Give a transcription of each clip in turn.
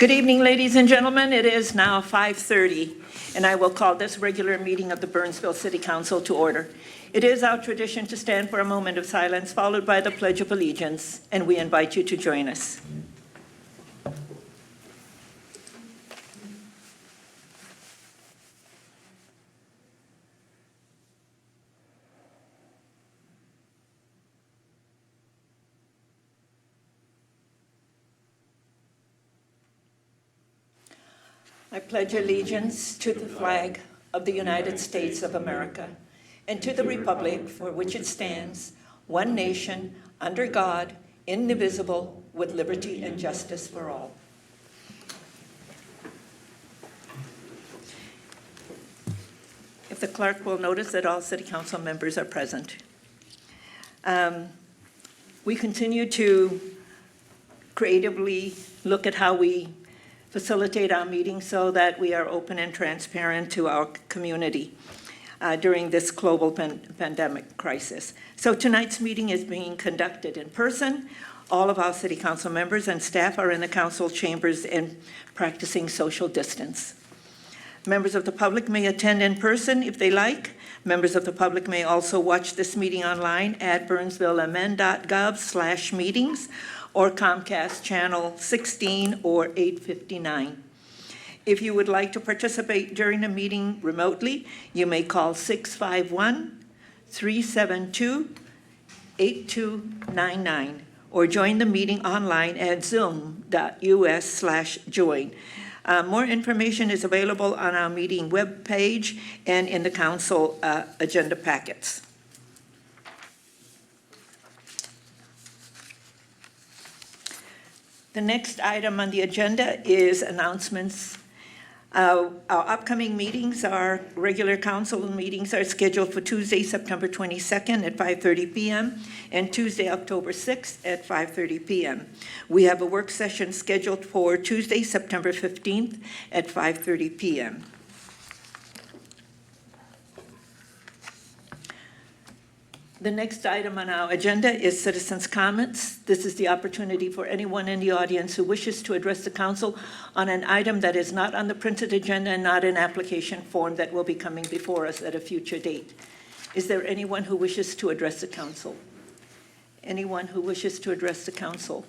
Good evening, ladies and gentlemen. It is now 5:30, and I will call this regular meeting of the Burnsville City Council to order. It is our tradition to stand for a moment of silence, followed by the Pledge of Allegiance, and we invite you to join us. I pledge allegiance to the flag of the United States of America and to the republic for which it stands, one nation, under God, indivisible, with liberty and justice for all. If the clerk will notice that all city council members are present. We continue to creatively look at how we facilitate our meetings so that we are open and transparent to our community during this global pandemic crisis. So tonight's meeting is being conducted in person. All of our city council members and staff are in the council chambers and practicing social distance. Members of the public may attend in person if they like. Members of the public may also watch this meeting online at burnsvilleamend.gov/meetings or Comcast channel 16 or 859. If you would like to participate during the meeting remotely, you may call 651-372-8299 or join the meeting online at zoom.us/join. More information is available on our meeting webpage and in the council agenda packets. The next item on the agenda is announcements. Our upcoming meetings, our regular council meetings are scheduled for Tuesday, September 22nd at 5:30 p.m. and Tuesday, October 6th at 5:30 p.m. We have a work session scheduled for Tuesday, September 15th at 5:30 p.m. The next item on our agenda is citizens' comments. This is the opportunity for anyone in the audience who wishes to address the council on an item that is not on the printed agenda and not an application form that will be coming before us at a future date. Is there anyone who wishes to address the council? Anyone who wishes to address the council?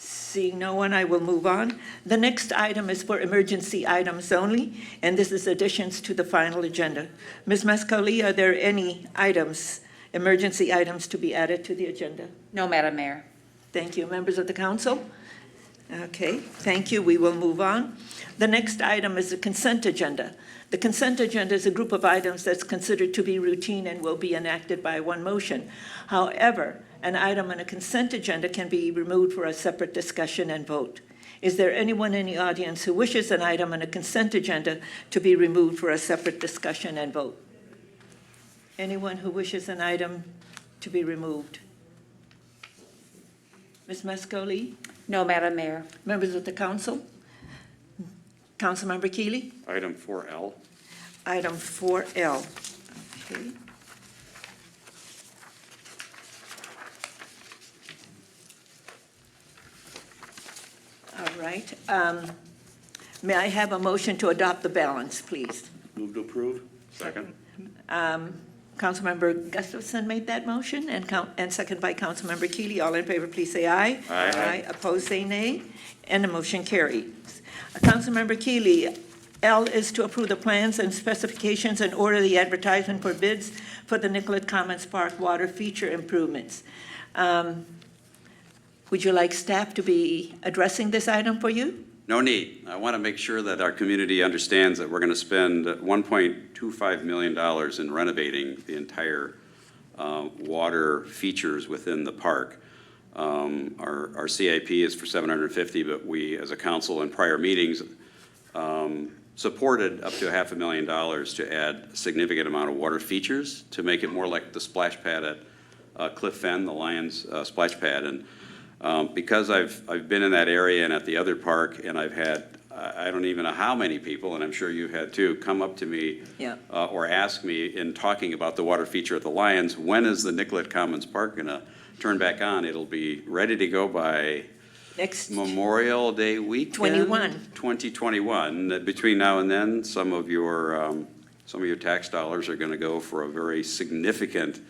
Seeing no one, I will move on. The next item is for emergency items only, and this is additions to the final agenda. Ms. Mascali, are there any items, emergency items to be added to the agenda? No, Madam Mayor. Thank you. Members of the council? Okay, thank you. We will move on. The next item is the consent agenda. The consent agenda is a group of items that's considered to be routine and will be enacted by one motion. However, an item on a consent agenda can be removed for a separate discussion and vote. Is there anyone in the audience who wishes an item on a consent agenda to be removed for a separate discussion and vote? Anyone who wishes an item to be removed? Ms. Mascoli? No, Madam Mayor. Members of the council? Councilmember Keeley? Item 4L. Item 4L. Okay. All right. May I have a motion to adopt the balance, please? Move to approve. Second. Councilmember Gustafson made that motion, and second by Councilmember Keeley. All in favor, please say aye. Aye. Aye. Opposed, say nay. And the motion carries. Councilmember Keeley, L is to approve the plans and specifications and order the advertisement for bids for the Nicollet Commons Park water feature improvements. Would you like staff to be addressing this item for you? No need. I want to make sure that our community understands that we're going to spend $1.25 million in renovating the entire water features within the park. Our CIP is for $750,000, but we, as a council in prior meetings, supported up to $500,000 to add a significant amount of water features to make it more like the splash pad at Cliff Fen, the Lions splash pad. And because I've been in that area and at the other park, and I've had, I don't even know how many people, and I'm sure you've had too, come up to me or ask me in talking about the water feature at the Lions, when is the Nicollet Commons Park going to turn back on? It'll be ready to go by Next, Memorial Day weekend. 2021. Between now and then, some of your tax dollars are going to go for a very significant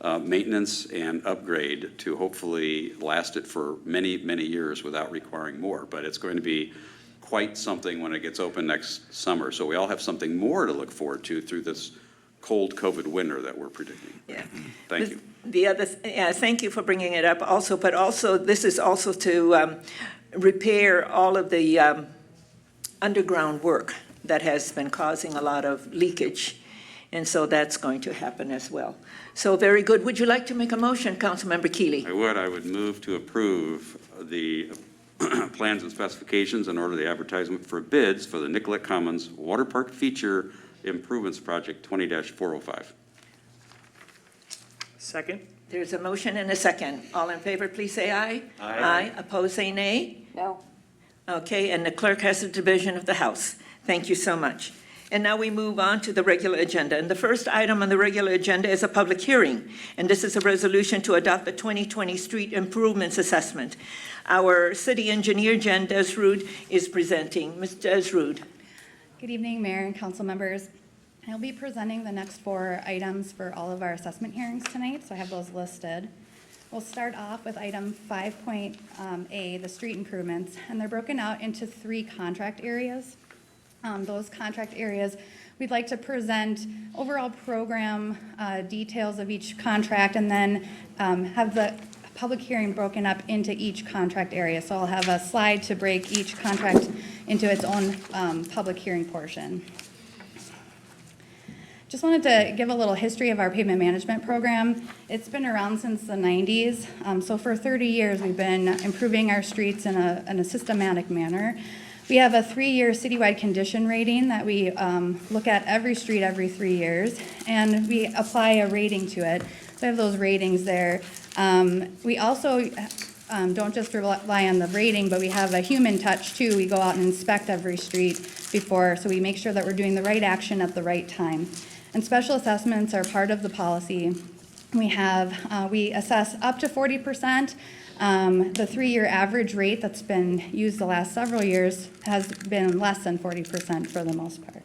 maintenance and upgrade to hopefully last it for many, many years without requiring more. But it's going to be quite something when it gets open next summer. So we all have something more to look forward to through this cold COVID winter that we're predicting. yeah. Thank you. Thank you for bringing it up also, but also, this is also to repair all of the underground work that has been causing a lot of leakage. And so that's going to happen as well. So very good. Would you like to make a motion, Councilmember Keeley? I would move to approve the plans and specifications and order the advertisement for bids for the Nicollet Commons Water Park Feature Improvements Project 20-405. Second. There's a motion and a second. All in favor, please say aye. Aye. Opposed, say nay. No. Okay, and the clerk has the division of the House. Thank you so much. And now we move on to the regular agenda. And the first item on the regular agenda is a public hearing. And this is a resolution to adopt the 2020 Street Improvements Assessment. Our city engineer, Jen Desrude, is presenting. Ms. Desrude. Good evening, Mayor and council members. I'll be presenting the next 4 items for all of our assessment hearings tonight, so I have those listed. We'll start off with item 5.A, the street improvements, and they're broken out into 3 contract areas. Those contract areas, we'd like to present overall program details of each contract, and then have the public hearing broken up into each contract area. So I'll have a slide to break each contract into its own public hearing portion. Just wanted to give a little history of our pavement management program. It's been around since the 90s. So for 30 years, we've been improving our streets in a systematic manner. We have a 3-year citywide condition rating that we look at every street every 3 years, and we apply a rating to it. So I have those ratings there. We also don't just rely on the rating, but we have a human touch too. We go out and inspect every street before, so we make sure that we're doing the right action at the right time. And special assessments are part of the policy. We assess up to 40%. The 3-year average rate that's been used the last several years has been less than 40% for the most part.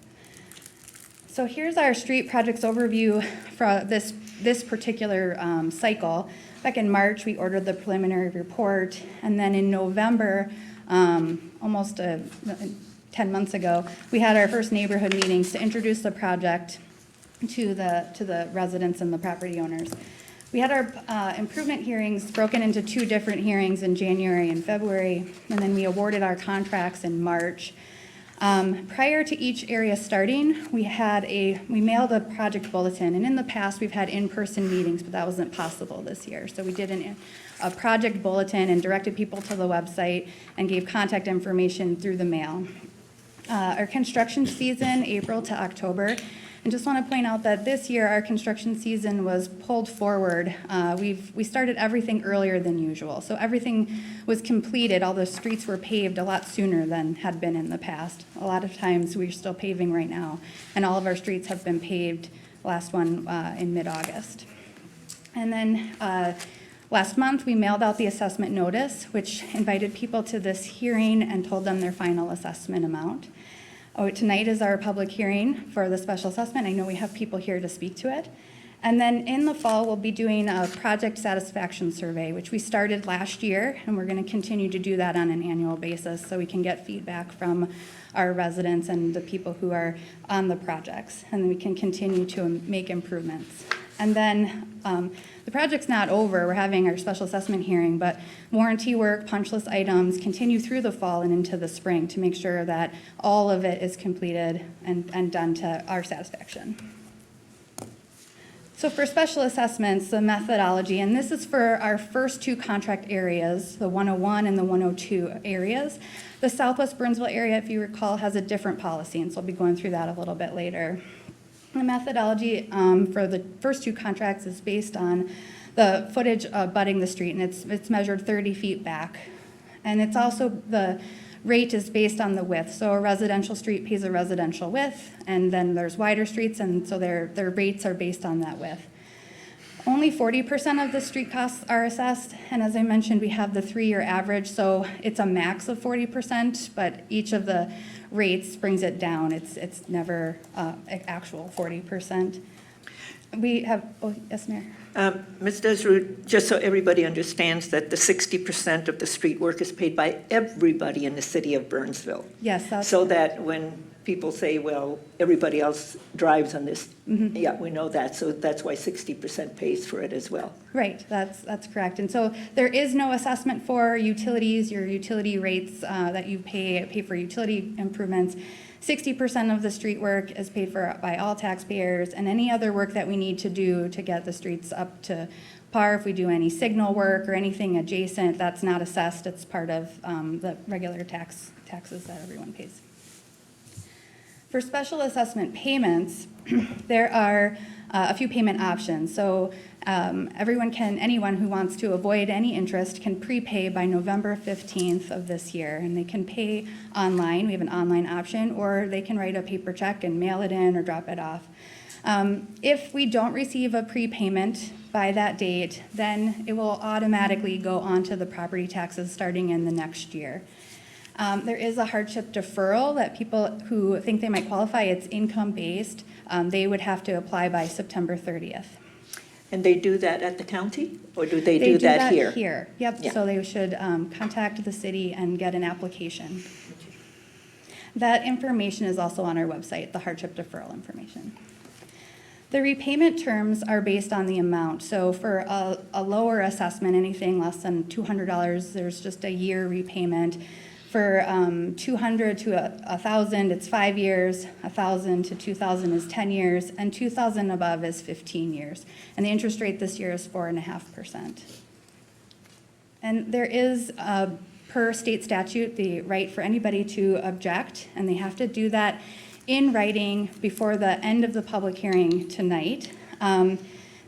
So here's our street projects overview for this particular cycle. Back in March, we ordered the preliminary report, and then in November, almost 10 months ago, we had our first neighborhood meetings to introduce the project to the residents and the property owners. We had our improvement hearings broken into 2 different hearings in January and February, and then we awarded our contracts in March. Prior to each area starting, we mailed a project bulletin, and in the past we've had in-person meetings, but that wasn't possible this year. So we did a project bulletin and directed people to the website and gave contact information through the mail. Our construction season, April to October. And just want to point out that this year our construction season was pulled forward. We started everything earlier than usual. So everything was completed, all the streets were paved a lot sooner than had been in the past. A lot of times we're still paving right now, and all of our streets have been paved, last one in mid-August. And then last month we mailed out the assessment notice, which invited people to this hearing and told them their final assessment amount. Tonight is our public hearing for the special assessment. I know we have people here to speak to it. And then in the fall, we'll be doing a project satisfaction survey, which we started last year, and we're going to continue to do that on an annual basis so we can get feedback from our residents and the people who are on the projects, and we can continue to make improvements. And then the project's not over. We're having our special assessment hearing, but warranty work, punch list items continue through the fall and into the spring to make sure that all of it is completed and done to our satisfaction. So for special assessments, the methodology, and this is for our first 2 contract areas, the 101 and the 102 areas. The Southwest Burnsville area, if you recall, has a different policy, and so I'll be going through that a little bit later. The methodology for the first 2 contracts is based on the footage abutting the street, and it's measured 30 feet back. And it's also, the rate is based on the width. So a residential street pays a residential width, and then there's wider streets, and so their rates are based on that width. Only 40% of the street costs are assessed, and as I mentioned, we have the 3-year average, so it's a max of 40%, but each of the rates brings it down. It's never actual 40%. We have, oh, yes, Mayor? Ms. Desrude, just so everybody understands that the 60% of the street work is paid by everybody in the city of Burnsville. Yes, that's. So that when people say, well, everybody else drives on this, Mm-hmm. yeah, we know that, so that's why 60% pays for it as well. Right, that's correct. And so there is no assessment for utilities, your utility rates that you pay for utility improvements. 60% of the street work is paid for by all taxpayers, and any other work that we need to do to get the streets up to par, if we do any signal work or anything adjacent, that's not assessed. It's part of the regular taxes that everyone pays. For special assessment payments, there are a few payment options. So anyone who wants to avoid any interest can prepay by November 15th of this year, and they can pay online. We have an online option, or they can write a paper check and mail it in or drop it off. If we don't receive a prepayment by that date, then it will automatically go onto the property taxes starting in the next year. There is a hardship deferral that people who think they might qualify, it's income-based. They would have to apply by September 30th. And they do that at the county, or do they do that here? Here, yep. Yeah. So they should contact the city and get an application. That information is also on our website, the hardship deferral information. The repayment terms are based on the amount. So for a lower assessment, anything less than $200, there's just a year repayment. For 200 to 1,000, it's 5 years. 1,000 to 2,000 is 10 years, and 2,000 above is 15 years. And the interest rate this year is 4.5%. And there is, per state statute, the right for anybody to object, and they have to do that in writing before the end of the public hearing tonight.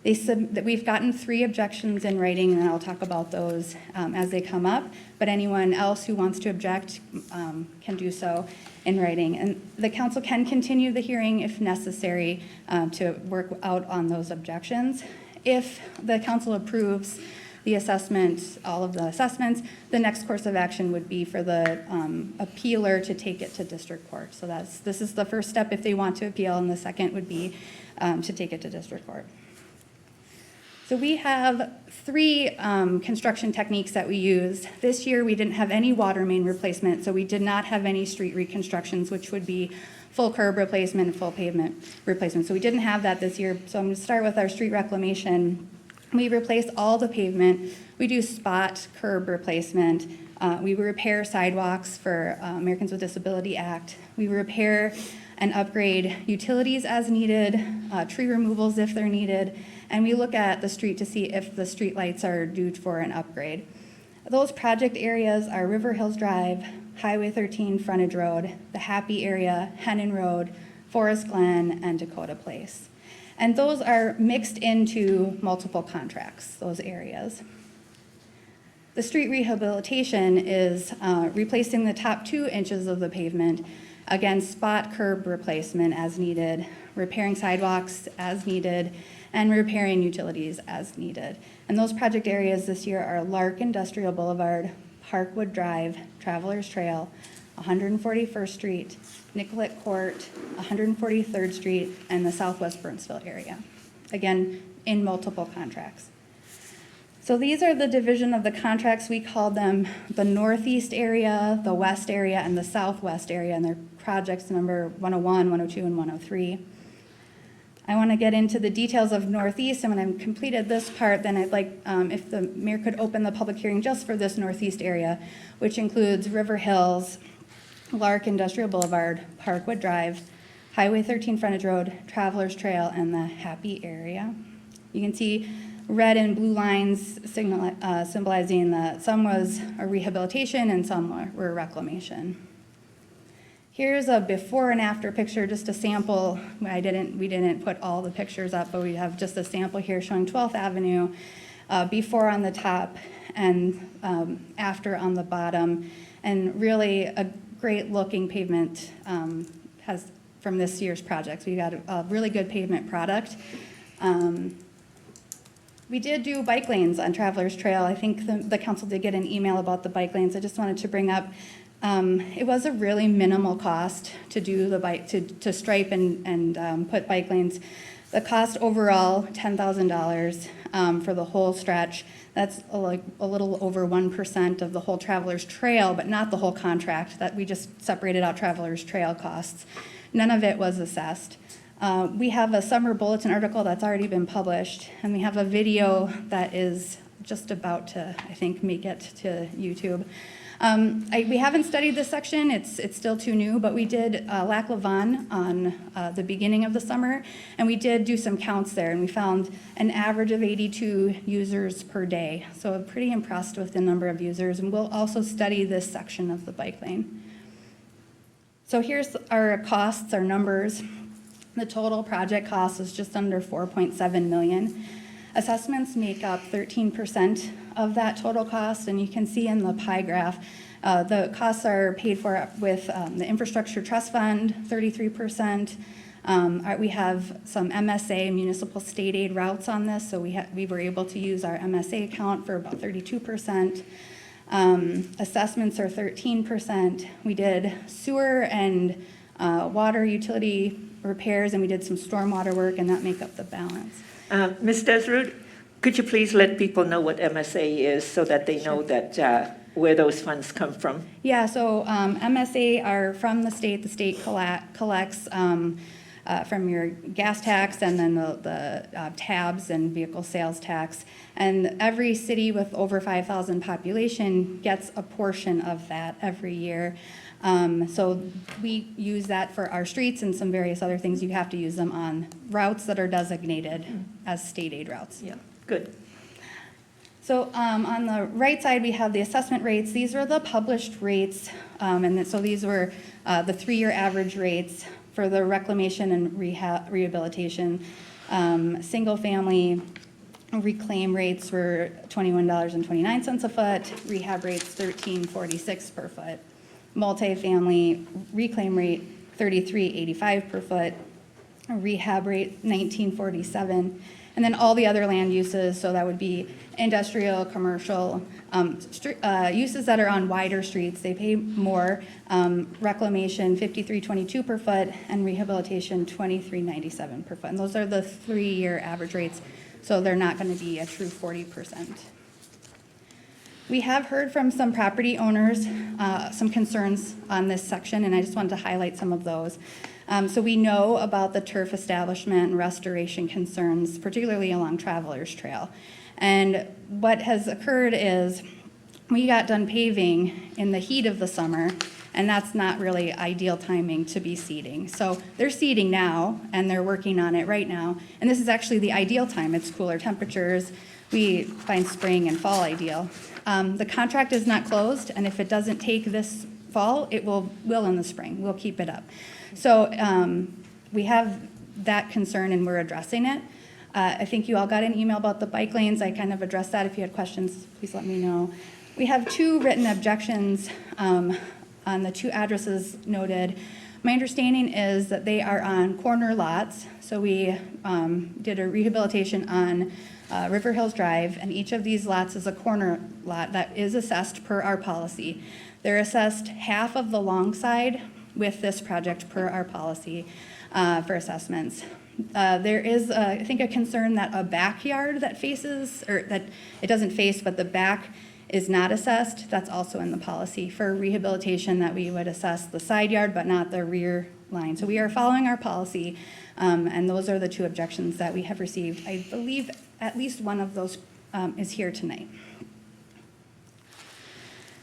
We've gotten 3 objections in writing, and I'll talk about those as they come up. But anyone else who wants to object can do so in writing. And the council can continue the hearing if necessary to work out on those objections. If the council approves the assessment, all of the assessments, the next course of action would be for the appealer to take it to district court. So this is the first step if they want to appeal, and the second would be to take it to district court. So we have 3 construction techniques that we use. This year, we didn't have any water main replacement, so we did not have any street reconstructions, which would be full curb replacement and full pavement replacement. So we didn't have that this year. So I'm going to start with our street reclamation. We replace all the pavement. We do spot curb replacement. We repair sidewalks for Americans with Disability Act. We repair and upgrade utilities as needed, tree removals if they're needed, and we look at the street to see if the street lights are due for an upgrade. Those project areas are River Hills Drive, Highway 13 Frontage Road, the Happy area, Hennon Road, Forest Glen, and Dakota Place. And those are mixed into multiple contracts, those areas. The street rehabilitation is replacing the top 2 inches of the pavement, again, spot curb replacement as needed, repairing sidewalks as needed, and repairing utilities as needed. And those project areas this year are Lark Industrial Boulevard, Parkwood Drive, Travelers Trail, 141st Street, Nicollet Court, 143rd Street, and the Southwest Burnsville area. Again, in multiple contracts. So these are the division of the contracts. We call them the Northeast area, the West area, and the Southwest area, and they're projects number 101, 102, and 103. I want to get into the details of Northeast, and when I've completed this part, then I'd like if the mayor could open the public hearing just for this Northeast area, which includes River Hills, Lark Industrial Boulevard, Parkwood Drive, Highway 13 Frontage Road, Travelers Trail, and the Happy area. You can see red and blue lines symbolizing that some was a rehabilitation and some were reclamation. Here's a before and after picture, just a sample. We didn't put all the pictures up, but we have just a sample here showing 12th Avenue, before on the top and after on the bottom. And really a great looking pavement from this year's project. We got a really good pavement product. We did do bike lanes on Travelers Trail. I think the council did get an email about the bike lanes. I just wanted to bring up, it was a really minimal cost to do the bike, to stripe and put bike lanes. The cost overall, $10,000 for the whole stretch. That's like a little over 1% of the whole Travelers Trail, but not the whole contract. That we just separated out Travelers Trail costs. None of it was assessed. We have a summer bulletin article that's already been published, and we have a video that is just about to, I think, make it to YouTube. We haven't studied this section, it's still too new, but we did Lac Lavon on the beginning of the summer, and we did do some counts there, and we found an average of 82 users per day. So I'm pretty impressed with the number of users, and we'll also study this section of the bike lane. So here's our costs, our numbers. The total project cost is just under $4.7 million. Assessments make up 13% of that total cost, and you can see in the pie graph, the costs are paid for with the Infrastructure Trust Fund, 33%. We have some MSA, municipal state aid routes on this, so we were able to use our MSA account for about 32%. Assessments are 13%. We did sewer and water utility repairs, and we did some stormwater work, and that make up the balance. Ms. Desrud, could you please let people know what MSA is so that they know that where those funds come from? Yeah, so MSA are from the state. The state collects from your gas tax and then the tabs and vehicle sales tax. And every city with over 5,000 population gets a portion of that every year. So we use that for our streets and some various other things. You have to use them on routes that are designated as state aid routes. Yeah, good. So on the right side, we have the assessment rates. These are the published rates, so these were the 3-year average rates for the reclamation and rehabilitation. Single-family reclaim rates were $21.29 a foot. Rehab rates $13.46 per foot. Multifamily reclaim rate $33.85 per foot. Rehab rate $19.47. And then all the other land uses, so that would be industrial, commercial, uses that are on wider streets, they pay more. Reclamation, $53.22 per foot, and rehabilitation, $23.97 per foot. And those are the 3-year average rates, so they're not going to be a true 40%. We have heard from some property owners some concerns on this section, and I just wanted to highlight some of those. So we know about the turf establishment and restoration concerns, particularly along Travelers Trail. And what has occurred is we got done paving in the heat of the summer, and that's not really ideal timing to be seeding. So they're seeding now, and they're working on it right now. And this is actually the ideal time. It's cooler temperatures. We find spring and fall ideal. The contract is not closed, and if it doesn't take this fall, it will in the spring. We'll keep it up. So we have that concern, and we're addressing it. I think you all got an email about the bike lanes. I kind of addressed that. If you had questions, please let me know. We have 2 written objections on the 2 addresses noted. My understanding is that they are on corner lots. So we did a rehabilitation on River Hills Drive, and each of these lots is a corner lot that is assessed per our policy. They're assessed half of the long side with this project per our policy for assessments. There is, I think, a concern that a backyard that faces, or that it doesn't face, but the back is not assessed. That's also in the policy for rehabilitation, that we would assess the side yard but not the rear line. So we are following our policy, and those are the 2 objections that we have received. I believe at least one of those is here tonight.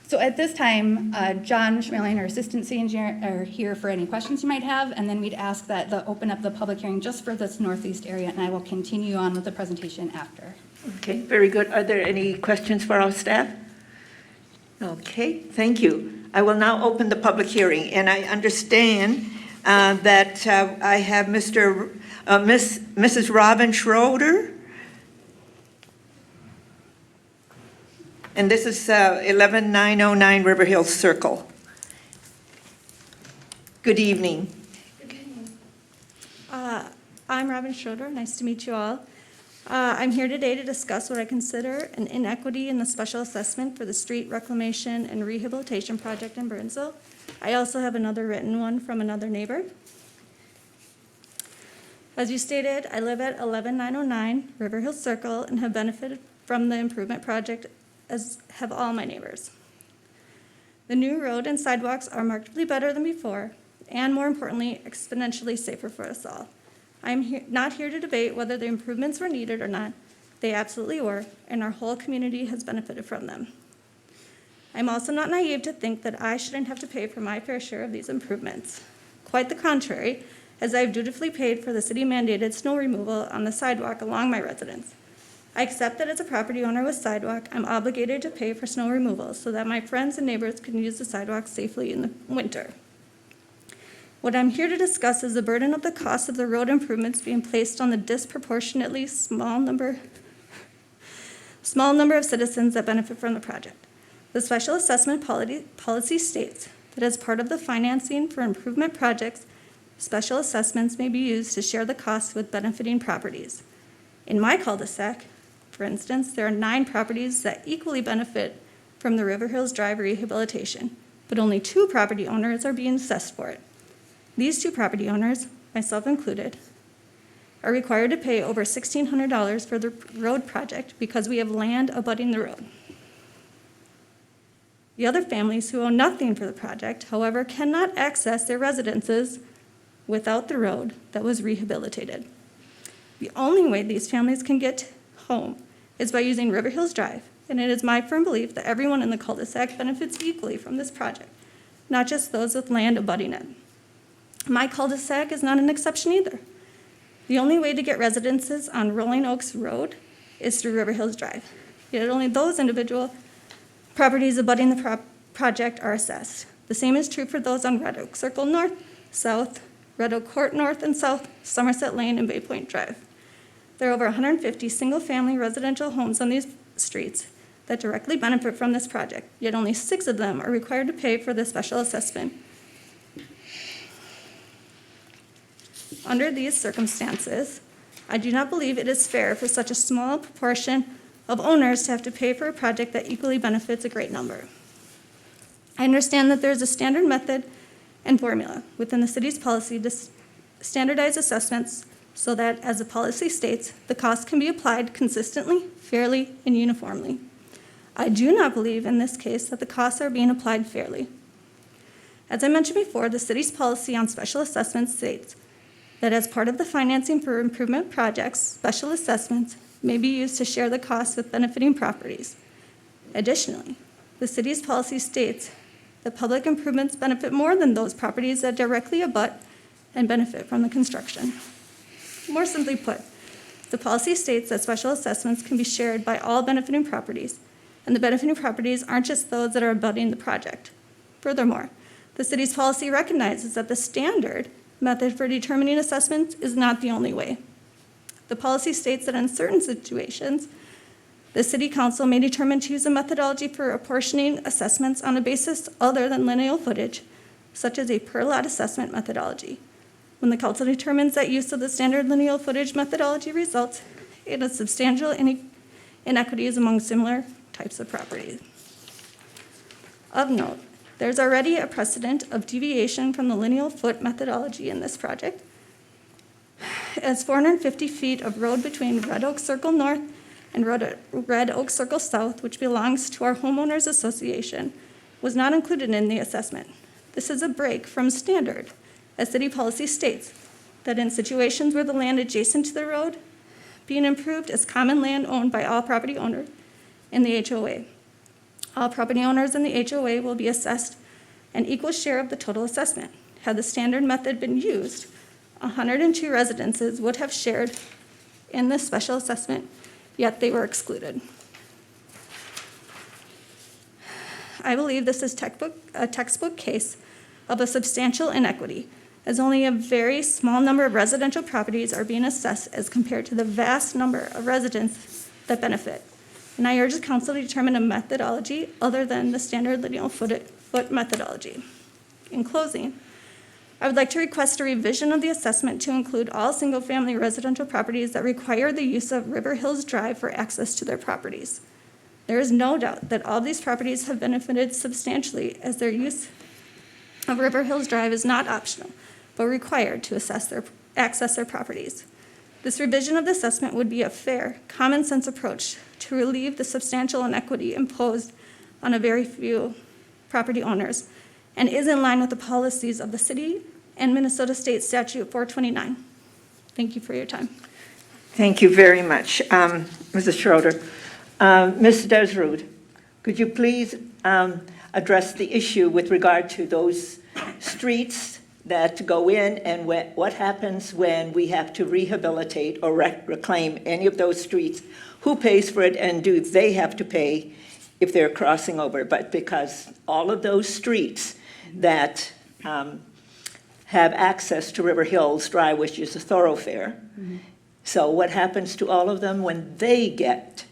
So at this time, John Schmeling, our assistant city engineer, are here for any questions you might have, and then we'd ask that open up the public hearing just for this northeast area, and I will continue on with the presentation after. Okay, very good. Are there any questions for our staff? Okay, thank you. I will now open the public hearing, and I understand that I have Mrs. Robin Schroeder. And this is 11909 River Hills Circle. Good evening. I'm Robin Schroeder. Nice to meet you all. I'm here today to discuss what I consider an inequity in the special assessment for the street reclamation and rehabilitation project in Burnsville. I also have another written one from another neighbor. As you stated, I live at 11909 River Hill Circle and have benefited from the improvement project, as have all my neighbors. The new road and sidewalks are markedly better than before, and more importantly, exponentially safer for us all. I'm not here to debate whether the improvements were needed or not. They absolutely were, and our whole community has benefited from them. I'm also not naive to think that I shouldn't have to pay for my fair share of these improvements. Quite the contrary, as I've dutifully paid for the city-mandated snow removal on the sidewalk along my residence. I accept that as a property owner with sidewalk, I'm obligated to pay for snow removal so that my friends and neighbors can use the sidewalk safely in the winter. What I'm here to discuss is the burden of the cost of the road improvements being placed on the disproportionately small number of citizens that benefit from the project. The special assessment policy states that as part of the financing for improvement projects, special assessments may be used to share the costs with benefiting properties. In my cul-de-sac, for instance, there are 9 properties that equally benefit from the River Hills Drive rehabilitation, but only 2 property owners are being assessed for it. These 2 property owners, myself included, are required to pay over $1,600 for the road project because we have land abutting the road. The other families who own nothing for the project, however, cannot access their residences without the road that was rehabilitated. The only way these families can get home is by using River Hills Drive, and it is my firm belief that everyone in the cul-de-sac benefits equally from this project, not just those with land abutting it. My cul-de-sac is not an exception either. The only way to get residences on Rolling Oaks Road is through River Hills Drive, yet only those individual properties abutting the project are assessed. The same is true for those on Red Oak Circle North, South, Red Oak Court North and South, Somerset Lane, and Bay Point Drive. There are over 150 single-family residential homes on these streets that directly benefit from this project, yet only 6 of them are required to pay for the special assessment. Under these circumstances, I do not believe it is fair for such a small proportion of owners to have to pay for a project that equally benefits a great number. I understand that there is a standard method and formula within the city's policy to standardize assessments so that, as the policy states, the cost can be applied consistently, fairly, and uniformly. I do not believe in this case that the costs are being applied fairly. As I mentioned before, the city's policy on special assessments states that as part of the financing for improvement projects, special assessments may be used to share the costs with benefiting properties. Additionally, the city's policy states that public improvements benefit more than those properties that directly abut and benefit from the construction. More simply put, the policy states that special assessments can be shared by all benefiting properties, and the benefiting properties aren't just those that are abutting the project. Furthermore, the city's policy recognizes that the standard method for determining assessments is not the only way. The policy states that in certain situations, the City Council may determine to use a methodology for apportioning assessments on a basis other than lineal footage, such as a per-lot assessment methodology. When the Council determines that use of the standard lineal footage methodology results in a substantial inequities among similar types of properties. Of note, there's already a precedent of deviation from the lineal foot methodology in this project, as 450 feet of road between Red Oak Circle North and Red Oak Circle South, which belongs to our homeowners association, was not included in the assessment. This is a break from standard, as city policy states that in situations where the land adjacent to the road being improved is common land owned by all property owners in the HOA. All property owners in the HOA will be assessed an equal share of the total assessment. Had the standard method been used, 102 residences would have shared in this special assessment, yet they were excluded. I believe this is a textbook case of a substantial inequity, as only a very small number of residential properties are being assessed as compared to the vast number of residents that benefit. And I urge the council to determine a methodology other than the standard lineal foot methodology. In closing, I would like to request a revision of the assessment to include all single-family residential properties that require the use of River Hills Drive for access to their properties. There is no doubt that all these properties have benefited substantially as their use of River Hills Drive is not optional, but required to access their properties. This revision of the assessment would be a fair, common-sense approach to relieve the substantial inequity imposed on a very few property owners and is in line with the policies of the city and Minnesota State Statute 429. Thank you for your time. Thank you very much, Mrs. Schroeder. Ms. Desrude, could you please address the issue with regard to those streets that go in and what happens when we have to rehabilitate or reclaim any of those streets? Who pays for it, and do they have to pay if they're crossing over? But because all of those streets that have access to River Hills Drive, which is a thoroughfare, so what happens to all of them when they get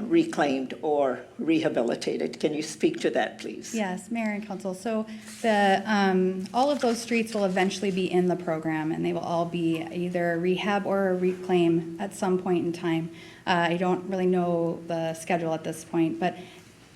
reclaimed or rehabilitated? Can you speak to that, please? Yes, Mayor and Council. So the, all of those streets will eventually be in the program, and they will all be either a rehab or a reclaim at some point in time. I don't really know the schedule at this point, but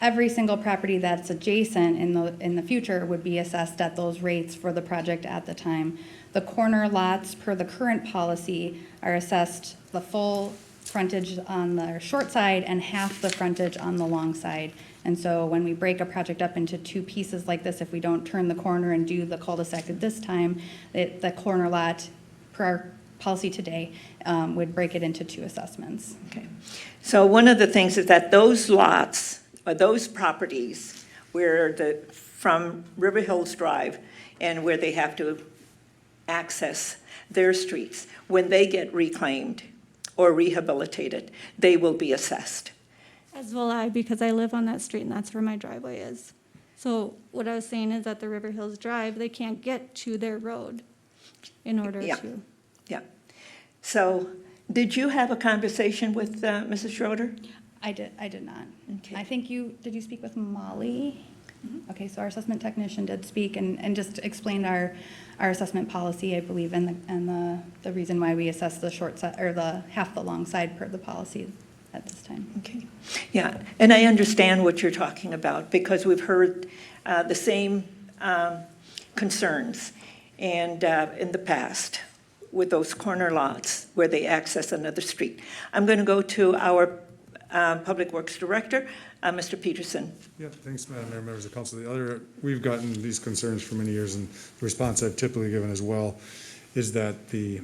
every single property that's adjacent in the future would be assessed at those rates for the project at the time. The corner lots, per the current policy, are assessed the full frontage on the short side and half the frontage on the long side. And so when we break a project up into two pieces like this, if we don't turn the corner and do the cul-de-sac at this time, the corner lot, per our policy today, would break it into two assessments. Okay. So one of the things is that those lots, or those properties where from River Hills Drive and where they have to access their streets, when they get reclaimed or rehabilitated, they will be assessed. As will I, because I live on that street and that's where my driveway is. So what I was saying is that the River Hills Drive, they can't get to their road in order Yeah. to. Yeah. So did you have a conversation with Mrs. Schroeder? I did not. Okay. I think did you speak with Molly? Okay, so our assessment technician did speak and just explained our assessment policy, I believe, and the reason why we assess the short side, or the half the long side per the policy at this time. Okay. Yeah, and I understand what you're talking about because we've heard the same concerns and in the past with those corner lots where they access another street. I'm going to go to our Public Works Director, Mr. Peterson. Yeah, thanks, Madam Mayor, members of council. We've gotten these concerns for many years, and the response I've typically given as well is that the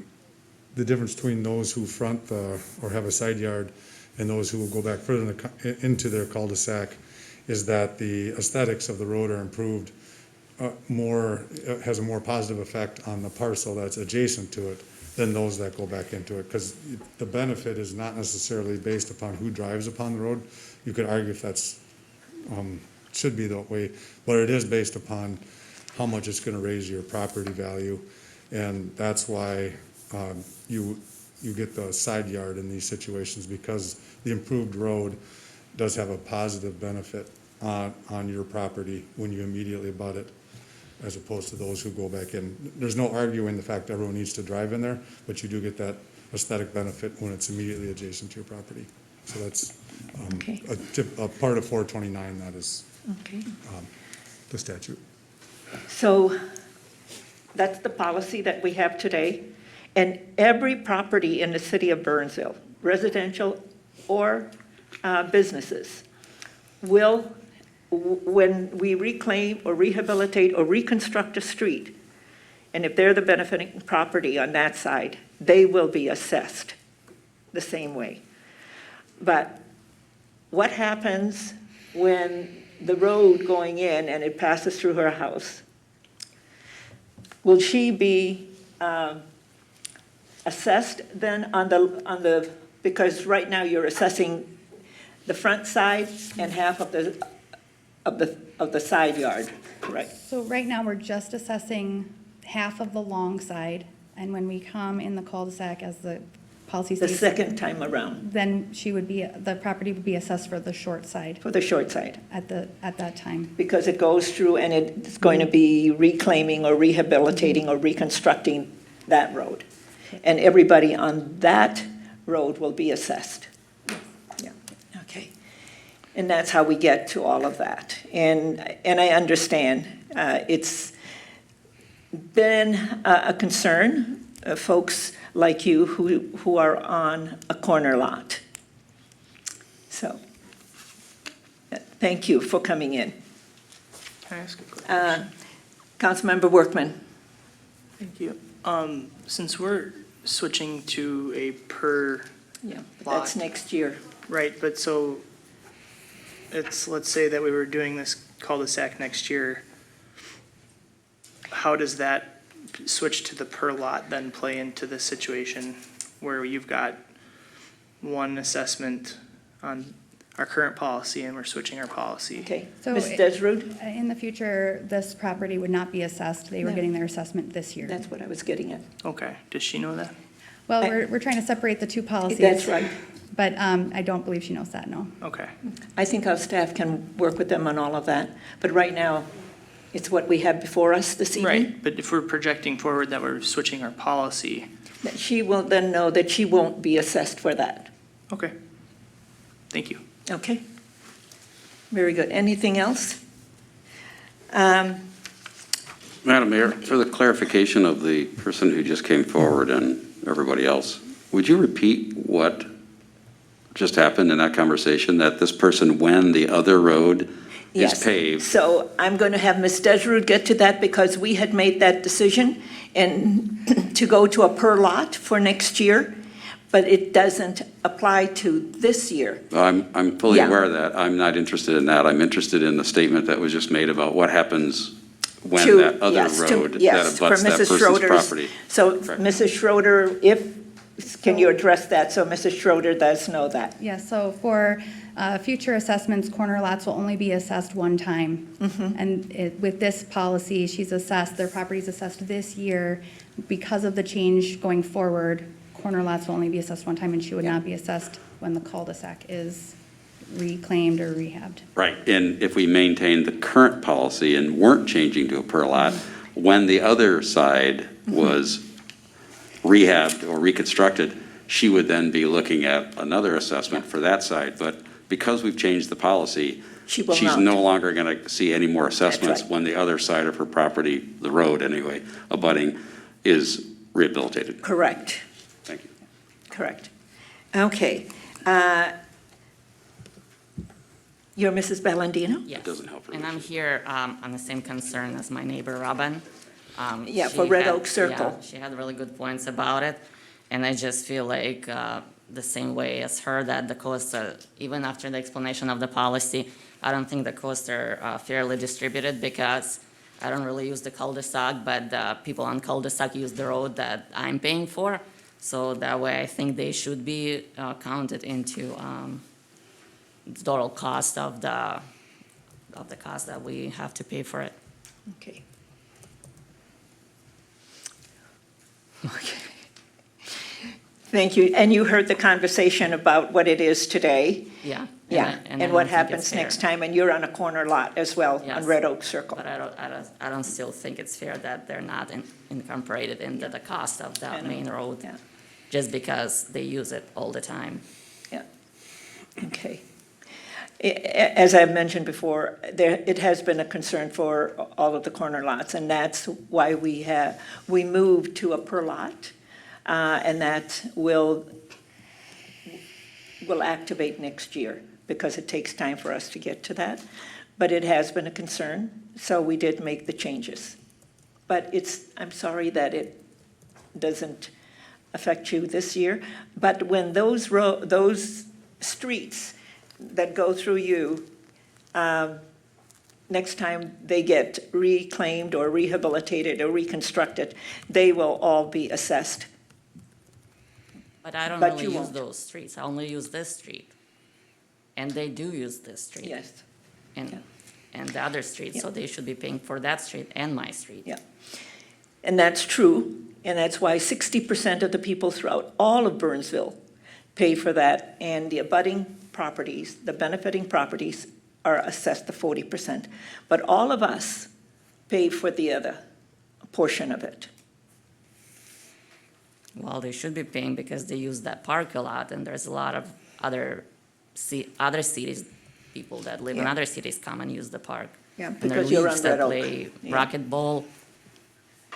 difference between those who front or have a side yard and those who will go back further into their cul-de-sac is that the aesthetics of the road are improved has a more positive effect on the parcel that's adjacent to it than those that go back into it, because the benefit is not necessarily based upon who drives upon the road. You could argue if that's should be that way, but it is based upon how much it's going to raise your property value, and that's why you get the side yard in these situations, because the improved road does have a positive benefit on your property when you immediately abut it, as opposed to those who go back in. There's no arguing the fact that everyone needs to drive in there, but you do get that aesthetic benefit when it's immediately adjacent to your property. So that's Okay. a part of 429, that is Okay. the statute. So that's the policy that we have today. And every property in the city of Burnsville, residential or businesses, will, when we reclaim or rehabilitate or reconstruct a street, and if they're the benefiting property on that side, they will be assessed the same way. But what happens when the road going in and it passes through her house? Will she be assessed then on the, because right now you're assessing the front side and half of the side yard, right? So right now, we're just assessing half of the long side, and when we come in the cul-de-sac, as the policy The states, second time around, then the property would be assessed for the short side for the short side, at that time. because it goes through and it's going to be reclaiming or rehabilitating or reconstructing that road. And everybody on that road will be assessed. Yeah, okay. And that's how we get to all of that. And I understand, it's been a concern, folks like you who are on a corner lot. So, thank you for coming in. Can I ask a quick question? Councilmember Workman. Thank you. Since we're switching to a per, Yeah, that's Lot. next year. right, but so let's say that we were doing this cul-de-sac next year. How does that switch to the per lot then play into this situation where you've got one assessment on our current policy and we're switching our policy? Okay. So Ms. it- Desrude? In the future, this property would not be assessed. They were No. getting their assessment this year. That's what I was getting at. Okay, does she know that? Well, I- we're trying to separate the two policies. That's right. But I don't believe she knows that, no. Okay, I think our staff can work with them on all of that. But right now, it's what we have before us this evening. right, but if we're projecting forward that we're switching our policy, That she will then know that she won't be assessed for that. okay. Thank you. Okay? Very good. Anything else? Madam Mayor, for the clarification of the person who just came forward and everybody else, would you repeat what just happened in that conversation, that this person, when the other road is Yes. paved? So I'm going to have Ms. Desrude get to that because we had made that decision and to go to a per lot for next year, but it doesn't apply to this year. I'm fully Yeah. aware of that. I'm not interested in that. I'm interested in the statement that was just made about what happens when To- that other yes, to- road that yes, for abuts that Mrs. person's Schroeder's- property. So Correct. Mrs. Schroeder, can you address that so Mrs. Schroeder does know that? Yeah, so for future assessments, corner lots will only be assessed one time. And with this policy, their property's assessed this year. Because of the change going forward, corner lots will only be assessed one time, and she would not be assessed when the cul-de-sac is reclaimed or rehabbed. Right, and if we maintained the current policy and weren't changing to a per lot, when the other side was rehabbed or reconstructed, she would then be looking at another assessment for that side. But because we've changed the policy, She will she's not. no longer going to see any more assessments right. when the other side of her property, the road anyway, abutting, is rehabilitated. Correct. Thank you. Correct. Okay. You're Mrs. Bellandino? Yes. doesn't help her. And I'm here on the same concern as my neighbor Robin. Yeah, for She Red had- Oak Circle. yeah, she had really good points about it, and I just feel like the same way as her, that the costs, even after the explanation of the policy, I don't think the costs are fairly distributed, because I don't really use the cul-de-sac, but the people on cul-de-sac use the road that I'm paying for. So that way, I think they should be counted into the total cost of the cost that we have to pay for it. Okay. Okay. Thank you. And you heard the conversation about what it is today? Yeah. Yeah, I and don't what think it's happens fair. next time, and you're on a corner lot as well, on Yes. Red Oak Circle. But I don't still think it's fair that they're not incorporated into the cost of I the know. main road, Yeah, just because they use it all the time. yeah. Okay. As I mentioned before, it has been a concern for all of the corner lots, and that's why we moved to a per lot, and that will activate next year, because it takes time for us to get to that. But it has been a concern, so we did make the changes. But I'm sorry that it doesn't affect you this year, but when those streets that go through you, next time they get reclaimed or rehabilitated or reconstructed, they will all be assessed. But I don't But really you use won't. those streets, I only use this street. And they do use this street. Yes, And the other street, so they should be paying for that street and my street. yeah. And that's true, And that's why 60% of the people throughout all of Burnsville pay for that, and the abutting properties, the benefiting properties, are assessed to 40%. But all of us pay for the other portion of it. Well, they should be paying because they use that park a lot, and there's a lot of other cities, people that live in Yeah. other cities come and use the park. Yeah, And there are because you're leagues on that Red Oak. play Yeah. racquetball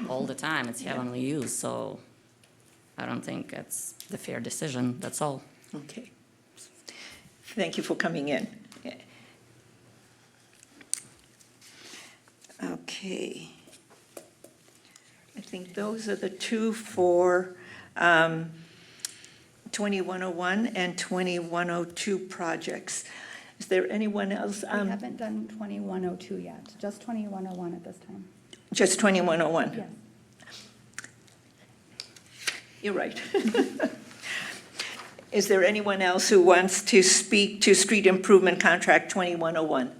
all the time. It's heavily used, so I don't think it's the fair decision, that's all. Okay. Thank you for coming in. Okay. I think those are the two for 2101 and 2102 projects. Is there anyone else? We haven't done 2102 yet, just 2101 at this time. Just 2101? Yes. You're right. Is there anyone else who wants to speak to street improvement contract 2101?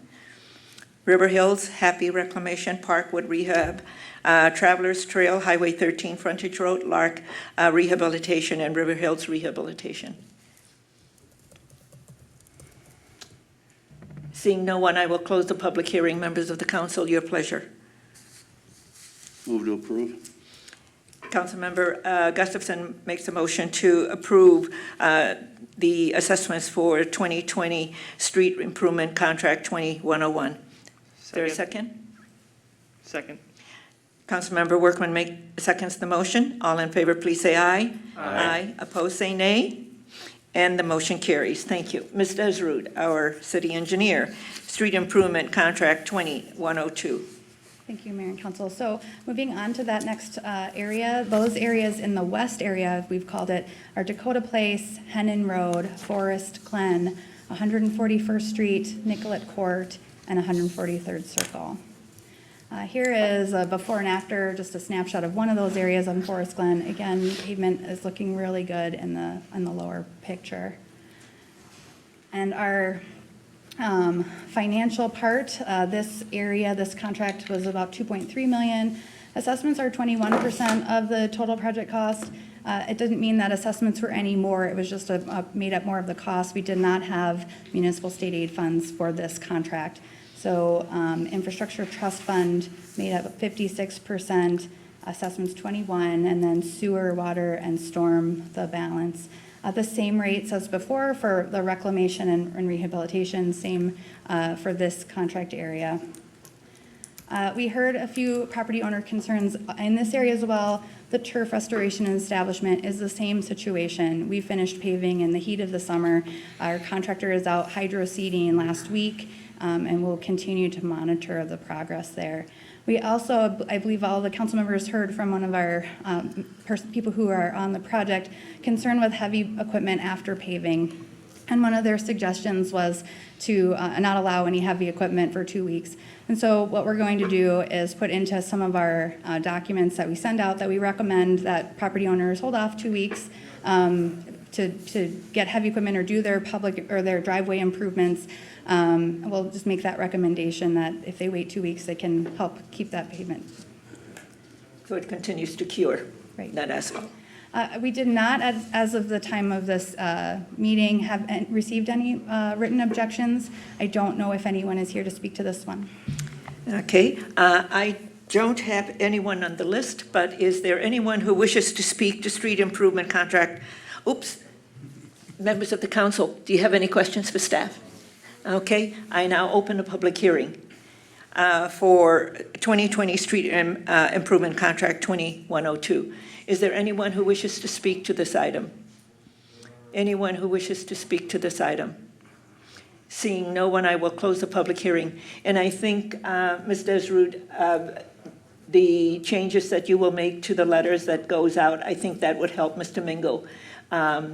River Hills, Happy Reclamation, Parkwood Rehab, Travelers Trail, Highway 13, Frontage Road, Lark Rehabilitation, and River Hills Rehabilitation. Seeing no one, I will close the public hearing. Members of the council, your pleasure. Move to approve. Councilmember Gustafson makes a motion to approve the assessments for 2020 Street Improvement Contract 2101. Is there a second? Second. Councilmember Workman seconds the motion. All in favor, please say aye. Aye. Opposed, say nay. And the motion carries. Thank you. Ms. Desrude, our city engineer, Street Improvement Contract 2102. Thank you, Mayor and Council. So moving on to that next area, those areas in the west area, we've called it, are Dakota Place, Hennon Road, Forest, Glen, 141st Street, Nicollet Court, and 143rd Circle. Here is a before and after, just a snapshot of one of those areas on Forest Glen. Again, pavement is looking really good in the lower picture. And our financial part, this area, this contract was about 2.3 million. Assessments are 21% of the total project cost. It didn't mean that assessments were any more, it was just made up more of the cost. We did not have municipal state aid funds for this contract. So infrastructure trust fund made up 56%, assessments 21, and then sewer, water, and storm the balance. The same rates as before for the reclamation and rehabilitation, same for this contract area. We heard a few property owner concerns in this area as well. The turf restoration and establishment is the same situation. We finished paving in the heat of the summer. Our contractor is out hydro seeding last week, and we'll continue to monitor the progress there. We also, I believe all the council members heard from one of our people who are on the project, concerned with heavy equipment after paving. And one of their suggestions was to not allow any heavy equipment for 2 weeks. And so what we're going to do is put into some of our documents that we send out that we recommend that property owners hold off 2 weeks to get heavy equipment or do their public or their driveway improvements. We'll just make that recommendation that if they wait 2 weeks, they can help keep that pavement. So it continues to cure Right. that asphalt. We did not, as of the time of this meeting, have received any written objections. I don't know if anyone is here to speak to this one. Okay, I don't have anyone on the list, but is there anyone who wishes to speak to street improvement contract? Oops, members of the council, do you have any questions for staff? Okay, I now open a public hearing for 2020 Street Improvement Contract 2102. Is there anyone who wishes to speak to this item? Anyone who wishes to speak to this item? Seeing no one, I will close the public hearing. And I think, Ms. Desrude, the changes that you will make to the letters that goes out, I think that would help Mr. Mingo,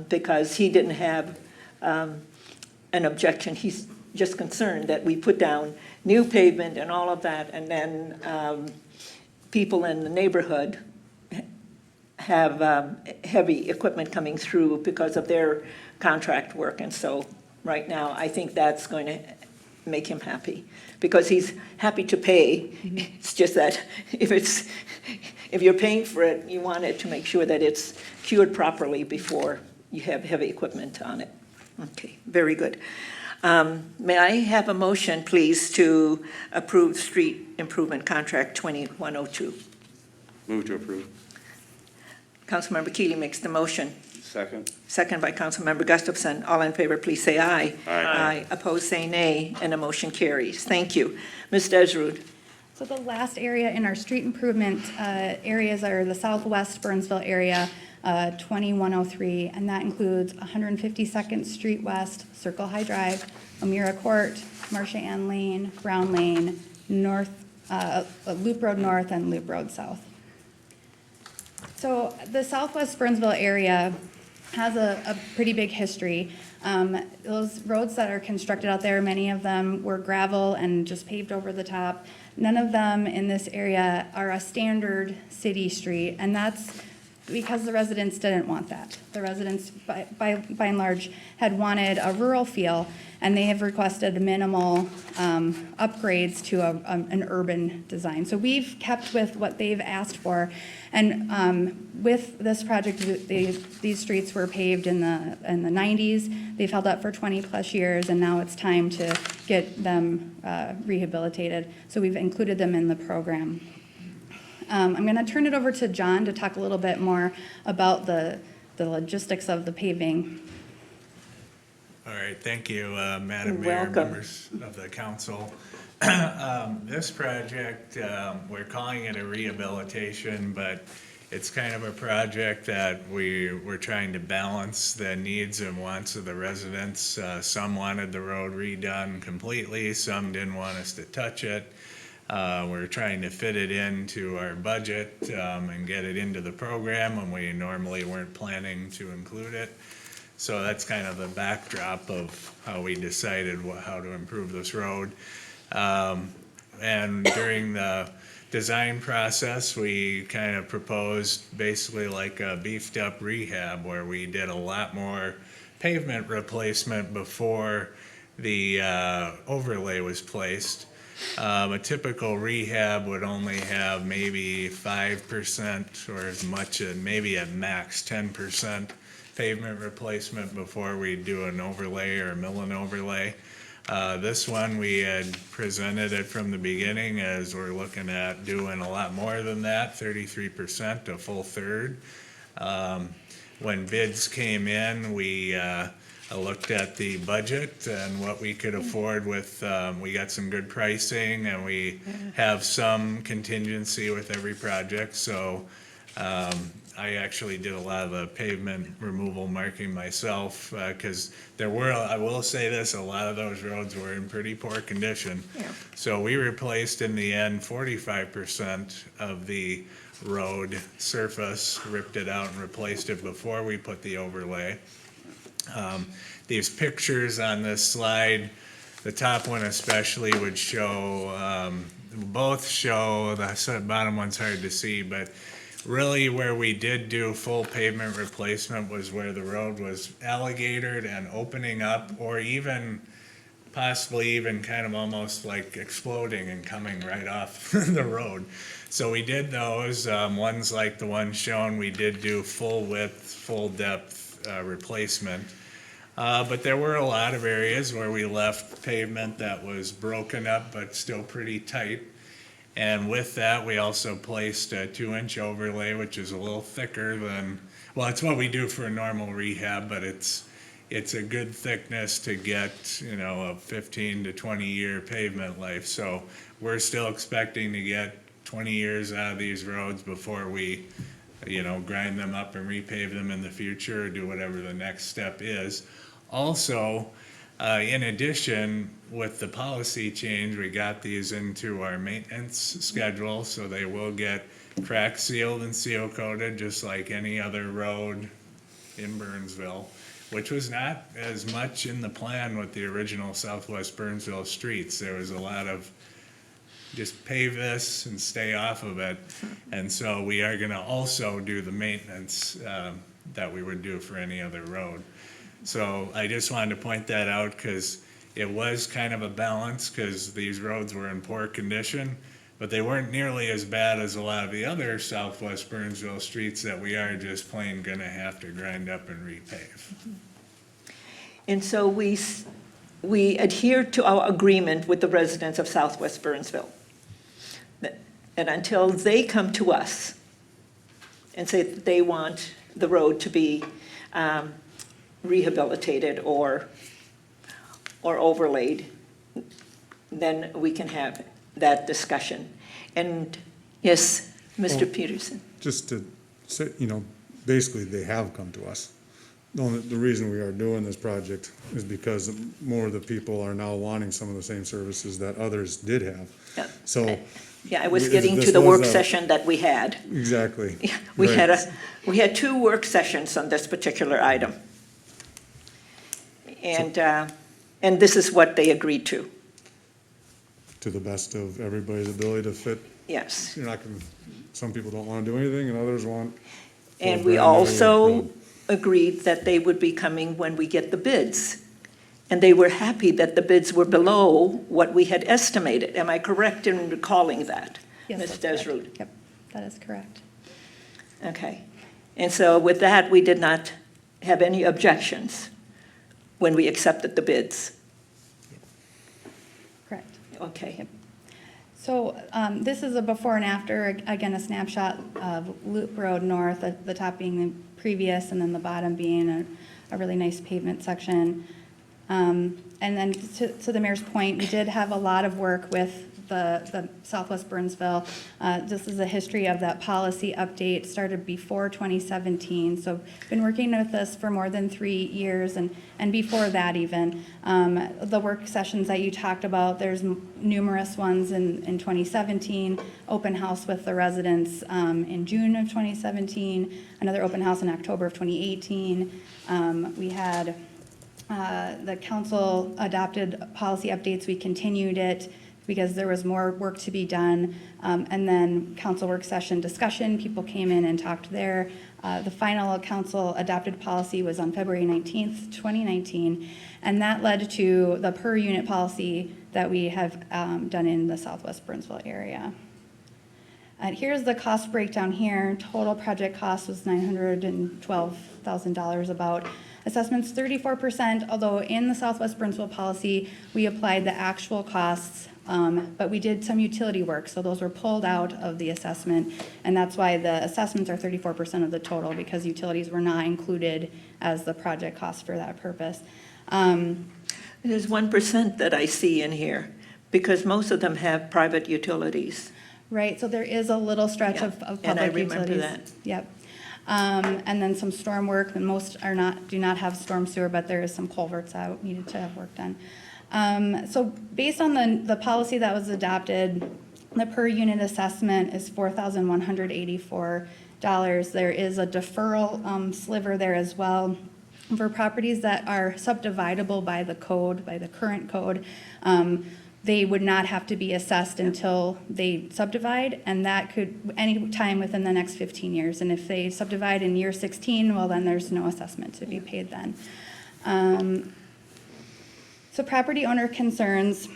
because he didn't have an objection. He's just concerned that we put down new pavement and all of that, and then people in the neighborhood have heavy equipment coming through because of their contract work. And so right now, I think that's going to make him happy, because he's happy to pay. It's just that if you're paying for it, you want it to make sure that it's cured properly before you have heavy equipment on it. Okay, very good. May I have a motion, please, to approve street improvement contract 2102? Move to approve. Councilmember Keely makes the motion. Second. Second by Councilmember Gustafson. All in favor, please say aye. Aye. Opposed, say nay, and the motion carries. Thank you. Ms. Desrud. So the last area in our street improvement areas are the southwest Burnsville area, 2103, and that includes 152nd Street West, Circle High Drive, O'Meara Court, Marcia Ann Lane, Brown Lane, Loop Road North, and Loop Road South. So the southwest Burnsville area has a pretty big history. Those roads that are constructed out there, many of them were gravel and just paved over the top. None of them in this area are a standard city street, and that's because the residents didn't want that. The residents, by and large, had wanted a rural feel, and they have requested minimal upgrades to an urban design. So we've kept with what they've asked for, and with this project, these streets were paved in the 90s. They've held up for 20-plus years, and now it's time to get them rehabilitated. So we've included them in the program. I'm going to turn it over to John to talk a little bit more about the logistics of the paving. All right, thank you, Madam Mayor, Welcome. members of the council. This project, we're calling it a rehabilitation, but it's kind of a project that we're trying to balance the needs and wants of the residents. Some wanted the road redone completely, some didn't want us to touch it. We're trying to fit it into our budget and get it into the program when we normally weren't planning to include it. So that's kind of the backdrop of how we decided how to improve this road. And during the design process, we kind of proposed basically like a beefed up rehab where we did a lot more pavement replacement before the overlay was placed. A typical rehab would only have maybe 5% or as much as maybe at max 10% pavement replacement before we do an overlay or mill and overlay. This one, we had presented it from the beginning as we're looking at doing a lot more than that, 33%, a full third. When bids came in, we looked at the budget and what we could afford with, we got some good pricing and we have some contingency with every project. So I actually did a lot of the pavement removal marking myself because there were, I will say this, a lot of those roads were in pretty poor condition. Yeah. So we replaced in the end 45% of the road surface, ripped it out and replaced it before we put the overlay. These pictures on this slide, the top one especially would show, both show, the bottom one's hard to see, but really where we did do full pavement replacement was where the road was alligatored and opening up, or even possibly even kind of almost like exploding and coming right off the road. So we did those, ones like the one shown, we did do full width, full depth replacement. But there were a lot of areas where we left pavement that was broken up but still pretty tight. And with that, we also placed a 2-inch overlay, which is a little thicker than, well, it's what we do for a normal rehab, but it's a good thickness to get, you know, a 15 to 20 year pavement life. So we're still expecting to get 20 years out of these roads before we, you know, grind them up and repave them in the future or do whatever the next step is. Also, in addition, with the policy change, we got these into our maintenance schedule, so they will get crack sealed and seal coated just like any other road in Burnsville, which was not as much in the plan with the original Southwest Burnsville streets. There was a lot of just pave this and stay off of it. And so we are gonna also do the maintenance that we would do for any other road. So I just wanted to point that out because it was kind of a balance because these roads were in poor condition, but they weren't nearly as bad as a lot of the other southwest Burnsville streets that we are just plain gonna have to grind up and repave. And so we adhere to our agreement with the residents of Southwest Burnsville. And until they come to us and say that they want the road to be rehabilitated or overlaid, then we can have that discussion. And yes, Mr. Peterson. Just to say, basically, they have come to us. The reason we are doing this project is because more of the people are now wanting some of the same services that others did have. Yeah. So, Yeah, I was This getting to the was work a- session that we had. exactly. Yeah, we Right. had 2 work sessions on this particular item. And this is what they agreed to, To the best of everybody's ability to fit. yes. You're not gonna, some people don't wanna do anything and others want. And full we brand new also road. agreed that they would be coming when we get the bids. And they were happy that the bids were below what we had estimated. Am I correct in recalling that? Yes, Ms. that's correct. Desrud? Yep, that is correct. Okay. And so with that, we did not have any objections when we accepted the bids. Correct. Okay. Yep. So this is a before and after, again, a snapshot of Loop Road North, the top being the previous and then the bottom being a really nice pavement section. And then to the mayor's point, we did have a lot of work with the Southwest Burnsville. This is a history of that policy update, started before 2017. So been working with this for more than 3 years and before that even. The work sessions that you talked about, there's numerous ones in 2017, open house with the residents in June of 2017, another open house in October of 2018. We had the council adopted policy updates. We continued it because there was more work to be done. And then council work session discussion, people came in and talked there. The final council adopted policy was on February 19th, 2019. And that led to the per unit policy that we have done in the Southwest Burnsville area. Here's the cost breakdown here. Total project cost was $912,000 about. Assessments 34%, although in the Southwest Burnsville policy, we applied the actual costs, but we did some utility work, so those were pulled out of the assessment, and that's why the assessments are 34% of the total, because utilities were not included as the project cost for that purpose. There's 1% that I see in here, because most of them have private utilities. Right, so there is a little stretch Yeah, of public and I utilities. remember that. Yep. And then some storm work, and most do not have storm sewer, but there is some culverts that needed to have work done. So based on the policy that was adopted, the per unit assessment is $4,184. There is a deferral sliver there as well. For properties that are subdividable by the code, by the current code, they would not have to be assessed until they subdivide, and that could any time within the next 15 years. And if they subdivide in year 16, well, then there's no assessment to be paid then. So property owner concerns.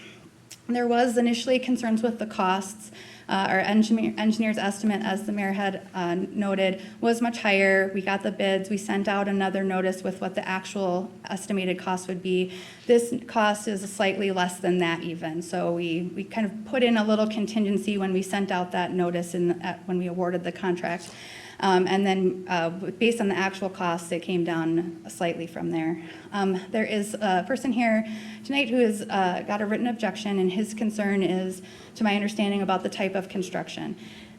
There was initially concerns with the costs. Our engineer's estimate, as the mayor had noted, was much higher. We got the bids. We sent out another notice with what the actual estimated cost would be. This cost is slightly less than that even. So we kind of put in a little contingency when we sent out that notice when we awarded the contract. And then based on the actual costs, it came down slightly from there. There is a person here tonight who has got a written objection, and his concern is, to my understanding, about the type of construction.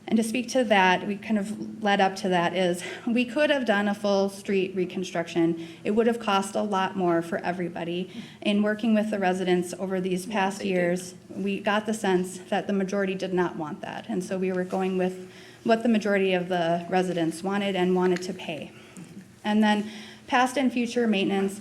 And to speak to that, we kind of led up to that is, we could have done a full street reconstruction. It would have cost a lot more for everybody. In working with the residents over these past years, we got the sense that the majority did not want that. And so we were going with what the majority of the residents wanted and wanted to pay. And then past and future maintenance,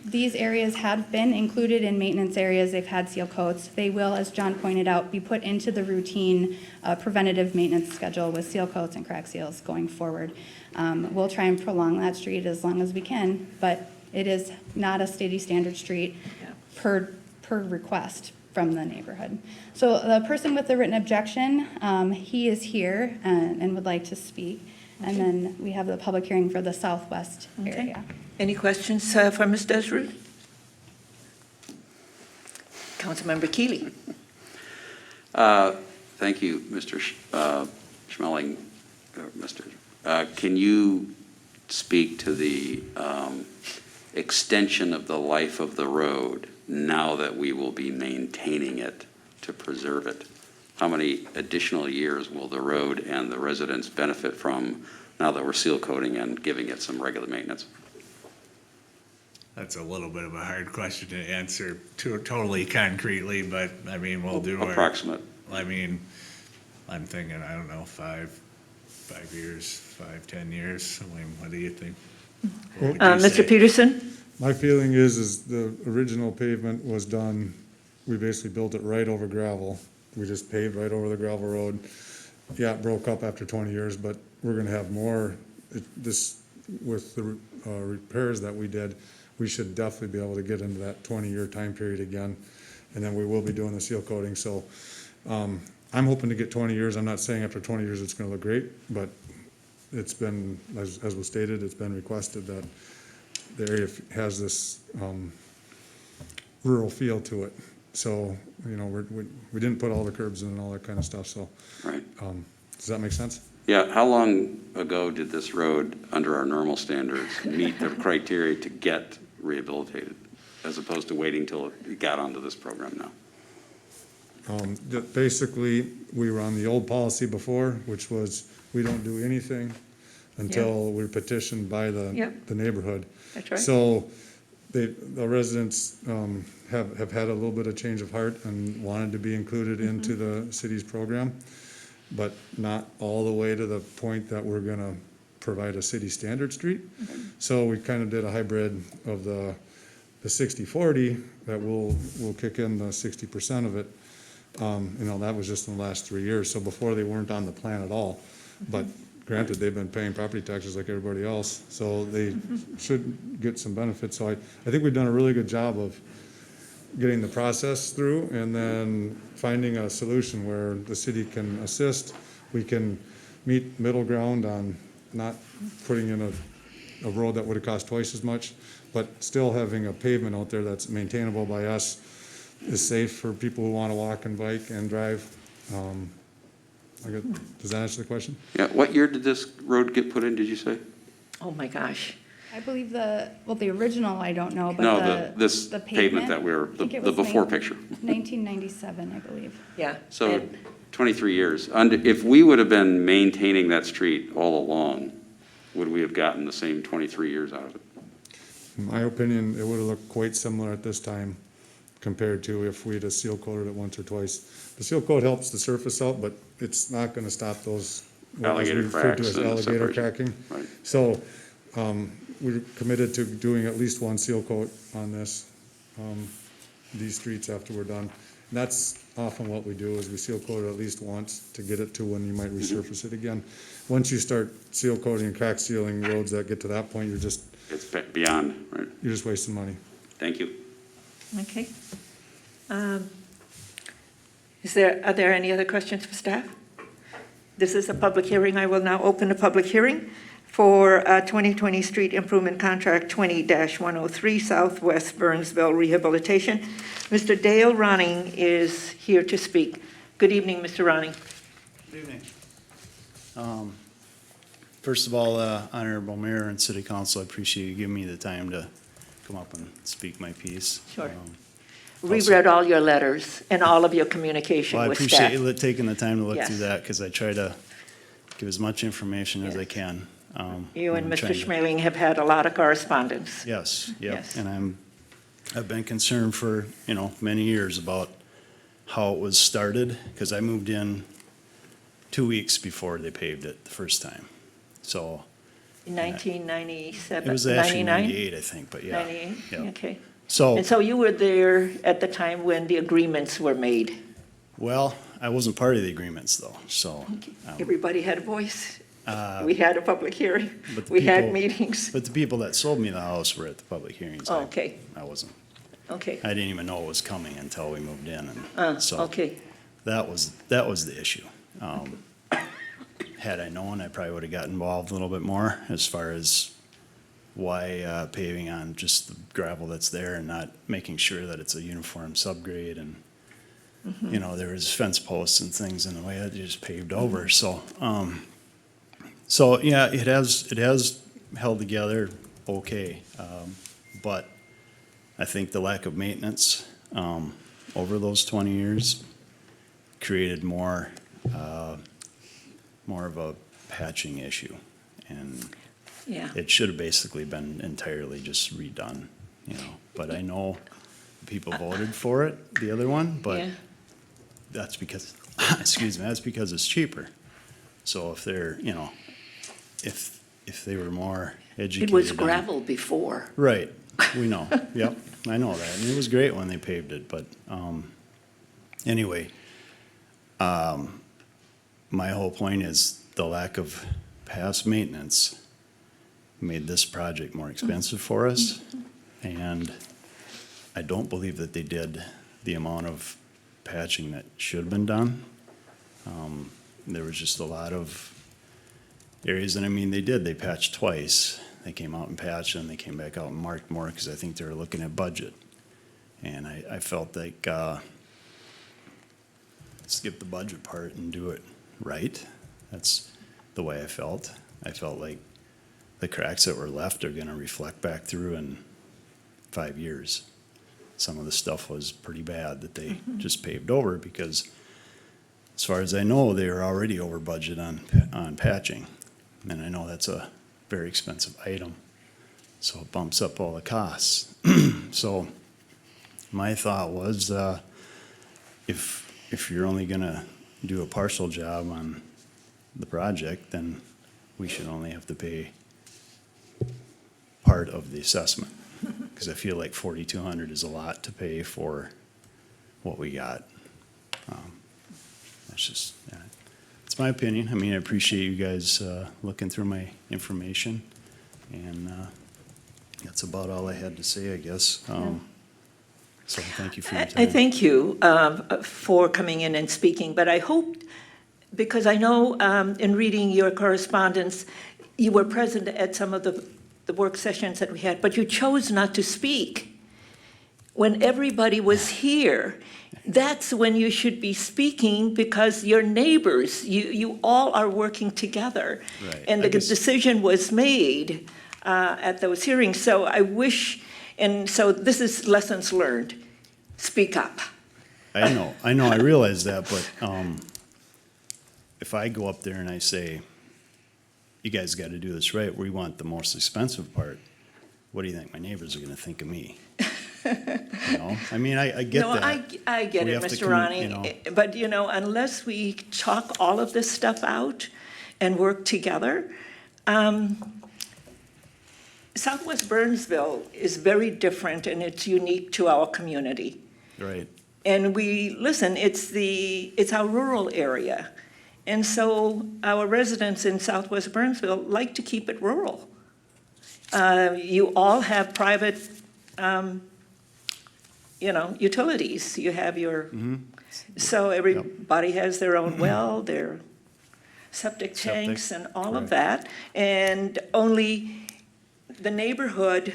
these areas have been included in maintenance areas. They've had seal coats. They will, as John pointed out, be put into the routine preventative maintenance schedule with seal coats and crack seals going forward. We'll try and prolong that street as long as we can, but it is not a steady standard street. per request from the neighborhood. So the person with the written objection, he is here and would like to speak. And then we have the public hearing for the southwest Okay. area. Any questions for Ms. Desrude? Councilmember Keely. Thank you, Mr. Schmeling. Can you speak to the extension of the life of the road now that we will be maintaining it to preserve it? How many additional years will the road and the residents benefit from now that we're seal coating and giving it some regular maintenance? That's a little bit of a hard question to answer totally concretely, but I mean, we'll do our, Approximate. I mean, I'm thinking, I don't know, 5 years, 10 years. I mean, what do you think? What would you Mr. say? Peterson? My feeling is the original pavement was done, we basically built it right over gravel. We just paved right over the gravel road. Yeah, it broke up after 20 years, but we're gonna have more. With the repairs that we did, we should definitely be able to get into that 20-year time period again. And then we will be doing the seal coating, so I'm hoping to get 20 years. I'm not saying after 20 years it's gonna look great, but it's been, as was stated, it's been requested that the area has this rural feel to it. So, you know, we didn't put all the curbs in and all that kind of stuff, so. Right. Does that make sense? Yeah, how long ago did this road, under our normal standards, meet the criteria to get rehabilitated, as opposed to waiting till it got onto this program now? Basically, we were on the old policy before, which was we don't do anything until we're petitioned by the Yep. the neighborhood. That's right. So the residents have had a little bit of change of heart and wanted to be included into the city's program, but not all the way to the point that we're gonna provide a city standard street. So we kind of did a hybrid of the 60/40, that will kick in the 60% of it. You know, that was just in the last 3 years, so before they weren't on the plan at all. But granted, they've been paying property taxes like everybody else, so they should get some benefits. So I think we've done a really good job of getting the process through and then finding a solution where the city can assist. We can meet middle ground on not putting in a road that would have cost twice as much, but still having a pavement out there that's maintainable by us, is safe for people who want to walk and bike and drive. Does that answer the question? Yeah, what year did this road get put in, did you say? Oh, my gosh. I believe the original, I don't know, No, but this the pavement that we're, I think it the was before picture. 1997, I believe. Yeah. So And 23 years. If we would have been maintaining that street all along, would we have gotten the same 23 years out of it? In my opinion, it would have looked quite similar at this time compared to if we'd have seal coated it once or twice. The seal coat helps the surface out, but it's not gonna stop those, what is Alligator referred to cracks as and alligator separation. cracking. Right. So, we're committed to doing at least one seal coat on these streets after we're done. And that's often what we do, is we seal coat it at least once to get it to when you might resurface it again. Once you start seal coating and crack sealing roads that get to that point, It's beyond, right? you're just wasting money. Thank you. Okay. Are there any other questions for staff? This is a public hearing. I will now open the public hearing for 2020 Street Improvement Contract 20-103 Southwest Burnsville Rehabilitation. Mr. Dale Ronning is here to speak. Good evening, Mr. Ronning. Good evening. First of all, Honorable Mayor and City Council, I appreciate you giving me the time to come up and speak my piece. Sure. We Also- read all your letters and all of your communication Well, I with appreciate staff. you taking the time to look Yes. through that, because I try to give as much information as I Yes. can. You and I'm Mr. trying to- Schmeling have had a lot of correspondence. Yes, yep. Yes. And I've been concerned for, many years about how it was started, because I moved in 2 weeks before they paved it the first time. So In 1997, it was actually 99? 98, I think, but yeah. 98, yeah. okay. So. And so you were there at the time when the agreements were made? Well, I wasn't part of the agreements, though, so. Everybody had a voice. uh, We had a public hearing. but the We had people- meetings. But the people that sold me the house were at the public hearings. Oh, okay. I wasn't. Okay. I didn't even know it was coming until we moved in, and so Okay, that was the issue. Had I known, I probably would have got involved a little bit more as far as why paving on just the gravel that's there and not making sure that it's a uniform subgrade, and you know, there was fence posts and things in the way that you just paved over, so so yeah, it has held together okay, but I think the lack of maintenance over those 20 years created more of a patching issue, and yeah. it should have basically been entirely just redone, you know. But I know people voted for it, the other one, but Yeah. that's because, excuse me, that's because it's cheaper. So if they're, you know, if they were more educated. It was on- gravel before. Right, we know, yep, I know that, and it was great when they paved it, but, anyway, my whole point is the lack of past maintenance made this project more expensive for us, and I don't believe that they did the amount of patching that should have been done. There was just a lot of areas, and I mean, they patched twice. They came out and patched, and they came back out and marked more, because I think they were looking at budget. And I felt like, skip the budget part and do it right. That's the way I felt. I felt like the cracks that were left are gonna reflect back through in 5 years. Some of the stuff was pretty bad that they just paved over, because as far as I know, they were already over budget on patching. And I know that's a very expensive item, so it bumps up all the costs. So my thought was, if you're only gonna do a partial job on the project, then we should only have to pay part of the assessment. Because I feel like 4,200 is a lot to pay for what we got. That's just, it's my opinion. I mean, I appreciate you guys looking through my information, and that's about all I had to say, I guess. So thank you for your time. I thank you for coming in and speaking, but I hope, because I know in reading your correspondence, you were present at some of the work sessions that we had, but you chose not to speak. When everybody was here, that's when you should be speaking, because your neighbors, you all are working together. Right. And I the guess- decision was made at those hearings. So I wish, and so this is lessons learned. Speak up. I know, I realize that, but if I go up there and I say, you guys gotta do this right, we want the most expensive part, what do you think my neighbors are gonna think of me? You know, I mean, I get No, that. I get We it, have to Mr. you Ronnie, know. but unless we chalk all of this stuff out and work together, Southwest Burnsville is very different, and it's unique to our community. Right, And it's our rural area. And so our residents in Southwest Burnsville like to keep it rural. You all have private, utilities. You have your, so everybody has their own well, their septic tanks and all of that. And only the neighborhood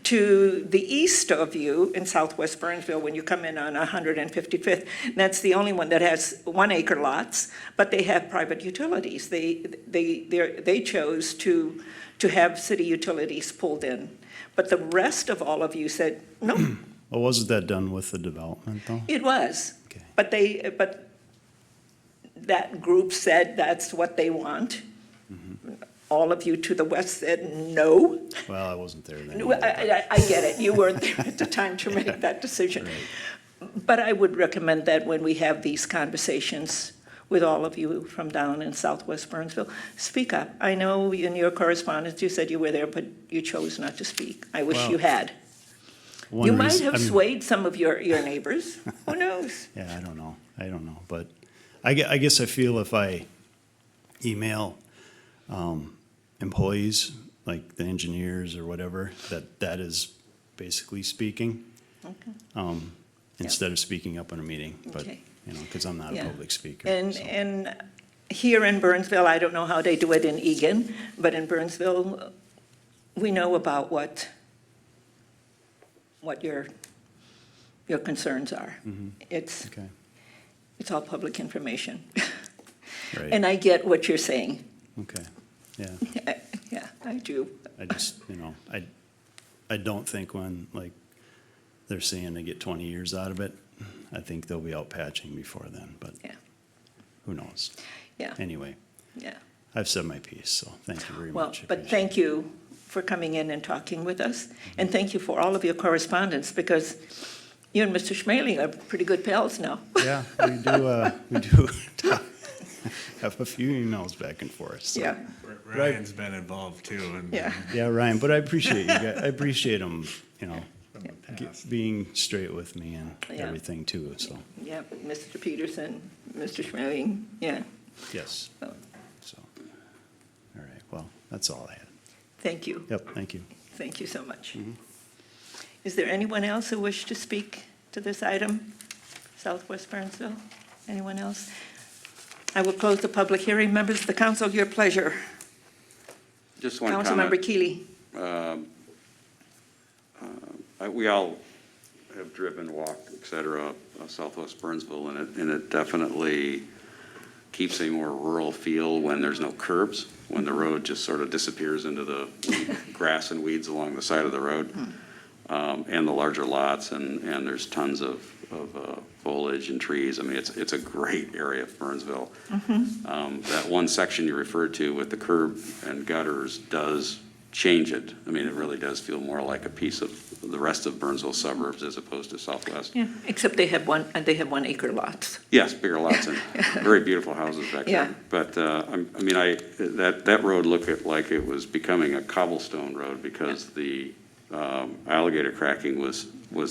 to the east of you in Southwest Burnsville, when you come in on 155th, that's the only one that has 1 acre lots, but they have private utilities. They chose to have city utilities pulled in. But the rest of all of you said, no, well, wasn't that done with the development, though? it was. Okay. But that group said that's what they want. All of you to the west said no. Well, I wasn't there then. No, I get it, you weren't there at the time to make that decision. But I would recommend that when we have these conversations with all of you from down in Southwest Burnsville, speak up. I know in your correspondence, you said you were there, but you chose not to speak. I wish Well, you had. One You might reason- have I mean- swayed some of your neighbors, who knows? Yeah, I don't know, but I guess I feel if I email employees, like the engineers or whatever, that is basically speaking, instead of speaking up in a meeting, but, Okay. you know, because I'm not a Yeah. public speaker. And, so. and here in Burnsville, I don't know how they do it in Egan, but in Burnsville, we know about what your concerns are. It's, Okay, it's all public information. right, And I get what you're saying. okay, yeah. Yeah, I do. I just, you know, I don't think when, like, they're saying they get 20 years out of it, I think they'll be out patching before then, but Yeah. who knows? Yeah, Anyway, yeah. I've said my piece, so thank you very Well, much. I but appreciate thank you for coming in and talking with us, and thank you for all of your correspondence, because you and Mr. Schmeling are pretty good pals now. it. Yeah, we do have a few emails back and forth, so. Yeah, Ryan's been involved too, and. yeah, Yeah, Ryan, but I appreciate you guys, I appreciate them, you know, From the past. being straight with me and Yeah. everything too, so, yeah, Mr. Peterson, Mr. Schmeling, yeah. yes. Oh. So, all right, well, that's all I had. Thank you. Yep, thank you. Thank you so much. Is there anyone else who wished to speak to this item? Southwest Burnsville? Anyone else? I will close the public hearing. Members of the council, your pleasure. Just one Councilmember comment. Keeley. We all have driven, walked, et cetera, Southwest Burnsville, and it definitely keeps a more rural feel when there's no curbs, when the road just sort of disappears into the grass and weeds along the side of the road, and the larger lots, and there's tons of foliage and trees. I mean, it's a great area of Burnsville. That one section you referred to with the curb and gutters does change it. I mean, it really does feel more like a piece of the rest of Burnsville suburbs as opposed to Southwest. Yeah, except they have 1 acre lots. Yes, bigger lots and very beautiful houses back Yeah. there. But, that road looked like it was becoming a cobblestone road because the alligator cracking was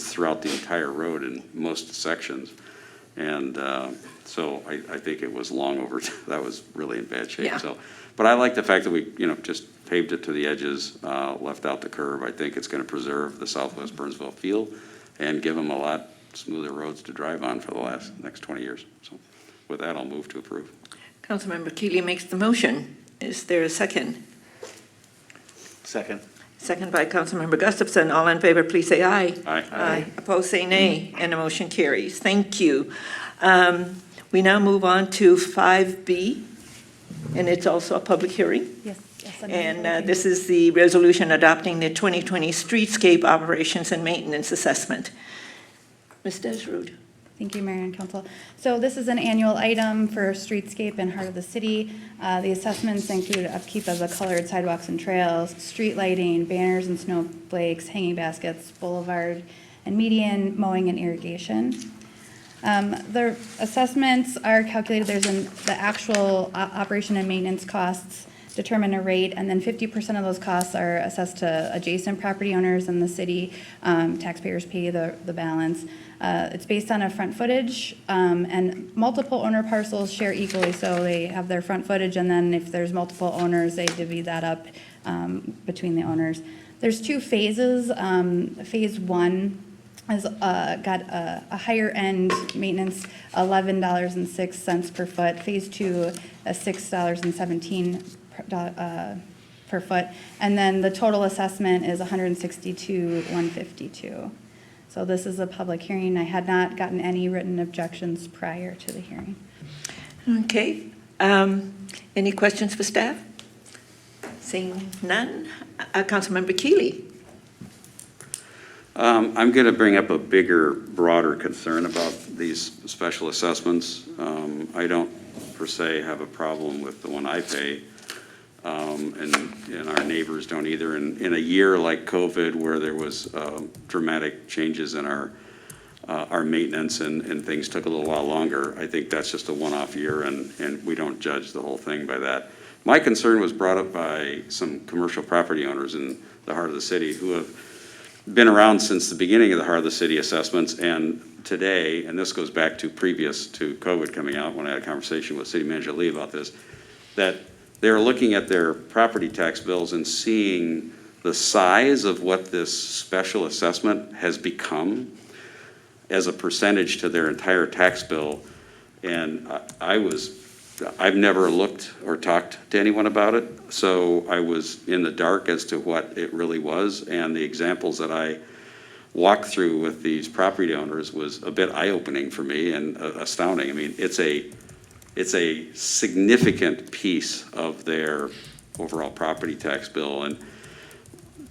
throughout the entire road in most sections. And so I think it was long over, that was really in bad shape. Yeah. So, but I like the fact that we, just paved it to the edges, left out the curb. I think it's going to preserve the Southwest Burnsville feel and give them a lot smoother roads to drive on for the next 20 years. So with that, I'll move to approve. Councilmember Keeley makes the motion. Is there a second? Second. Second by Councilmember Gustafson. All in favor, please say aye. Aye. Aye. Opposed, say nay, and the motion carries. Thank you. We now move on to 5B, and it's also a public hearing. Yes. And this is the resolution adopting the 2020 Streetscape Operations and Maintenance Assessment. Ms. Desrude. Thank you, Mayor and Council. So this is an annual item for streetscape in heart of the city. The assessments include upkeep of the colored sidewalks and trails, street lighting, banners and snowflakes, hanging baskets, boulevard and median, mowing and irrigation. The assessments are calculated, the actual operation and maintenance costs determine a rate, and then 50% of those costs are assessed to adjacent property owners in the city. Taxpayers pay the balance. It's based on a front footage, and multiple owner parcels share equally, so they have their front footage, and then if there's multiple owners, they divvy that up between the owners. There's 2 phases. Phase 1 has got a higher end maintenance, $11.06 per foot. Phase 2, $6.17 per foot. And then the total assessment is $162,152. So this is a public hearing. I had not gotten any written objections prior to the hearing. Okay. Any questions for staff? Seeing none. Councilmember Keeley. I'm going to bring up a bigger, broader concern about these special assessments. I don't per se have a problem with the one I pay, and our neighbors don't either. And in a year like COVID, where there was dramatic changes in our maintenance and things took a little while longer, I think that's just a one-off year, and we don't judge the whole thing by that. My concern was brought up by some commercial property owners in the heart of the city who have been around since the beginning of the heart of the city assessments, and today, and this goes back to previous to COVID coming out when I had a conversation with City Manager Lee about this, that they're looking at their property tax bills and seeing the size of what this special assessment has become as a percentage to their entire tax bill. And I've never looked or talked to anyone about it, so I was in the dark as to what it really was, and the examples that I walked through with these property owners was a bit eye-opening for me and astounding. I mean, it's a significant piece of their overall property tax bill, and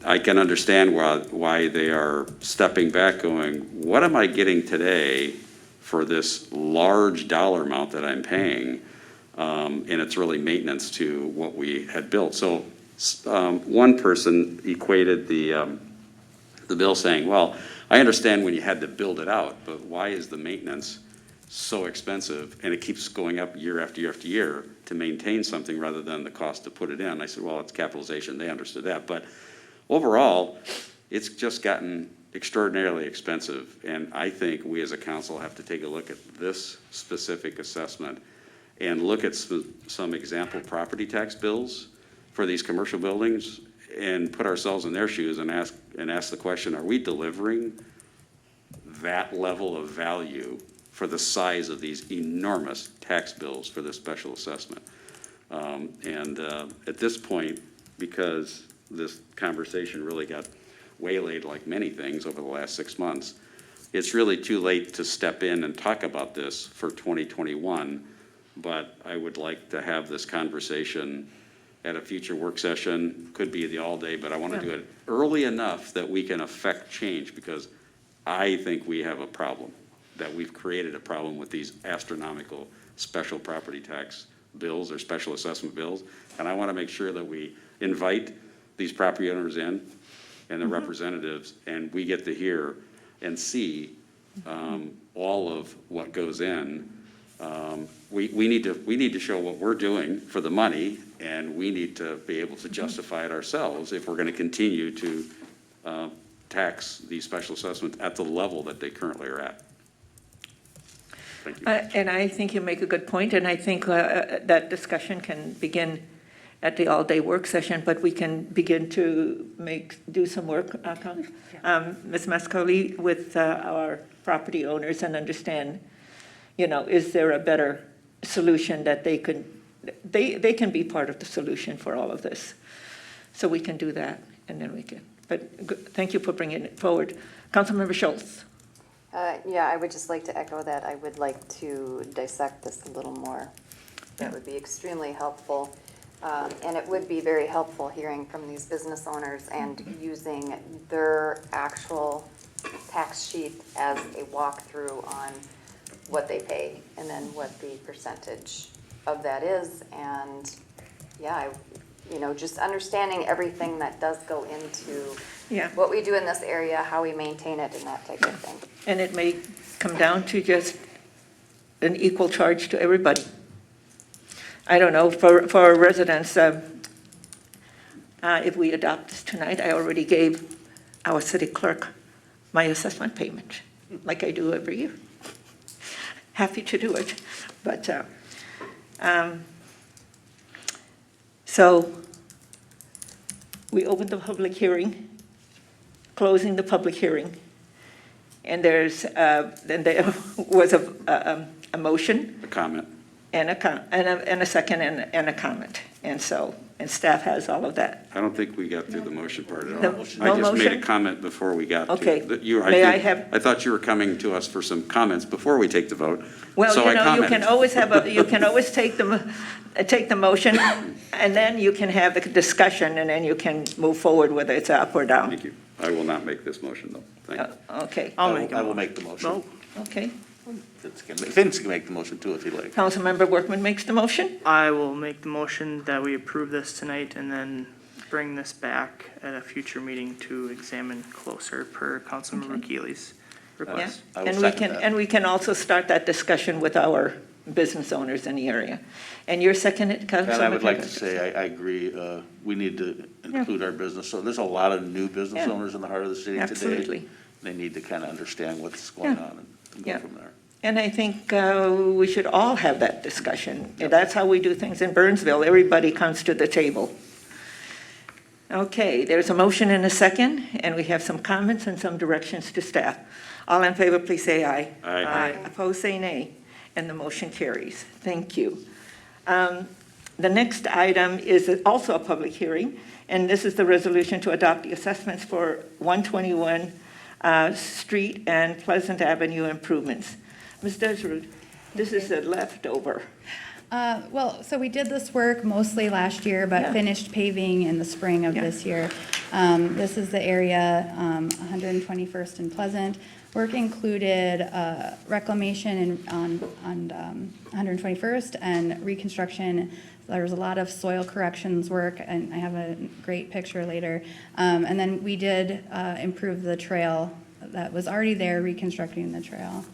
I can understand why they are stepping back going, what am I getting today for this large dollar amount that I'm paying? And it's really maintenance to what we had built. So one person equated the bill saying, well, I understand when you had to build it out, but why is the maintenance so expensive? And it keeps going up year after year after year to maintain something rather than the cost to put it in. I said, well, it's capitalization. They understood that. But overall, it's just gotten extraordinarily expensive. And I think we as a council have to take a look at this specific assessment and look at some example property tax bills for these commercial buildings and put ourselves in their shoes and ask the question, are we delivering that level of value for the size of these enormous tax bills for this special assessment? At this point, because this conversation really got waylaid like many things over the last 6 months, it's really too late to step in and talk about this for 2021, but I would like to have this conversation at a future work session, could be the all day, but I want to do it early enough that we can affect change, because I think we have a problem, that we've created a problem with these astronomical special property tax bills or special assessment bills. And I want to make sure that we invite these property owners in and the representatives, and we get to hear and see all of what goes in. We need to show what we're doing for the money, and we need to be able to justify it ourselves if we're going to continue to tax these special assessments at the level that they currently are at. Thank you. And I think you make a good point, and I think that discussion can begin at the all-day work session, but we can begin to do some work, Ms. Mascoli, with our property owners and understand, is there a better solution that they can be part of the solution for all of this. So we can do that, and then we can. But thank you for bringing it forward. Councilmember Schultz. Yeah, I would just like to echo that. I would like to dissect this a little more. That would be extremely helpful. And it would be very helpful hearing from these business owners and using their actual tax sheet as a walkthrough on what they pay and then what the percentage of that is. And yeah, just understanding everything that does go into what we do in this area, how we maintain it, and that type of thing. And it may come down to just an equal charge to everybody. I don't know, for our residents, if we adopt this tonight, I already gave our city clerk my assessment payment, like I do every year. Happy to do it. But, so we opened the public hearing, closing the public hearing, and then there was a motion. A comment. And a second and a comment. And staff has all of that. I don't think we got through the motion part at all. No I just motion? made a comment before we got to. Okay. I thought you were coming to us for some comments before we take the vote. Well, so I you commented. can always take the motion, and then you can have the discussion, and then you can move forward whether it's up or down. Thank you. I will not make this motion, though. Thank you. Okay, I'll make I will make the motion. okay. Vince can make the motion too if he'd like. Councilmember Workman makes the motion. I will make the motion that we approve this tonight and then bring this back at a future meeting to examine closer per Councilmember Keeley's Yeah, request. I will second that. and we can also start that discussion with our business owners in the area. And you're seconded, Councilmember? And I would like to say, I agree, we need to include our business. So there's a lot of new business Yeah. owners in the heart of the city today. Absolutely. They need to kind of understand what's going on and go Yeah. from there. And I think we should all have that discussion. That's how we do things in Burnsville. Everybody comes to the table. Okay, there's a motion and a second, and we have some comments and some directions to staff. All in favor, please say aye. Aye. Opposed, say nay, and the motion carries. Thank you. The next item is also a public hearing, and this is the resolution to adopt the assessments for 121 Street and Pleasant Avenue improvements. Ms. Desrude, this is a leftover. Well, so we did this work mostly last year, but Yeah. finished paving in the spring of Yeah. this year. This is the area, 121st and Pleasant. Work included reclamation on 121st and reconstruction. There was a lot of soil corrections work, and I have a great picture later. And then we did improve the trail that was already there, reconstructing the trail.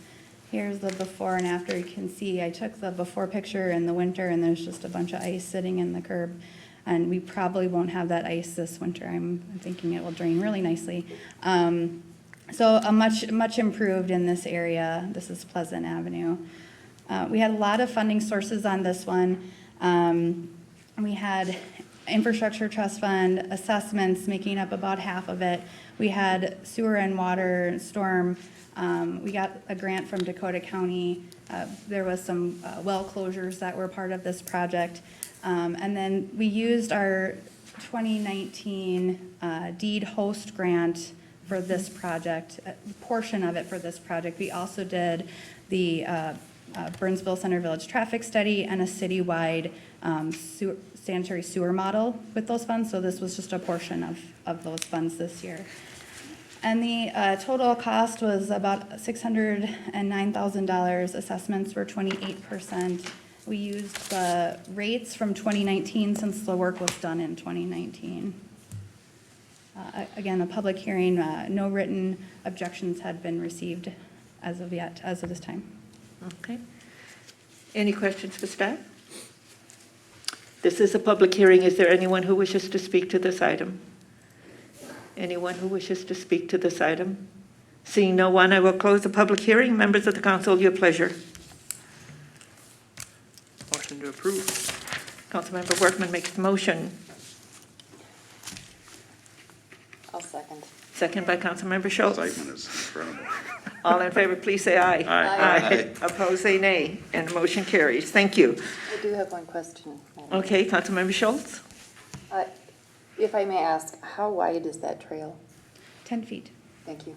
Here's the before and after. You can see I took the before picture in the winter, and there's just a bunch of ice sitting in the curb. And we probably won't have that ice this winter. I'm thinking it will drain really nicely. So a much improved in this area. This is Pleasant Avenue. We had a lot of funding sources on this one. We had infrastructure trust fund assessments making up about half of it. We had sewer and water storm. We got a grant from Dakota County. There was some well closures that were part of this project. And then we used our 2019 deed host grant for this project, a portion of it for this project. We also did the Burnsville Center Village traffic study and a citywide sanitary sewer model with those funds. So this was just a portion of those funds this year. And the total cost was about $609,000. Assessments were 28%. We used the rates from 2019 since the work was done in 2019. Again, a public hearing, no written objections had been received as of this time. Okay. Any questions for staff? This is a public hearing. Is there anyone who wishes to speak to this item? Anyone who wishes to speak to this item? Seeing no one, I will close the public hearing. Members of the council, your pleasure. Motion to approve. Councilmember Workman makes the motion. I'll second. Second by Councilmember Schultz. Excitement is incredible. All in favor, please say aye. Aye. Opposed, say nay, and the motion carries. Thank you. I do have one question. Madam. Okay, Councilmember Schultz? If I may ask, how wide is that trail? 10 feet. Thank you.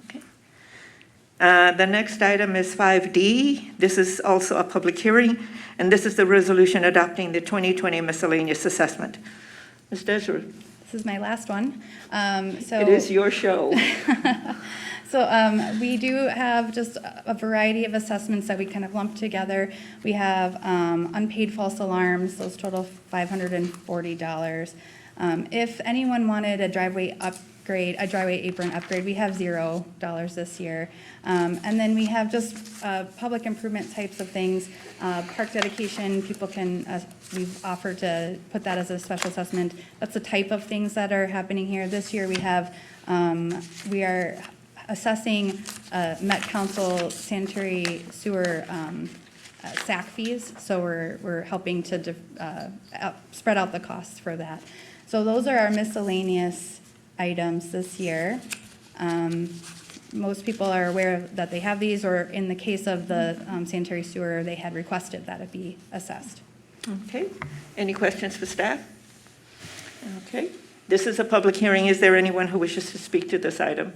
Okay. The next item is 5D. This is also a public hearing, and this is the resolution adopting the 2020 miscellaneous assessment. Ms. Desrude, This is my last one. it is your show. So we do have just a variety of assessments that we kind of lump together. We have unpaid false alarms, those total $540. If anyone wanted a driveway upgrade, a driveway apron upgrade, we have $0 this year. And then we have just public improvement types of things. Park dedication, people can, we've offered to put that as a special assessment. That's the type of things that are happening here. This year we have, we are assessing Met Council sanitary sewer SAC fees, so we're helping to spread out the costs for that. So those are our miscellaneous items this year. Most people are aware that they have these, or in the case of the sanitary sewer, they had requested that it be assessed. Okay. Any questions for staff? Okay. This is a public hearing. Is there anyone who wishes to speak to this item?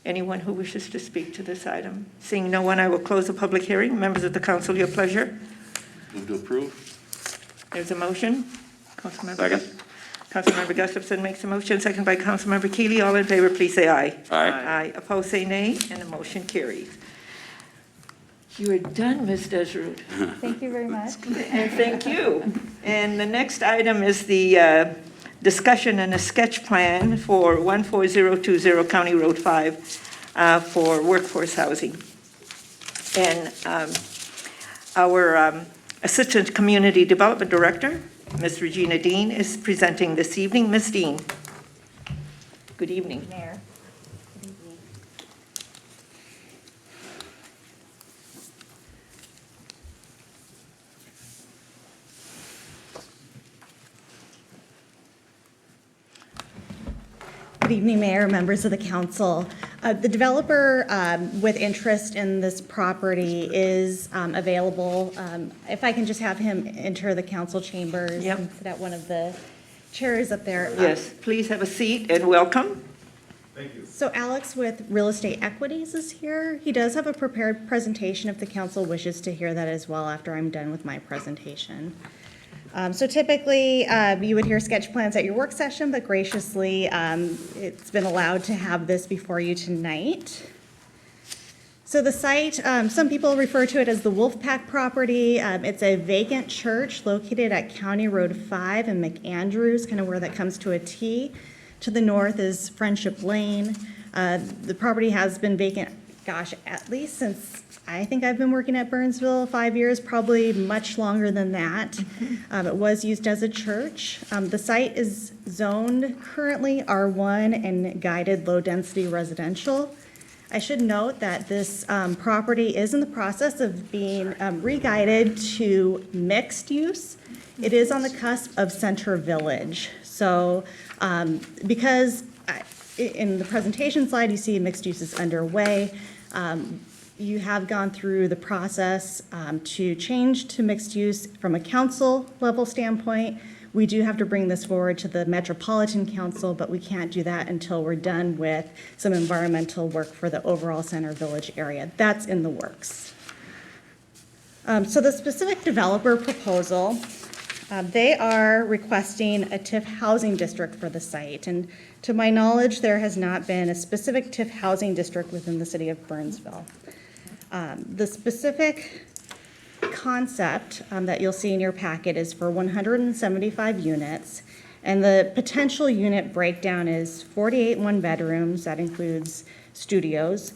Anyone who wishes to speak to this item? Seeing no one, I will close the public hearing. Members of the council, your pleasure. Move to approve? There's a motion. Councilmember Gustafson makes a motion, second by Councilmember Keeley. All in favor, please say aye. Aye. Aye. Opposed, say nay, and the motion carries. You are done, Ms. Desrude. Thank you very much. And thank you. And the next item is the discussion and a sketch plan for 14020 County Road 5 for workforce housing. And our Assistant Community Development Director, Ms. Regina Dean, is presenting this evening. Ms. Dean. Good evening. Mayor. Good evening, Mayor, members of the council. The developer with interest in this property is available. If I can just have him enter the council chambers Yep. and sit at one of the chairs up there. Yes, please have a seat and welcome. So Alex with Real Estate Equities is here. He does have a prepared presentation if the council wishes to hear that as well after I'm done with my presentation. So typically, you would hear sketch plans at your work session, but graciously, it's been allowed to have this before you tonight. So the site, some people refer to it as the Wolfpack property. It's a vacant church located at County Road 5 in McAndrews, kind of where that comes to a T. To the north is Friendship Lane. The property has been vacant, gosh, at least since I think I've been working at Burnsville, 5 years, probably much longer than that. It was used as a church. The site is zoned currently R1 and guided low-density residential. I should note that this property is in the process of being re-guided to mixed use. It is on the cusp of Center Village. So because in the presentation slide, you see mixed use is underway, you have gone through the process to change to mixed use from a council level standpoint. We do have to bring this forward to the Metropolitan Council, but we can't do that until we're done with some environmental work for the overall Center Village area. That's in the works. So the specific developer proposal, they are requesting a TIF housing district for the site. And to my knowledge, there has not been a specific TIF housing district within the city of Burnsville. The specific concept that you'll see in your packet is for 175 units. And the potential unit breakdown is 48 one-bedrooms, that includes studios,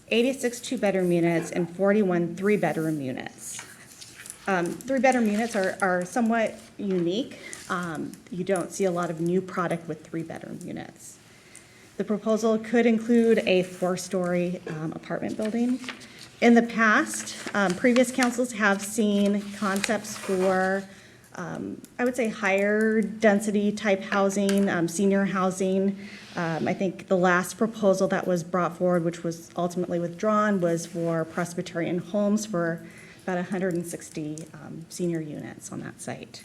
86 two-bedroom units, and 41 three-bedroom units. Three-bedroom units are somewhat unique. You don't see a lot of new product with three-bedroom units. The proposal could include a 4-story apartment building. In the past, previous councils have seen concepts for, I would say, higher density type housing, senior housing. I think the last proposal that was brought forward, which was ultimately withdrawn, was for Presbyterian Homes for about 160 senior units on that site.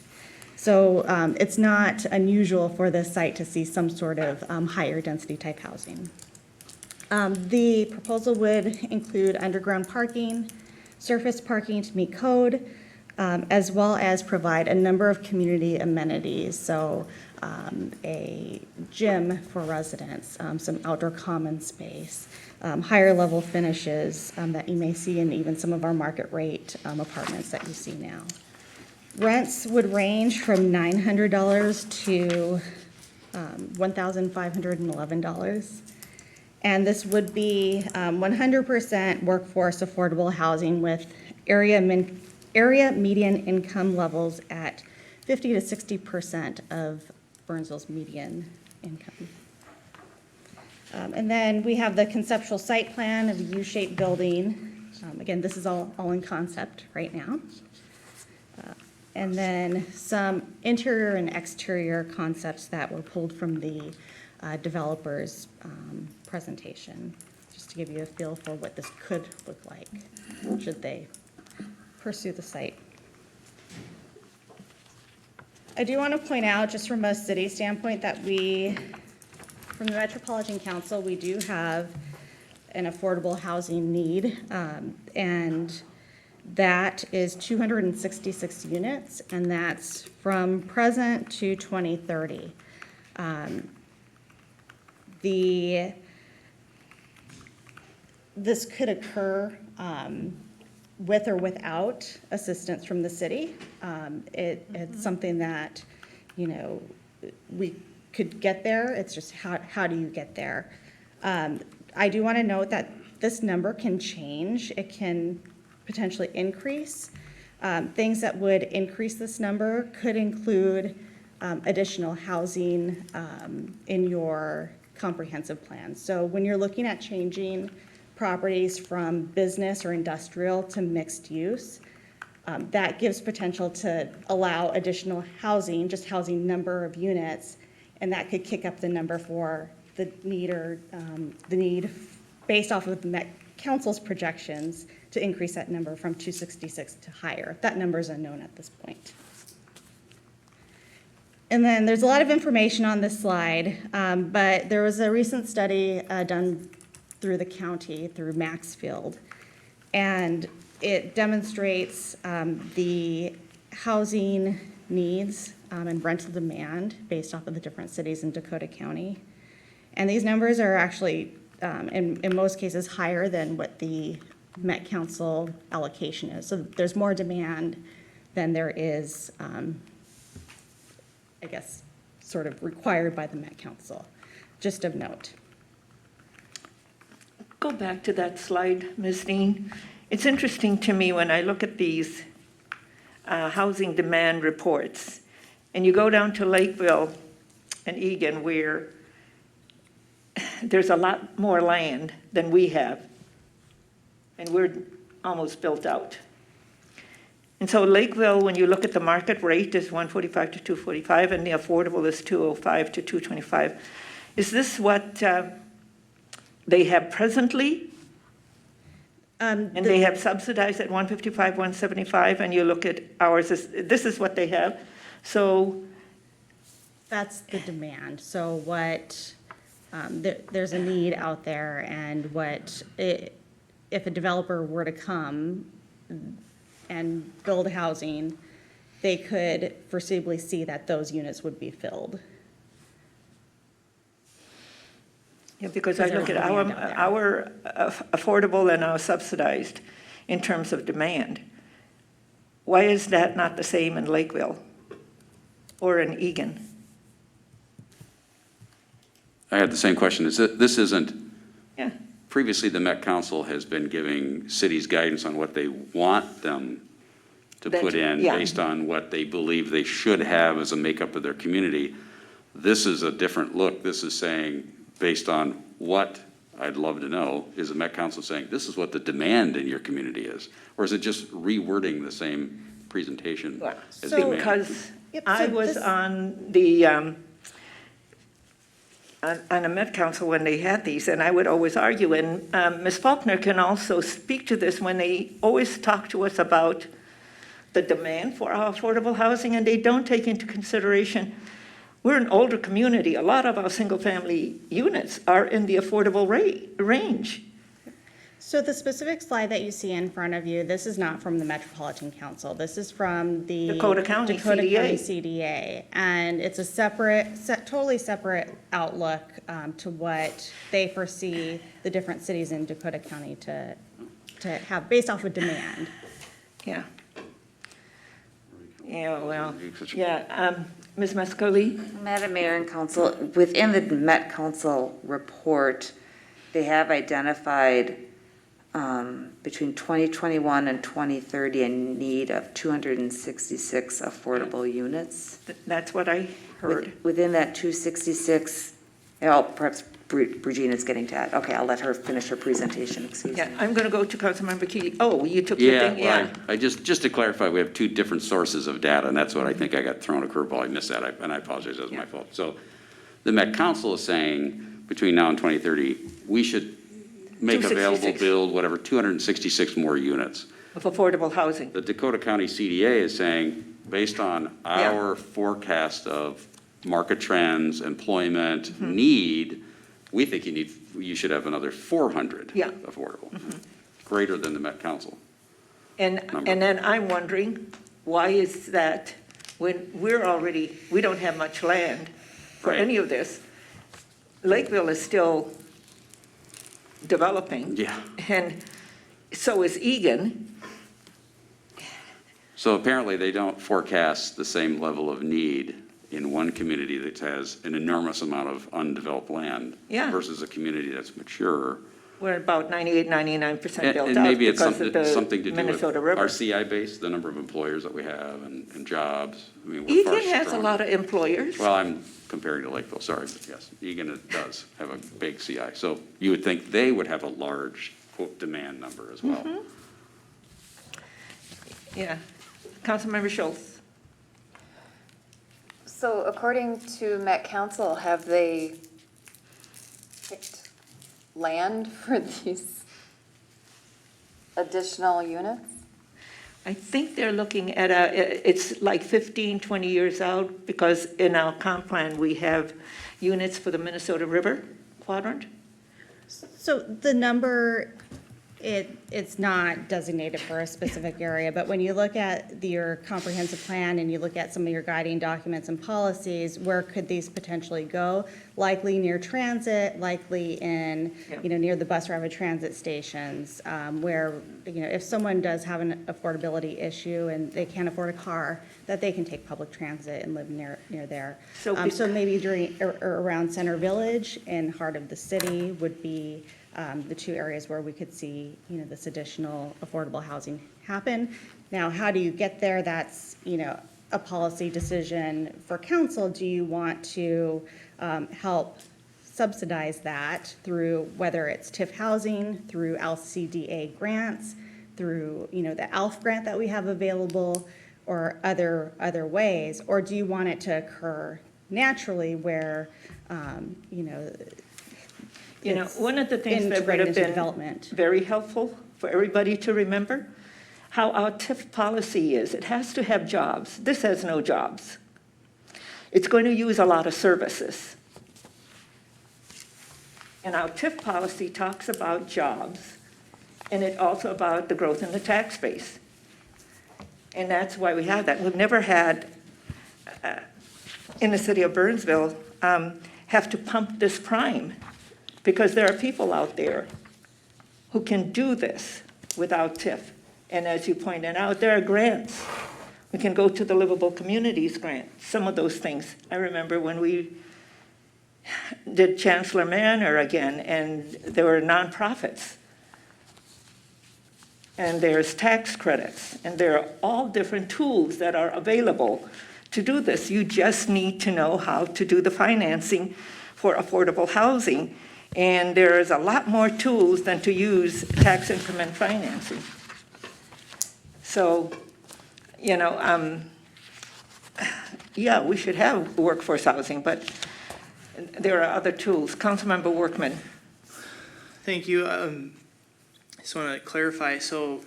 So it's not unusual for this site to see some sort of higher density type housing. The proposal would include underground parking, surface parking to meet code, as well as provide a number of community amenities. So a gym for residents, some outdoor common space, higher level finishes that you may see in even some of our market rate apartments that you see now. Rents would range from $900 to $1,511. And this would be 100% workforce affordable housing with area median income levels at 50 to 60% of Burnsville's median income. And then we have the conceptual site plan of a U-shaped building. Again, this is all in concept right now. And then some interior and exterior concepts that were pulled from the developer's presentation, just to give you a feel for what this could look like should they pursue the site. I do want to point out, just from a city standpoint, that from the Metropolitan Council, we do have an affordable housing need, and that is 266 units, and that's from present to 2030. This could occur with or without assistance from the city. It's something that, we could get there. It's just how do you get there? I do want to note that this number can change. It can potentially increase. Things that would increase this number could include additional housing in your comprehensive plan. So when you're looking at changing properties from business or industrial to mixed use, that gives potential to allow additional housing, just housing number of units, and that could kick up the number for the need the need based off of the Met Council's projections to increase that number from 266 to higher. That number is unknown at this point. And then there's a lot of information on this slide, but there was a recent study done through the county, through Maxfield, and it demonstrates the housing needs and rental demand based off of the different cities in Dakota County. And these numbers are actually, in most cases, higher than what the Met Council allocation is. So there's more demand than there is, I guess, sort of required by the Met Council, just of note. Go back to that slide, Ms. Dean. It's interesting to me when I look at these housing demand reports, and you go down to Lakeville and Egan, where there's a lot more land than we have, and we're almost built out. And so Lakeville, when you look at the market rate, is 145 to 245, and the affordable is 205 to 225. Is this what they have presently? And they have subsidized at 155, 175, and you look at ours, this is what they have. So That's the demand. So what, there's a need out there, and if a developer were to come and build housing, they could foreseeably see that those units would be filled. yeah, because I look at There's demand out there. our affordable and our subsidized in terms of demand. Why is that not the same in Lakeville or in Egan? I had the same question. This isn't, Yeah, previously the Met Council has been giving cities guidance on what they want them to That- put in yeah. based on what they believe they should have as a makeup of their community. This is a different look. This is saying, based on what, I'd love to know, is the Met Council saying, this is what the demand in your community is? Or is it just rewording the same presentation as So- demand? because Yep, I so was this- on the, on a Met Council when they had these, and I would always argue, and Ms. Faulkner can also speak to this, when they always talk to us about the demand for our affordable housing, and they don't take into consideration, we're an older community. A lot of our single-family units are in the affordable range. So the specific slide that you see in front of you, this is not from the Metropolitan Council. This is from the Dakota County CDA. CDA. And it's a totally separate outlook to what they foresee the different cities in Dakota County to have based off of demand. Yeah. Yeah, well, yeah. Ms. Mascoli? Madam Mayor and Council, within the Met Council report, they have identified between 2021 and 2030 a need of 266 affordable units. That's what I heard. Within that 266, perhaps Regina's getting to that. Okay, I'll let her finish her presentation, excuse me. Yeah, I'm going to go to Councilmember Keeley. Oh, you took the thing, yeah. I just to clarify, we have two different sources of data, and that's what I think I got thrown a curveball. I missed that, and I apologize, that was my fault. So the Met Council is saying between now and 2030, we should make available, 266. build, whatever, 266 more units. Of affordable housing. The Dakota County CDA is saying, based on our forecast of market trends, employment, need, we think you should have another 400 Yeah. affordable, greater than the Met Council. And then I'm wondering, why is that when we don't have much land for Right. any of this? Lakeville is still developing. Yeah. And so is Egan. So apparently they don't forecast the same level of need in one community that has an enormous amount of undeveloped land Yeah. versus a community that's mature. We're about 98, 99% built And out maybe it's because of something to the do with Minnesota River. our CI base, the number of employers that we have and jobs. I mean, we're far Egan has a stronger. lot of employers. Well, I'm comparing to Lakeville, sorry, but yes, Egan does have a big CI. So you would think they would have a large, quote, demand number as well. Yeah. Councilmember Schultz. So according to Met Council, have they land for these additional units? I think they're looking at it's like 15, 20 years out, because in our comp plan, we have units for the Minnesota River quadrant. So the number, it's not designated for a specific area, but when you look at your comprehensive plan and you look at some of your guiding documents and policies, where could these potentially go? Likely near transit, likely in, near the bus rapid transit stations, where, if someone does have an affordability issue and they can't afford a car, that they can take public transit and live near there. So maybe or around Center Village and heart of the city would be the two areas where we could see, this additional affordable housing happen. Now, how do you get there? That's, a policy decision for council. Do you want to help subsidize that through, whether it's TIF housing, through LCDA grants, through, the ALF grant that we have available, or other ways? Or do you want it to occur naturally where, one of the things that would have been very helpful for everybody to remember, how our TIF policy is. It has to have jobs. This has no jobs. It's going to use a lot of services. And our TIF policy talks about jobs, and it also about the growth in the tax base. And that's why we have that. We've never had, in the city of Burnsville, have to pump this prime, because there are people out there who can do this without TIF. And as you pointed out, there are grants. We can go to the Livable Communities grant, some of those things. I remember when we did Chancellor Manor again, and there were nonprofits. And there's tax credits, and there are all different tools that are available to do this. You just need to know how to do the financing for affordable housing. And there is a lot more tools than to use tax increment financing. So, yeah, we should have workforce housing, but there are other tools. Councilmember Workman. Thank you. Just want to clarify, so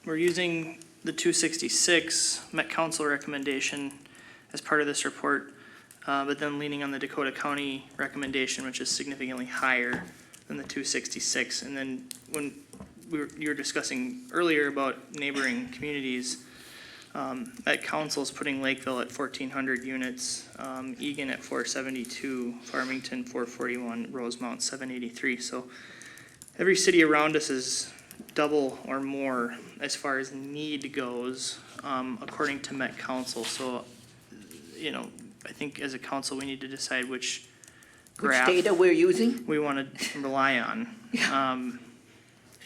we're using the 266 Met Council recommendation as part of this report, but then leaning on the Dakota County recommendation, which is significantly higher than the 266. And then when you were discussing earlier about neighboring communities, Met Council's putting Lakeville at 1,400 units, Egan at 472, Farmington 441, Rosemount 783. So every city around us is double or more as far as need goes, according to Met Council. So, I think as a council, we need to decide which graph data we're using? we want to rely on.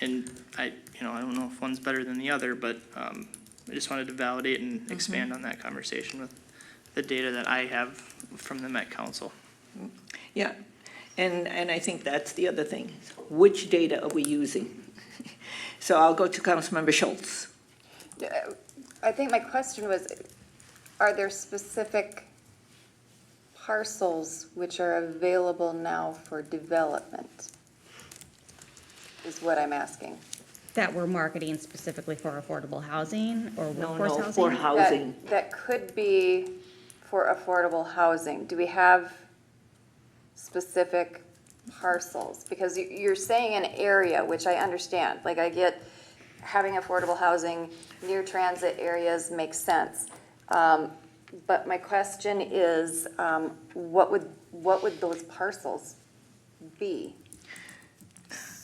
And I don't know if one's better than the other, but I just wanted to validate and expand on that conversation with the data that I have from the Met Council. Yeah, and I think that's the other thing. Which data are we using? So I'll go to Councilmember Schultz. I think my question was, are there specific parcels which are available now for development? Is what I'm asking. That we're marketing specifically for affordable housing or workforce housing? For housing. That could be for affordable housing. Do we have specific parcels? Because you're saying an area, which I understand. Like, I get having affordable housing near transit areas makes sense. But my question is, what would those parcels be?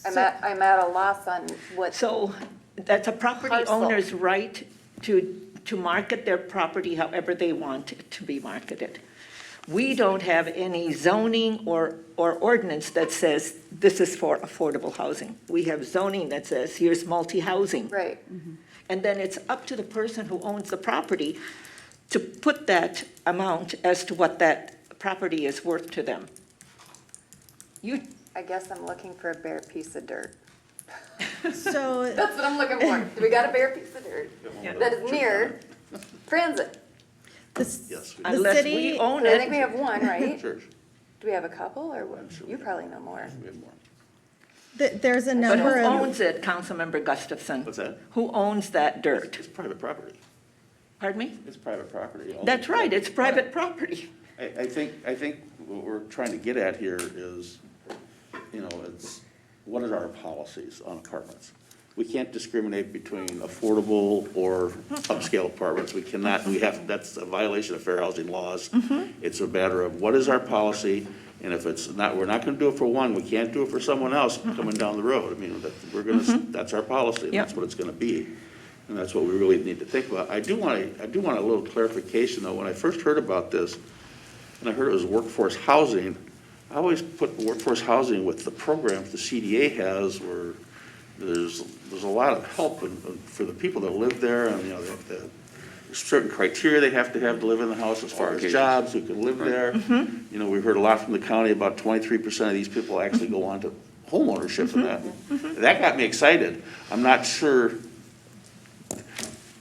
I'm at a loss on what. So that's a property Parcel. owner's right to market their property however they want it to be marketed. We don't have any zoning or ordinance that says this is for affordable housing. We have zoning that says here's multi-housing. Right. And then it's up to the person who owns the property to put that amount as to what that property is worth to them. I guess I'm looking for a bare piece of dirt. So That's what I'm looking for. Do we got a bare piece of dirt that is near transit? Yes, we Unless city- we own I think we it. have one, right? Sure, Do we have a couple, or what? sure we You have. probably know more. we have more. There's a But number who of, owns it, Councilmember Gustafson? What's that? Who owns that dirt? It's private property. Pardon me? It's private property. That's right, it's private property. I think what we're trying to get at here is, it's, what are our policies on apartments? We can't discriminate between affordable or upscale apartments. We cannot, that's a violation of fair housing laws. It's a matter of what is our policy, and if it's not, we're not gonna do it for one, we can't do it for someone else coming down the road. I mean, that's our policy, and Yep. that's what it's gonna be. And that's what we really need to think about. I do want a little clarification, though. When I first heard about this, and I heard it was workforce housing, I always put workforce housing with the programs the CDA has, where there's a lot of help for the people that live there, and, there's certain criteria they have to live in the house as far as jobs, who can live there. We've heard a lot from the county, about 23% of these people actually go on to homeownership and that. That got me excited. I'm not sure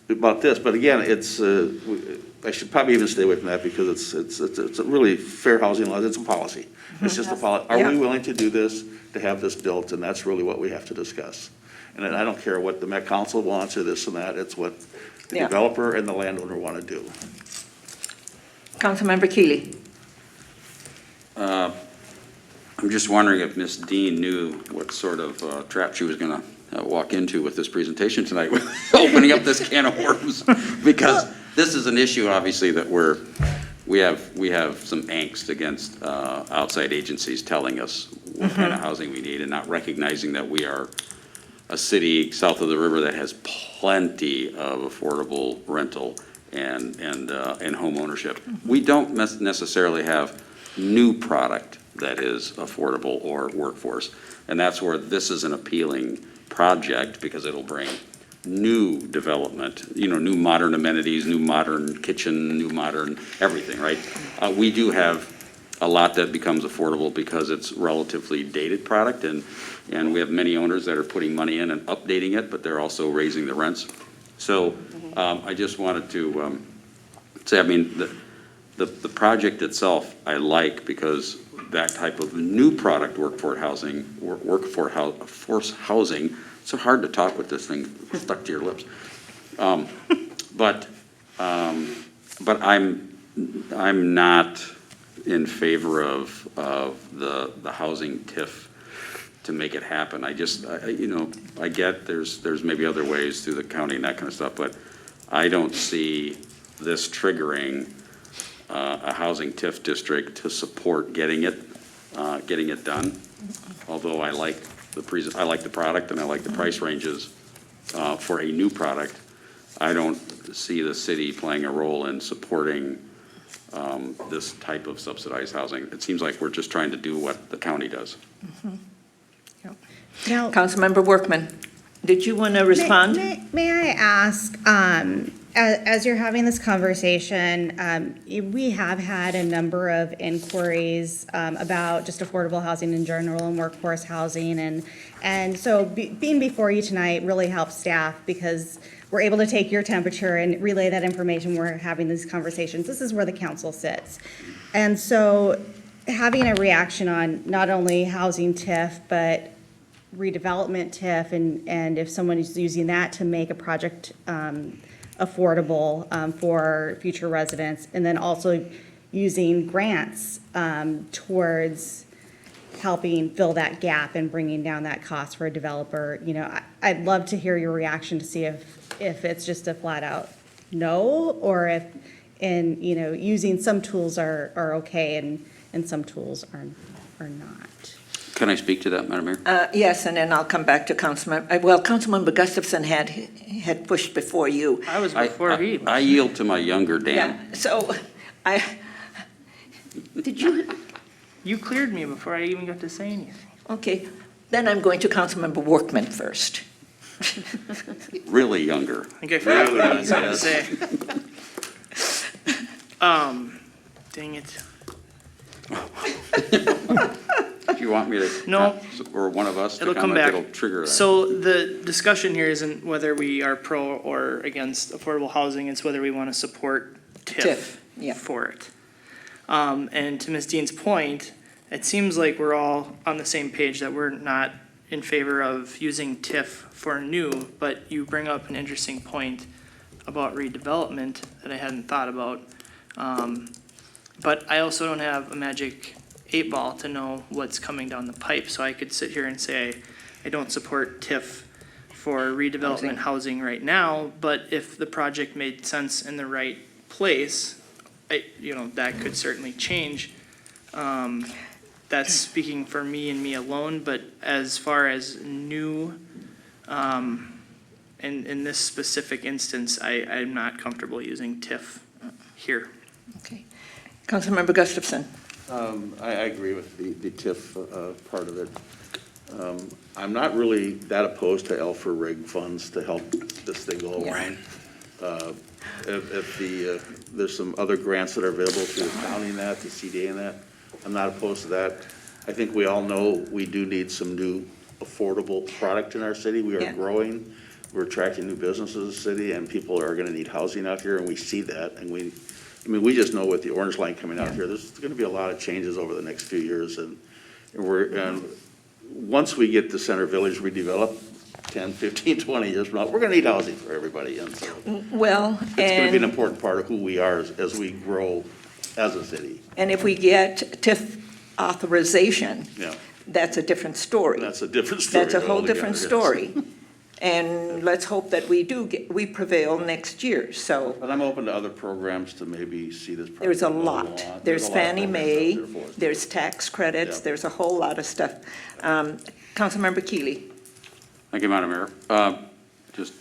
about this, but again, I should probably even stay away from that, because it's a really fair housing law, it's a policy. It's just a policy. Are we willing to do this, to have this built, and that's really what we have to discuss. And I don't care what the Met Council wants or this and that, it's what the developer and the landowner want to do. Councilmember Keely. I'm just wondering if Ms. Dean knew what sort of trap she was going to walk into with this presentation tonight, with opening up this can of worms, because this is an issue, obviously, that we have some angst against outside agencies telling us what kind of housing we need, and not recognizing that we are a city south of the river that has plenty of affordable rental and home ownership. We don't necessarily have new product that is affordable or workforce, and that's where this is an appealing project, because it'll bring new development, new modern amenities, new modern kitchen, new modern everything, right? We do have a lot that becomes affordable because it's relatively dated product, and we have many owners that are putting money in and updating it, but they're also raising the rents. So I just wanted to say, I mean, the project itself I like, because that type of new product, workforce housing, it's so hard to talk with this thing stuck to your lips. But I'm not in favor of the housing TIF to make it happen. I get there's maybe other ways through the county and that kind of stuff, but I don't see this triggering a housing TIF district to support getting it done. Although I like the product and I like the price ranges for a new product, I don't see the city playing a role in supporting this type of subsidized housing. It seems like we're just trying to do what the county does. now, Councilmember Workman, did you want to respond? may I ask, as you're having this conversation, we have had a number of inquiries about just affordable housing in general and workforce housing, and so being before you tonight really helps staff, because we're able to take your temperature and relay that information. We're having these conversations. This is where the council sits. And so having a reaction on not only housing TIF, but redevelopment TIF, and if someone is using that to make a project affordable for future residents, and then also using grants towards helping fill that gap and bringing down that cost for a developer. I'd love to hear your reaction to see if it's just a flat out no, or if using some tools are okay and some tools are not. Can I speak to that, Madam Mayor? Yes, and then I'll come back to Councilmember Gustafson had pushed before you. I was before he. I yield to my younger Dan. Yeah, so did you? You cleared me before I even got to say anything. Okay, then I'm going to Councilmember Workman first. Really younger. I think I forgot what I was going to say. Dang it. Do you want me to? No. Or one of us to It'll come comment? back. It'll trigger that. So the discussion here isn't whether we are pro or against affordable housing, it's whether we want to support TIF yeah. for it. And to Ms. Dean's point, it seems like we're all on the same page that we're not in favor of using TIF for new, but you bring up an interesting point about redevelopment that I hadn't thought about. But I also don't have a magic 8-ball to know what's coming down the pipe, so I could sit here and say, I don't support TIF for redevelopment housing right now, but if the project made sense in the right place, that could certainly change. That's speaking for me and me alone, but as far as new, in this specific instance, I'm not comfortable using TIF here. Okay. Councilmember Gustafson. I agree with the TIF part of it. I'm not really that opposed to Alpha Rig funds to help this thing go around. If there's some other grants that are available through the county and that, the CDA and that, I'm not opposed to that. I think we all know we do need some new affordable product in our city. We are growing, we're attracting new businesses in the city, and people are gonna need housing out here, and we see that. And we just know with the Orange Line coming out here, there's gonna be a lot of changes over the next few years, and once we get the Center Village redeveloped, 10, 15, 20 years from now, we're gonna need housing for everybody, and so Well, it's gonna be an important part of who we are as we grow as a city. and if we get TIF authorization, Yeah, that's a different story. that's a different story. That's a whole different altogether, yes. story. And let's hope that we prevail next year, so. But I'm open to other programs to maybe see this. There's a project move lot. along. There's a lot of Fannie programs Mae, out there for us. there's tax credits, Yeah. there's a whole lot of stuff. Councilmember Keeley. Thank you, Madam Mayor. Just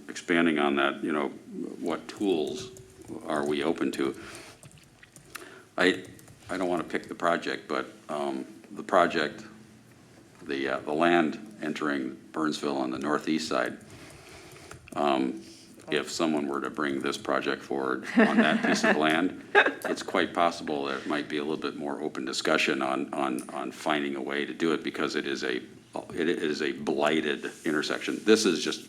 expanding on that, what tools are we open to? I don't want to pick the project, but the project, the land entering Burnsville on the northeast side, if someone were to bring this project forward on that piece of land, it's quite possible there might be a little bit more open discussion on finding a way to do it, because it is a blighted intersection. This is just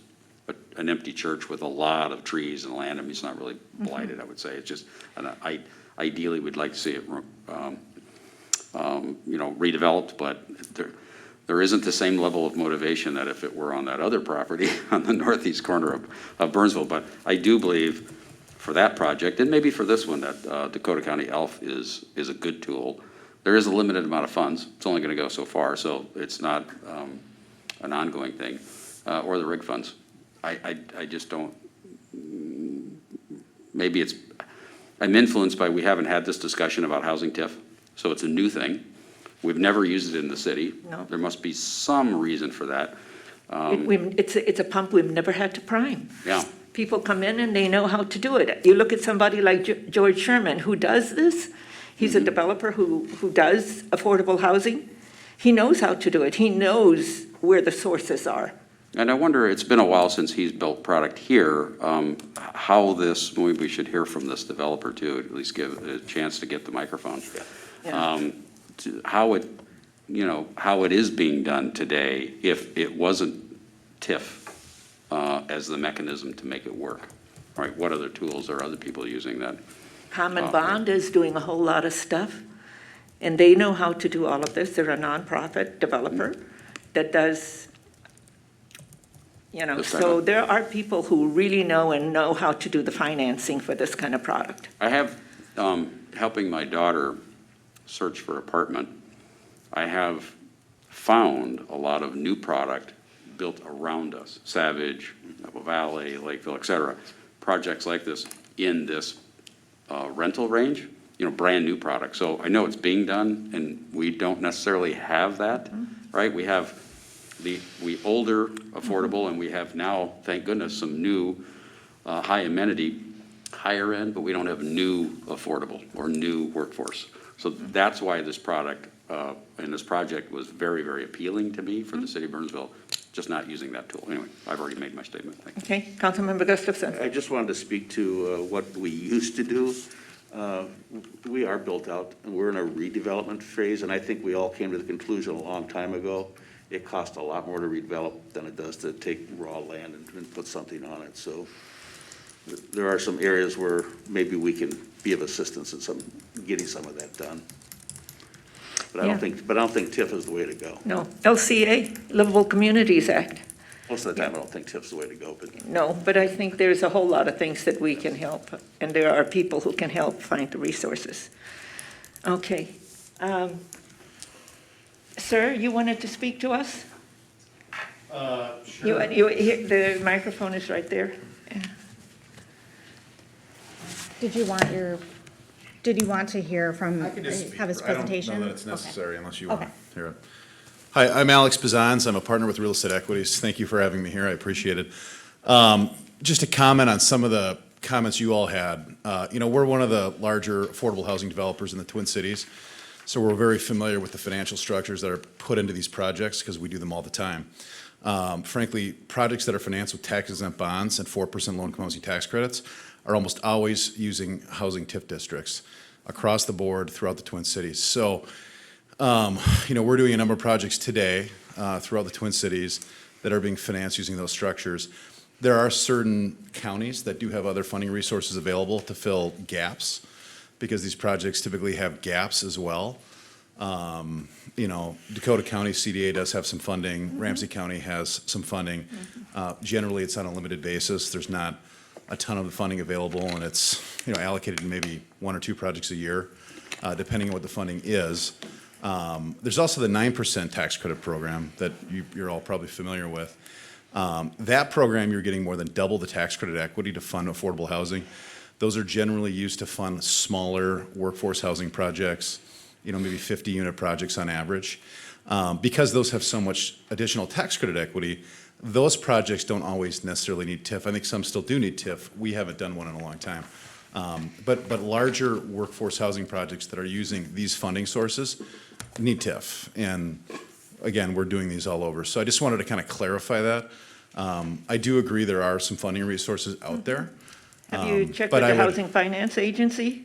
an empty church with a lot of trees and land. I mean, it's not really blighted, I would say. It's just, ideally, we'd like to see it, redeveloped, but there isn't the same level of motivation that if it were on that other property on the northeast corner of Burnsville. But I do believe for that project, and maybe for this one, that Dakota County ELF is a good tool. There is a limited amount of funds. It's only going to go so far, so it's not an ongoing thing, or the RIG funds. I just don't, maybe I'm influenced by, we haven't had this discussion about housing TIF, so it's a new thing. We've never used it in the city. No. There must be some reason for that. It's a pump we've never had to prime. Yeah. People come in and they know how to do it. You look at somebody like George Sherman, who does this. He's a developer who does affordable housing. He knows how to do it. He knows where the sources are. And I wonder, it's been a while since he's built product here, how this, maybe we should hear from this developer too, at least give a chance to get the microphone. Yeah. How it is being done today, if it wasn't TIF as the mechanism to make it work. All right, what other tools are other people using that? Common Bond is doing a whole lot of stuff, and they know how to do all of this. They're a nonprofit developer that does, so there are people who really know how to do the financing for this kind of product. I have, helping my daughter search for apartment, I have found a lot of new product built around us, Savage, Apple Valley, Lakeville, et cetera, projects like this in this rental range, brand new product. So I know it's being done, and we don't necessarily have that, right? We have the older affordable, and we have now, thank goodness, some new high amenity, higher end, but we don't have new affordable or new workforce. So that's why this product and this project was very, very appealing to me for the city of Burnsville, just not using that tool. Anyway, I've already made my statement. Thank you. Okay, Councilmember Gustafson. I just wanted to speak to what we used to do. We are built out, and we're in a redevelopment phase, and I think we all came to the conclusion a long time ago, it costs a lot more to redevelop than it does to take raw land and put something on it. So there are some areas where maybe we can be of assistance in getting some of that done. But I don't think TIF is the way to go. No, LCA, Livable Communities Act. Most of the time, I don't think TIF's the way to go, but No, but I think there's a whole lot of things that we can help, and there are people who can help find the resources. Okay. Sir, you wanted to speak to us? Sure. The microphone is right there. Did you want to hear from, I can just speak. have his presentation? I don't know that it's Okay. necessary unless you want to Okay. hear it. Hi, I'm Alex Bazans. I'm a partner with Real Estate Equities. Thank you for having me here. I appreciate it. Just to comment on some of the comments you all had. We're one of the larger affordable housing developers in the Twin Cities, so we're very familiar with the financial structures that are put into these projects because we do them all the time. Frankly, projects that are financed with tax-exempt bonds and 4% low-income housing tax credits are almost always using housing TIF districts across the board throughout the Twin Cities. So, we're doing a number of projects today throughout the Twin Cities that are being financed using those structures. There are certain counties that do have other funding resources available to fill gaps because these projects typically have gaps as well. Dakota County CDA does have some funding. Ramsey County has some funding. Generally, it's on a limited basis. There's not a ton of the funding available, and it's, allocated to maybe 1 or 2 projects a year, depending on what the funding is. There's also the 9% tax credit program that you're all probably familiar with. That program, you're getting more than double the tax credit equity to fund affordable housing. Those are generally used to fund smaller workforce housing projects, maybe 50-unit projects on average. Because those have so much additional tax credit equity, those projects don't always necessarily need TIF. I think some still do need TIF. We haven't done one in a long time. But larger workforce housing projects that are using these funding sources need TIF. And again, we're doing these all over. So I just wanted to kind of clarify that. I do agree there are some funding resources out there. Have you checked but with I the would- Housing Finance Agency?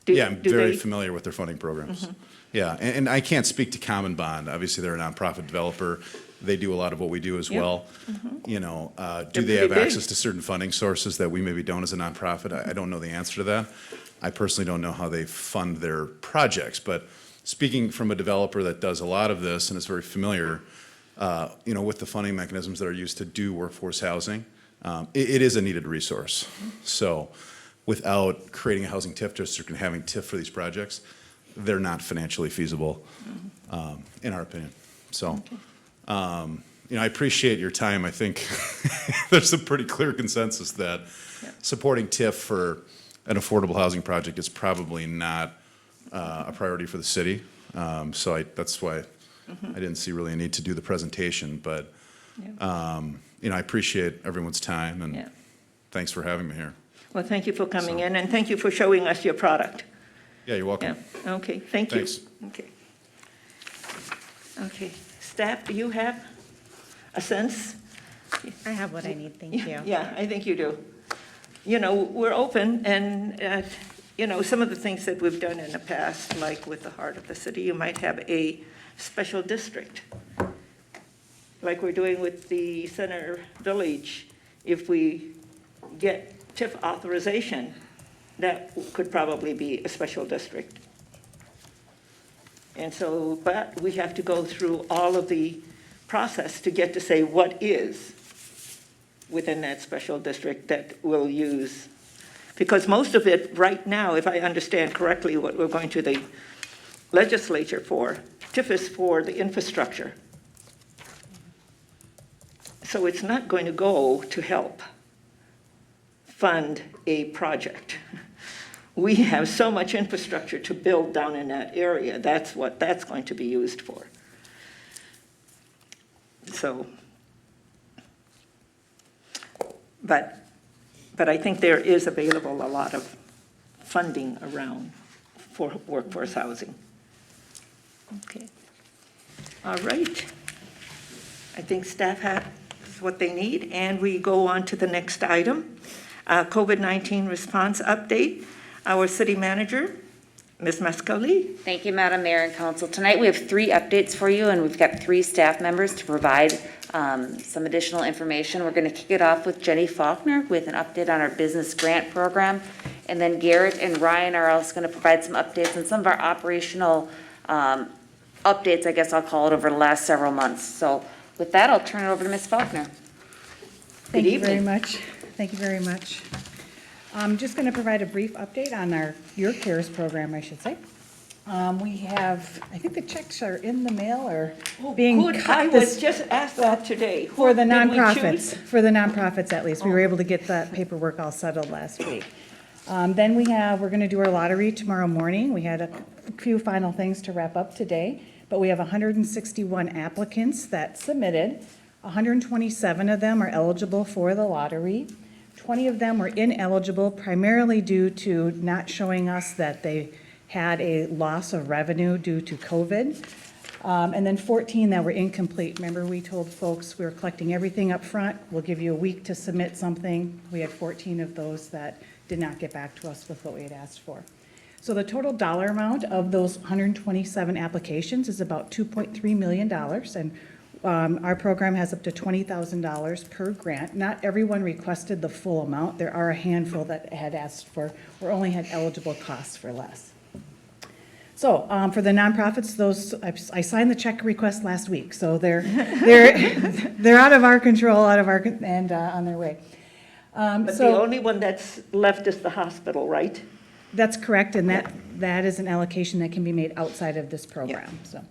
Yeah, I'm do very they- familiar with their funding programs. Yeah, and I can't speak to Common Bond. Obviously, they're a nonprofit developer. They do a lot of what we do as Yeah. well. Do They're they have pretty big. access to certain funding sources that we maybe don't as a nonprofit? I don't know the answer to that. I personally don't know how they fund their projects, but speaking from a developer that does a lot of this and is very familiar, with the funding mechanisms that are used to do workforce housing, it is a needed resource. So without creating a housing TIF district and having TIF for these projects, they're not financially feasible, in our opinion. So, I appreciate your time. I think there's a pretty clear consensus that supporting TIF for an affordable housing project is probably not a priority for the city. So that's why I didn't see really a need to do the presentation. But, I appreciate everyone's time, and thanks for having me here. Well, thank you for coming in, and thank you for showing us your product. Yeah, you're welcome. Yeah, okay, thank you. Thanks. Okay, staff, do you have a sense? I have what I need, thank you. Yeah, I think you do. We're open, and, some of the things that we've done in the past, like with the heart of the city, you might have a special district, like we're doing with the Center Village. If we get TIF authorization, that could probably be a special district. And so, but we have to go through all of the process to get to say what is within that special district that we'll use. Because most of it right now, if I understand correctly what we're going to the legislature for, TIF is for the infrastructure. So it's not going to go to help fund a project. We have so much infrastructure to build down in that area. That's what that's going to be used for. So, but I think there is available a lot of funding around for workforce housing. Okay. All right. I think staff has what they need, and we go on to the next item. COVID-19 response update. Our city manager, Ms. Mascali. Thank you, Madam Mayor and Council. Tonight, we have 3 updates for you, and we've got 3 staff members to provide some additional information. We're going to kick it off with Jenny Faulkner with an update on our business grant program. And then Garrett and Ryan are also going to provide some updates on some of our operational updates, I guess I'll call it, over the last several months. So with that, I'll turn it over to Ms. Faulkner. Thank you very much. Thank you very much. I'm just going to provide a brief update on Your Cares program, I should say. We have, I think the checks are in the mail or being Good, cut I this- was just asked that today. For the Who did we nonprofits, choose? for the nonprofits at least. We were able to get that paperwork all settled last week. Then we're gonna do our lottery tomorrow morning. We had a few final things to wrap up today, but we have 161 applicants that submitted. 127 of them are eligible for the lottery. 20 of them were ineligible primarily due to not showing us that they had a loss of revenue due to COVID. And then 14 that were incomplete. Remember, we told folks we were collecting everything up front. We'll give you a week to submit something. We had 14 of those that did not get back to us with what we had asked for. So the total dollar amount of those 127 applications is about $2.3 million. And our program has up to $20,000 per grant. Not everyone requested the full amount. There are a handful that had asked for, or only had eligible costs for less. So, for the nonprofits, I signed the check request last week, so they're out of our control, and on their way. But the only one that's left is the hospital, right? That's correct, and that is an allocation that can be made outside of this program, so.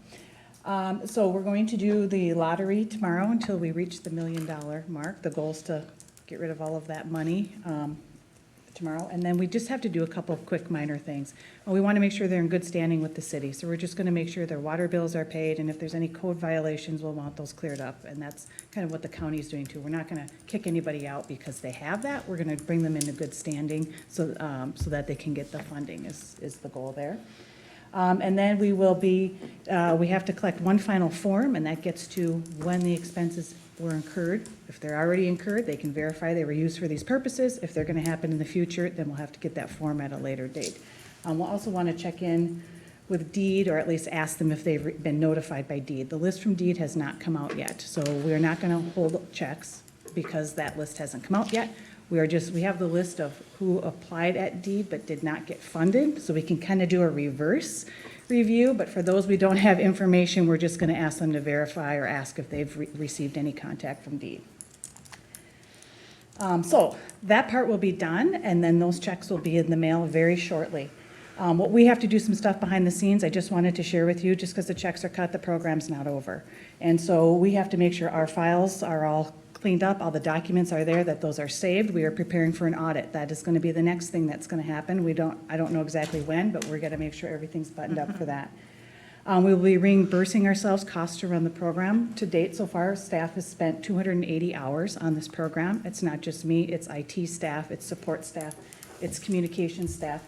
So we're going to do the lottery tomorrow until we reach the $1 million mark. The goal is to get rid of all of that money, tomorrow, and then we just have to do a couple of quick minor things. We want to make sure they're in good standing with the city, so we're just going to make sure their water bills are paid, and if there's any code violations, we'll want those cleared up, and that's kind of what the county's doing too. We're not going to kick anybody out because they have that. We're going to bring them into good standing so that they can get the funding is the goal there. And then we have to collect one final form, and that gets to when the expenses were incurred. If they're already incurred, they can verify they were used for these purposes. If they're going to happen in the future, then we'll have to get that form at a later date. We'll also want to check in with deed, or at least ask them if they've been notified by deed. The list from deed has not come out yet, so we're not going to hold checks because that list hasn't come out yet. We have the list of who applied at deed but did not get funded, so we can kind of do a reverse review, but for those we don't have information, we're just going to ask them to verify or ask if they've received any contact from deed. So that part will be done, and then those checks will be in the mail very shortly. What we have to do some stuff behind the scenes, I just wanted to share with you, just because the checks are cut, the program's not over. And so we have to make sure our files are all cleaned up, all the documents are there, that those are saved. We are preparing for an audit. That is going to be the next thing that's going to happen. I don't know exactly when, but we're going to make sure everything's buttoned up for that. We will be reimbursing ourselves costs to run the program. To date, so far, staff has spent 280 hours on this program. It's not just me, it's IT staff, it's support staff, it's communication staff.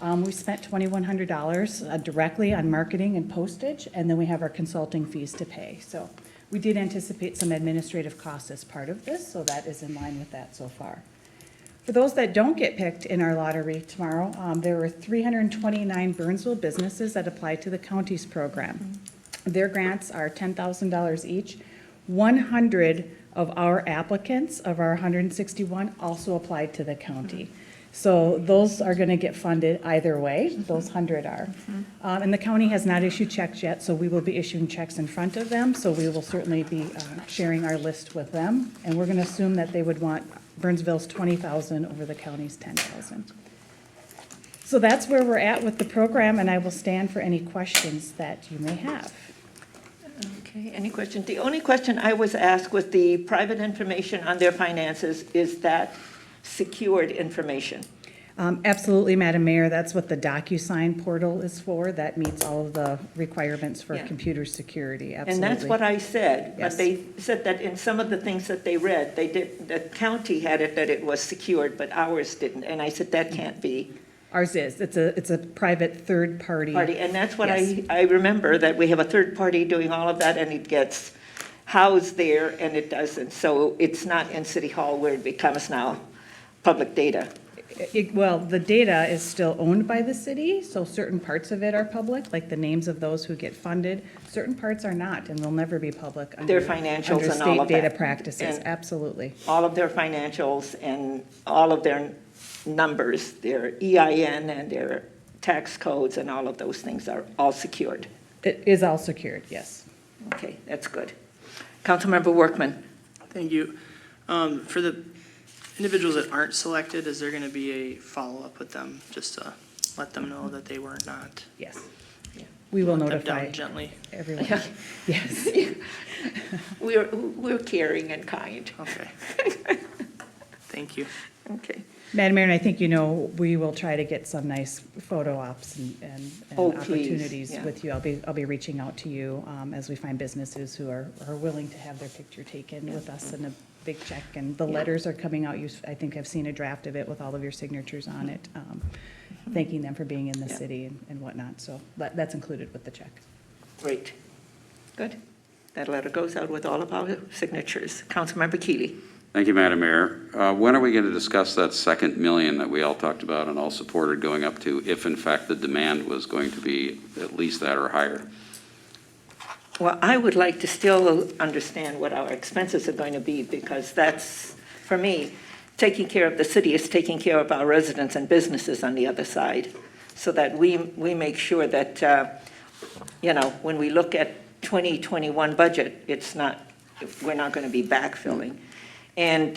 We spent $2,100 directly on marketing and postage, and then we have our consulting fees to pay. So we did anticipate some administrative costs as part of this, so that is in line with that so far. For those that don't get picked in our lottery tomorrow, there were 329 Burnsville businesses that applied to the county's program. Their grants are $10,000 each. 100 of our applicants, of our 161, also applied to the county. So those are going to get funded either way, those 100 are. And the county has not issued checks yet, so we will be issuing checks in front of them, so we will certainly be sharing our list with them. And we're going to assume that they would want Burnsville's $20,000 over the county's $10,000. So that's where we're at with the program, and I will stand for any questions that you may have. Okay, any questions? The only question I was asked was the private information on their finances, is that secured information? Absolutely, Madam Mayor. That's what the DocuSign portal is for. That meets all of the requirements for computer security. Absolutely. And that's what I said. Yes. But they said that in some of the things that they read, the county had it that it was secured, but ours didn't. And I said, that can't be. Ours is. It's a private third party. And that's what Yes. I remember, that we have a third party doing all of that, and it gets housed there and it doesn't. So it's not in City Hall where it becomes now public data. Well, the data is still owned by the city, so certain parts of it are public, like the names of those who get funded. Certain parts are not, and will never be public Their financials under and all state of data that. practices. And Absolutely. all of their financials and all of their numbers, their EIN and their tax codes and all of those things are all secured. It is all secured, yes. Okay, that's good. Councilmember Workman. Thank you. For the individuals that aren't selected, is there gonna be a follow-up with them, just to let them know that they were not? Yes. We will Let them down notify gently. everyone. Yes. We're caring and kind. Okay. Thank you. Okay. Madam Mayor, and I think you know, we will try to get some nice photo ops and Oh, please, opportunities yeah. with you. I'll be reaching out to you as we find businesses who are willing to have their picture taken with us and a big check. And the letters are coming out. I think I've seen a draft of it with all of your signatures on it, thanking them for being in the Yeah. city and whatnot. So that's included with the check. Great. Good. That letter goes out with all of our signatures. Councilmember Keely. Thank you, Madam Mayor. When are we going to discuss that second million that we all talked about and all supported going up to, if in fact the demand was going to be at least that or higher? Well, I would like to still understand what our expenses are going to be, because that's, for me, taking care of the city is taking care of our residents and businesses on the other side, so that we make sure that, when we look at 2021 budget, we're not going to be backfilling. And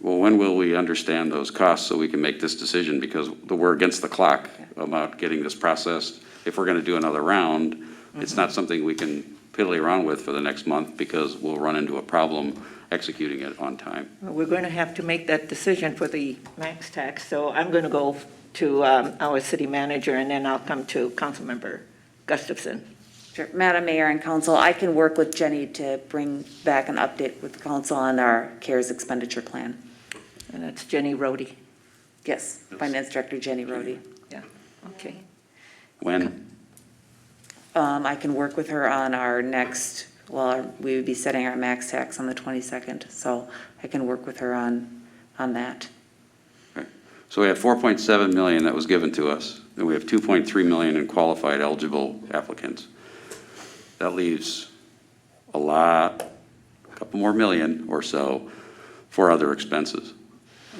Well, when will we understand those costs so we can make this decision? Because we're against the clock about getting this processed. If we're going to do another round, it's not something we can piddly around with for the next month, because we'll run into a problem executing it on time. we're going to have to make that decision for the max tax, so I'm going to go to our city manager, and then I'll come to Councilmember Gustafson. Sure. Madam Mayor and Council, I can work with Jenny to bring back an update with the council on our CARES expenditure plan. And that's Jenny Rhodey. Yes, Finance Director Jenny Rhodey. Yeah, okay. When? I can work with her on our next, we would be setting our max tax on the 22nd, so I can work with her on that. Okay. So we have 4.7 million that was given to us, and we have 2.3 million in qualified eligible applicants. That leaves a couple more million or so for other expenses.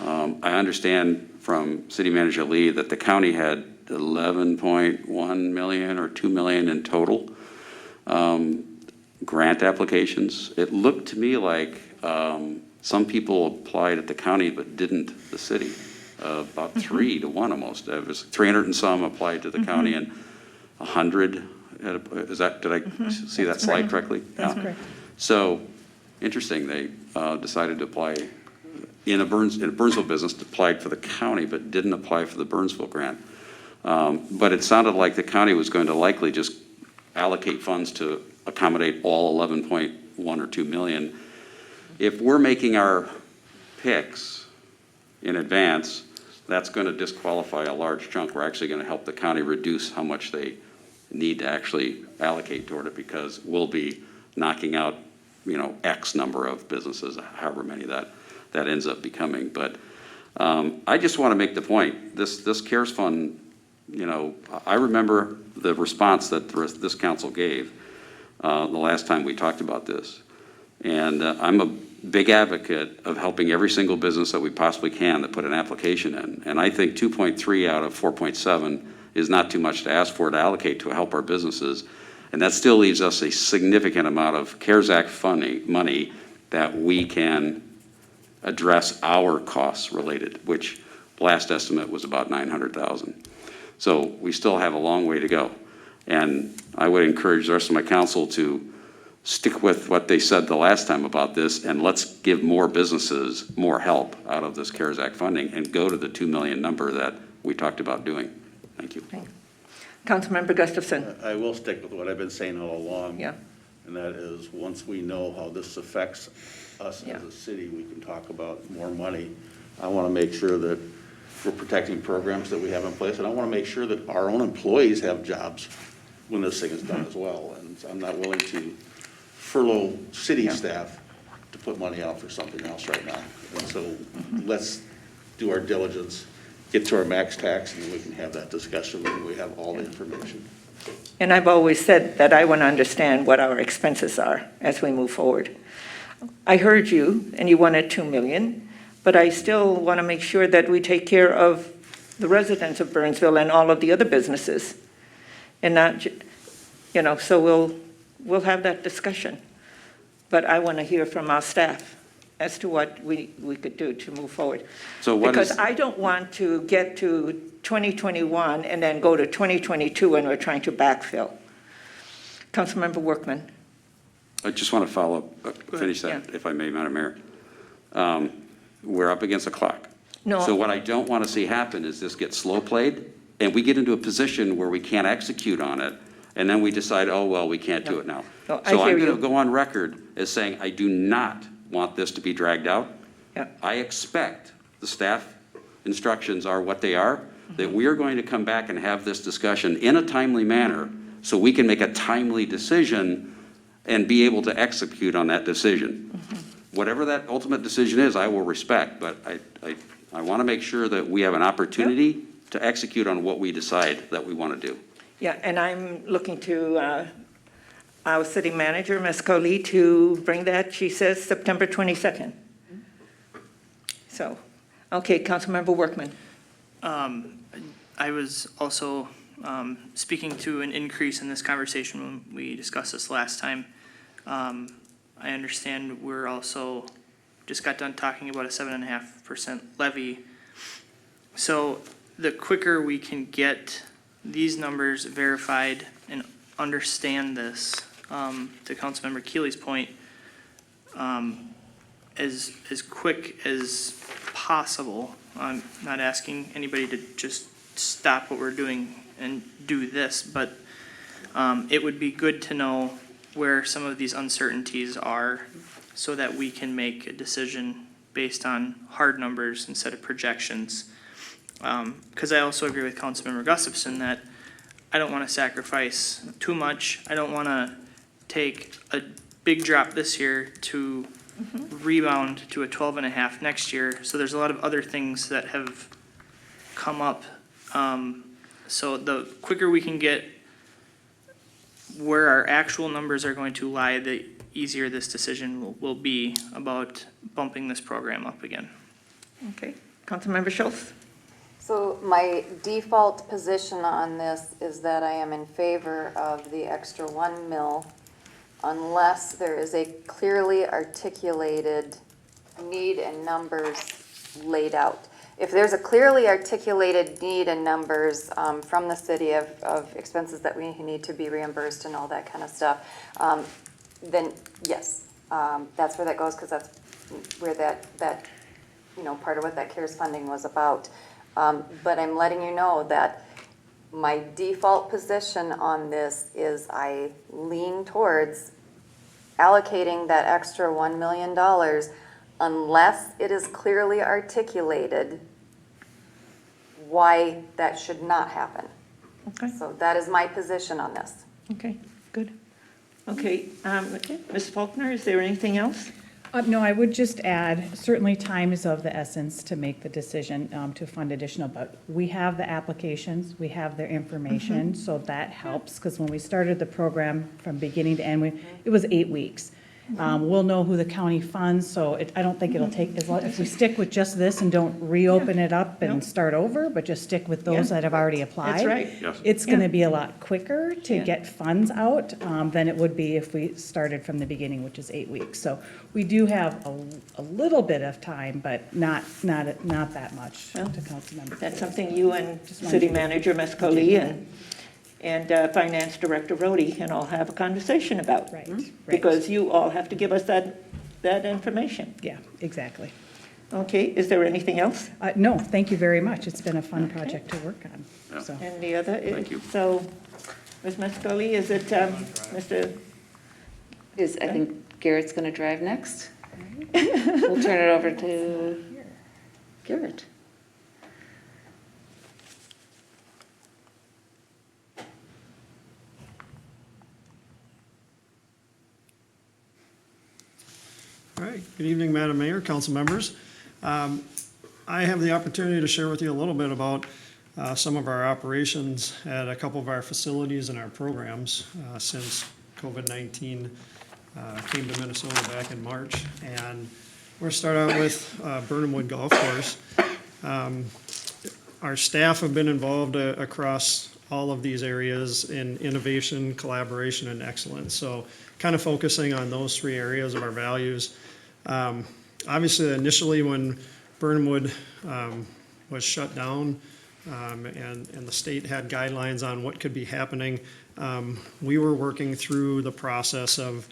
I understand from City Manager Lee that the county had 11.1 million or 2 million in total grant applications. It looked to me like some people applied at the county but didn't the city. About 3 to 1 almost. It was 300 and some applied to the county, and 100. Did I see that slide correctly? That's Yeah. correct. So, interesting, they decided to apply in a Burnsville business, applied for the county, but didn't apply for the Burnsville grant. But it sounded like the county was going to likely just allocate funds to accommodate all 11.1 or 2 million. If we're making our picks in advance, that's going to disqualify a large chunk. We're actually going to help the county reduce how much they need to actually allocate toward it, because we'll be knocking out, X number of businesses, however many that ends up becoming. But I just want to make the point, this CARES fund, I remember the response that this council gave the last time we talked about this. And I'm a big advocate of helping every single business that we possibly can that put an application in. And I think 2.3 out of 4.7 is not too much to ask for to allocate to help our businesses. And that still leaves us a significant amount of CARES Act funding, money that we can address our costs related, which last estimate was about 900,000. So we still have a long way to go. And I would encourage the rest of my council to stick with what they said the last time about this, and let's give more businesses more help out of this CARES Act funding and go to the 2 million number that we talked about doing. Thank you. Councilmember Gustafson. I will stick with what I've been saying all along. Yeah. And that is, once we know how this affects us Yeah. as a city, we can talk about more money. I want to make sure that we're protecting programs that we have in place, and I want to make sure that our own employees have jobs when this thing is done as well. And I'm not willing to furlough city staff to put money out for something else right now. And so let's do our diligence, get to our max tax, and then we can have that discussion when we have all the information. And I've always said that I want to understand what our expenses are as we move forward. I heard you, and you wanted 2 million, but I still want to make sure that we take care of the residents of Burnsville and all of the other businesses. And not, you know, so we'll have that discussion. But I want to hear from our staff as to what we could do to move forward. So what Because is, I don't want to get to 2021 and then go to 2022 when we're trying to backfill. Councilmember Workman. I just want to follow up, finish that, if I may, Madam Mayor. We're up against the clock. No. So what I don't want to see happen is this gets slow played, and we get into a position where we can't execute on it, and then we decide, oh, well, we can't do it now. No, I So I'm hear going you. to go on record as saying I do not want this to be dragged out. Yeah. I expect the staff instructions are what they are, that we are going to come back and have this discussion in a timely manner so we can make a timely decision and be able to execute on that decision. Whatever that ultimate decision is, I will respect, but I want to make sure that we have an opportunity to execute on what we decide that we want to do. Yeah, and I'm looking to our city manager, Ms. Coley, to bring that, she says, September 22nd. So, okay, Councilmember Workman. I was also speaking to an increase in this conversation when we discussed this last time. I understand we're also, just got done talking about a 7.5% levy. So the quicker we can get these numbers verified and understand this, to Councilmember Keeley's point, as quick as possible. I'm not asking anybody to just stop what we're doing and do this, but it would be good to know where some of these uncertainties are so that we can make a decision based on hard numbers instead of projections. Because I also agree with Councilmember Gustafson that I don't want to sacrifice too much. I don't want to take a big drop this year to rebound to a 12.5 next year. So there's a lot of other things that have come up. So the quicker we can get where our actual numbers are going to lie, the easier this decision will be about bumping this program up again. Okay, Councilmember Schultz? So my default position on this is that I am in favor of the extra 1 mil unless there is a clearly articulated need and numbers laid out. If there's a clearly articulated need and numbers from the city of expenses that we need to be reimbursed and all that kind of stuff, then yes, that's where that goes, because that's where that part of what that CARES funding was about. But I'm letting you know that my default position on this is I lean towards allocating that extra $1 million unless it is clearly articulated why that should not happen. Okay. So that is my position on this. Okay, good. Okay, Ms. Faulkner, is there anything else? No, I would just add, certainly time is of the essence to make the decision to fund additional, but we have the applications, we have their information, so that helps, because when we started the program from beginning to end, it was 8 weeks. We'll know who the county funds, so I don't think it'll take, as long if we stick with just this and don't reopen it up and start over, but just stick with those that have already applied. That's right. Yes. It's gonna be a lot quicker to get funds out than it would be if we started from the beginning, which is 8 weeks. So we do have a little bit of time, but not that much Well, to Councilmember. That's something you and Just wanted City to- Manager Mescoli and Finance Director Rhodey can all have a conversation about. Right, right. Because you all have to give us that information. Yeah, exactly. Okay, is there anything else? No, thank you very much. It's been a fun project to work on, Yeah. so. And the other, Thank you. so, Ms. Mescoli, is it Mr.? I think Garrett's gonna drive next. We'll turn it over to Garrett. All right, good evening, Madam Mayor, council members. I have the opportunity to share with you a little bit about some of our operations at a couple of our facilities and our programs since COVID-19 came to Minnesota back in March. And we'll start out with Burnhamwood Golf Course. Our staff have been involved across all of these areas in innovation, collaboration, and excellence. So kind of focusing on those three areas of our values. Obviously, initially when Burnhamwood was shut down and the state had guidelines on what could be happening, we were working through the process of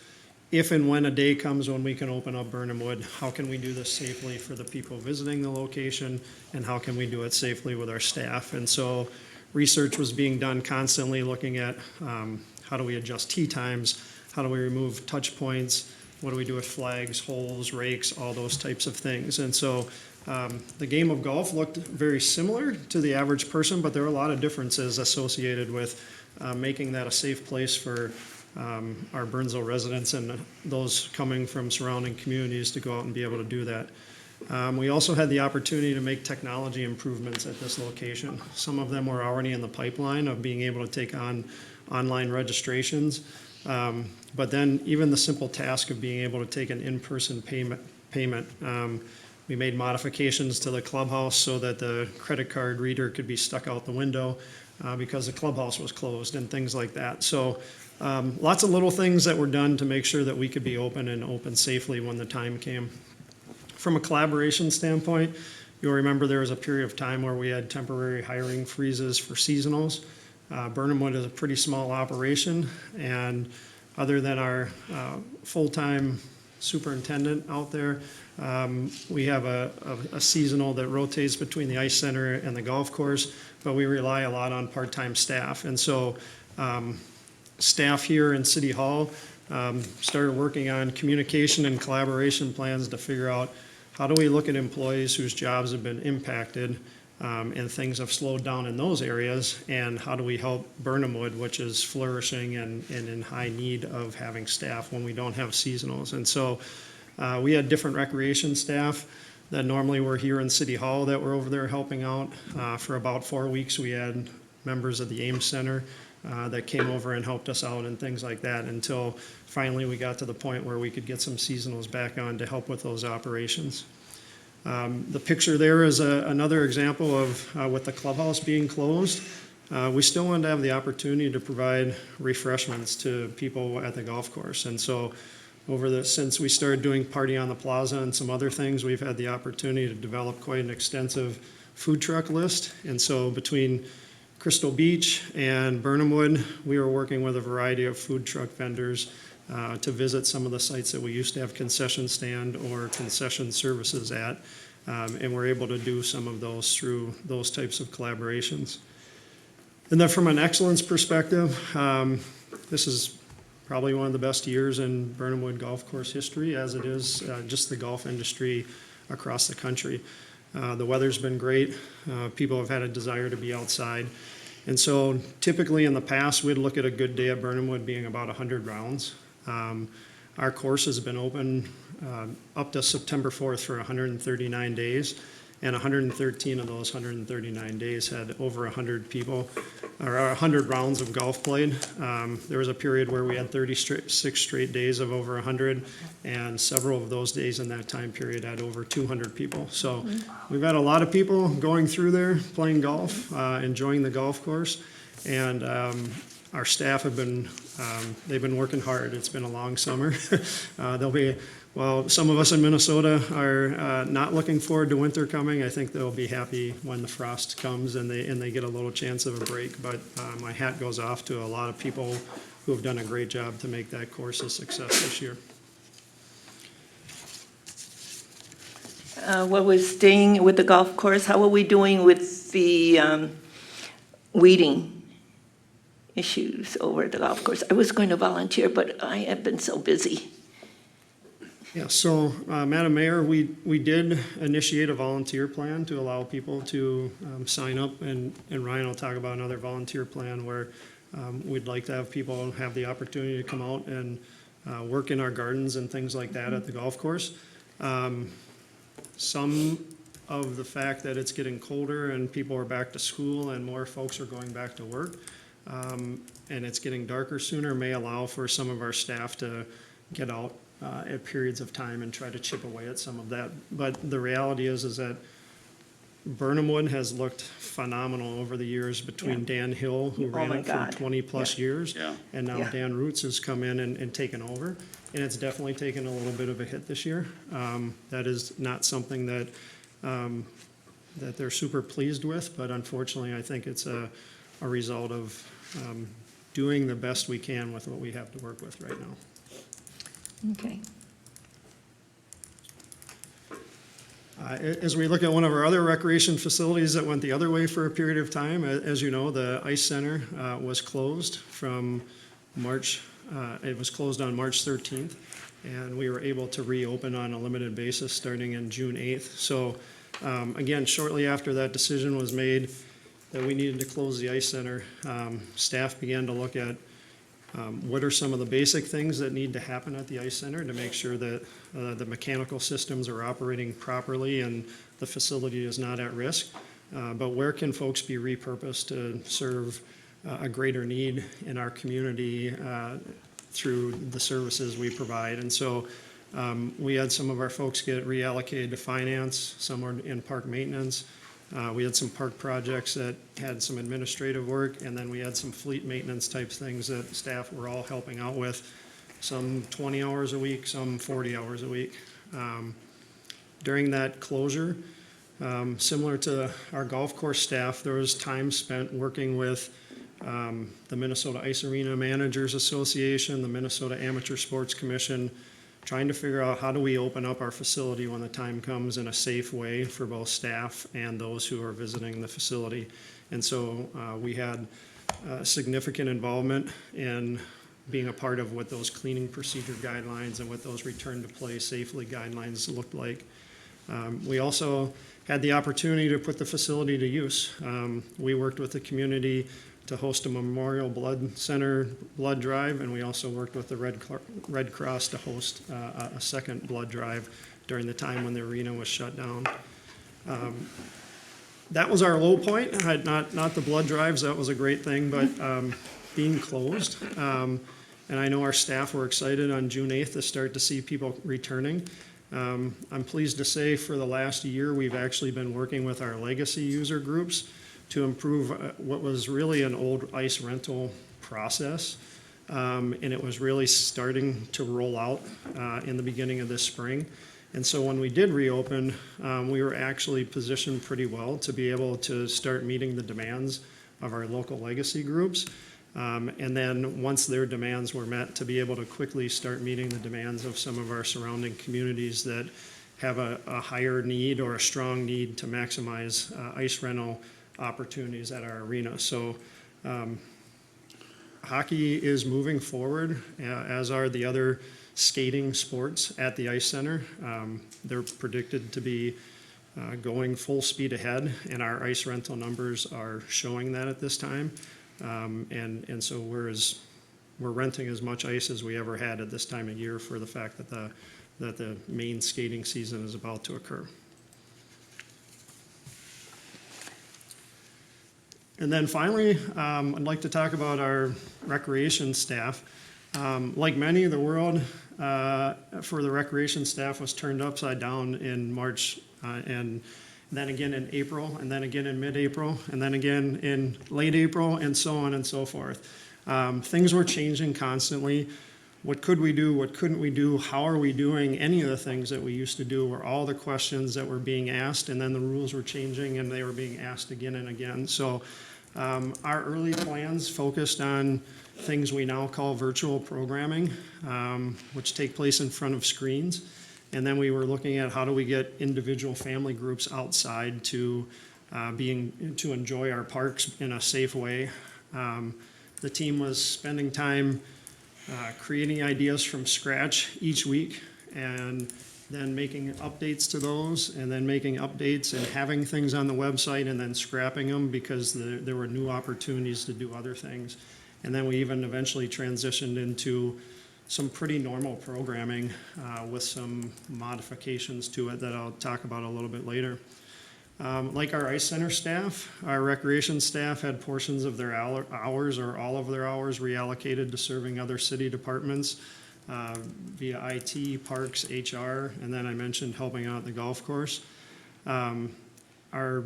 if and when a day comes when we can open up Burnhamwood, how can we do this safely for the people visiting the location, and how can we do it safely with our staff? And so research was being done constantly looking at how do we adjust tee times, how do we remove touch points, what do we do with flags, holes, rakes, all those types of things. And so the game of golf looked very similar to the average person, but there were a lot of differences associated with making that a safe place for our Burnsville residents and those coming from surrounding communities to go out and be able to do that. We also had the opportunity to make technology improvements at this location. Some of them were already in the pipeline of being able to take on online registrations. But then even the simple task of being able to take an in-person payment. We made modifications to the clubhouse so that the credit card reader could be stuck out the window because the clubhouse was closed and things like that. So lots of little things that were done to make sure that we could be open and open safely when the time came. From a collaboration standpoint, you'll remember there was a period of time where we had temporary hiring freezes for seasonals. Burnhamwood is a pretty small operation, and other than our full-time superintendent out there, we have a seasonal that rotates between the ice center and the golf course, but we rely a lot on part-time staff. And so staff here in City Hall started working on communication and collaboration plans to figure out how do we look at employees whose jobs have been impacted and things have slowed down in those areas, and how do we help Burnhamwood, which is flourishing and in high need of having staff when we don't have seasonals. And so we had different recreation staff that normally were here in City Hall that were over there helping out. For about 4 weeks, we had members of the Ames Center that came over and helped us out and things like that until finally we got to the point where we could get some seasonals back on to help with those operations. The picture there is another example of with the clubhouse being closed. We still wanted to have the opportunity to provide refreshments to people at the golf course. And so since we started doing Party on the Plaza and some other things, we've had the opportunity to develop quite an extensive food truck list. And so between Crystal Beach and Burnhamwood, we were working with a variety of food truck vendors to visit some of the sites that we used to have concession stand or concession services at. And we're able to do some of those through those types of collaborations. And then from an excellence perspective, this is probably one of the best years in Burnhamwood golf course history, as it is just the golf industry across the country. The weather's been great. People have had a desire to be outside. And so typically in the past, we'd look at a good day at Burnhamwood being about 100 rounds. Our course has been open up to September 4th for 139 days, and 113 of those 139 days had over 100 people, or 100 rounds of golf played. There was a period where we had 36 straight days of over 100, and several of those days in that time period had over 200 people. So we've had a lot of people going through there, playing golf, enjoying the golf course, and our staff have been, they've been working hard. It's been a long summer. Well, some of us in Minnesota are not looking forward to winter coming. I think they'll be happy when the frost comes and they get a little chance of a break. But my hat goes off to a lot of people who have done a great job to make that course a success this year. Well, we're staying with the golf course. How are we doing with the weeding issues over at the golf course? I was going to volunteer, but I have been so busy. Yeah, so Madam Mayor, we did initiate a volunteer plan to allow people to sign up, and Ryan will talk about another volunteer plan where we'd like to have people have the opportunity to come out and work in our gardens and things like that at the golf course. Some of the fact that it's getting colder and people are back to school and more folks are going back to work, and it's getting darker sooner, may allow for some of our staff to get out at periods of time and try to chip away at some of that. But the reality is that Burnhamwood has looked phenomenal over the years between Yeah. Dan Hill, who Oh ran my it for God. 20-plus years. Yeah. And now Yeah. Dan Roots has come in and taken over. And it's definitely taken a little bit of a hit this year. That is not something that, that they're super pleased with, but unfortunately, I think it's a result of doing the best we can with what we have to work with right now. Okay. As we look at one of our other recreation facilities that went the other way for a period of time, as you know, the ice center was closed from March, it was closed on March 13th, and we were able to reopen on a limited basis starting in June 8th. So again, shortly after that decision was made that we needed to close the ice center, staff began to look at what are some of the basic things that need to happen at the ice center to make sure that the mechanical systems are operating properly and the facility is not at risk? But where can folks be repurposed to serve a greater need in our community through the services we provide? And so we had some of our folks get reallocated to finance, some were in park maintenance. We had some park projects that had some administrative work, and then we had some fleet maintenance type things that staff were all helping out with, some 20 hours a week, some 40 hours a week. During that closure, similar to our golf course staff, there was time spent working with the Minnesota Ice Arena Managers Association, the Minnesota Amateur Sports Commission, trying to figure out how do we open up our facility when the time comes in a safe way for both staff and those who are visiting the facility. And so we had significant involvement in being a part of what those cleaning procedure guidelines and what those return to play safely guidelines looked like. We also had the opportunity to put the facility to use. We worked with the community to host a Memorial Blood Center blood drive, and we also worked with the Red Cross to host a second blood drive during the time when the arena was shut down. That was our low point, not the blood drives, that was a great thing, but being closed. And I know our staff were excited on June 8th to start to see people returning. I'm pleased to say for the last year, we've actually been working with our legacy user groups to improve what was really an old ice rental process. And it was really starting to roll out in the beginning of this spring. And so when we did reopen, we were actually positioned pretty well to be able to start meeting the demands of our local legacy groups. And then once their demands were met, to be able to quickly start meeting the demands of some of our surrounding communities that have a higher need or a strong need to maximize ice rental opportunities at our arena. So hockey is moving forward, as are the other skating sports at the ice center. They're predicted to be going full speed ahead, and our ice rental numbers are showing that at this time. And so we're renting as much ice as we ever had at this time of year for the fact that the main skating season is about to occur. And then finally, I'd like to talk about our recreation staff. Like many of the world, for the recreation staff was turned upside down in March, and then again in April, and then again in mid-April, and then again in late April, and so on and so forth. Things were changing constantly. What could we do? What couldn't we do? How are we doing any of the things that we used to do? Were all the questions that were being asked, and then the rules were changing and they were being asked again and again. So our early plans focused on things we now call virtual programming, which take place in front of screens. And then we were looking at how do we get individual family groups outside to enjoy our parks in a safe way. The team was spending time creating ideas from scratch each week, and then making updates to those, and then making updates and having things on the website, and then scrapping them because there were new opportunities to do other things. And then we even eventually transitioned into some pretty normal programming with some modifications to it that I'll talk about a little bit later. Like our ice center staff, our recreation staff had portions of their hours or all of their hours reallocated to serving other city departments via IT, parks, HR, and then I mentioned helping out at the golf course. Our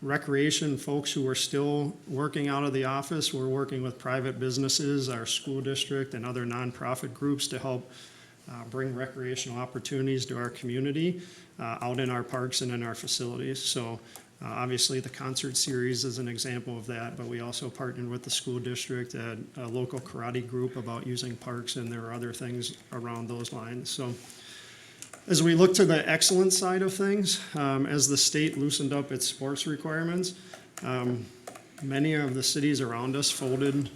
recreation folks who are still working out of the office, we're working with private businesses, our school district, and other nonprofit groups to help bring recreational opportunities to our community out in our parks and in our facilities. So obviously the concert series is an example of that, but we also partnered with the school district and a local karate group about using parks, and there are other things around those lines. So as we look to the excellence side of things, as the state loosened up its sports requirements, many of the cities around us folded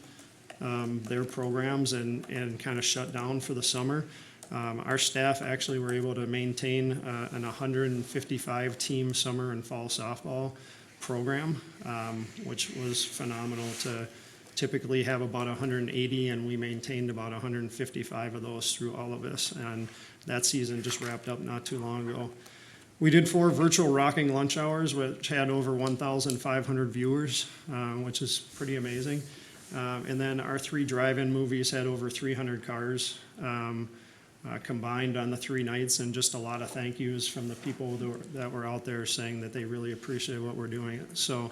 their programs and kind of shut down for the summer. Our staff actually were able to maintain an 155-team summer and fall softball program, which was phenomenal to typically have about 180, and we maintained about 155 of those through all of this. And that season just wrapped up not too long ago. We did 4 virtual rocking lunch hours, which had over 1,500 viewers, which is pretty amazing. And then our 3 drive-in movies had over 300 cars combined on the 3 nights, and just a lot of thank yous from the people that were out there saying that they really appreciate what we're doing. So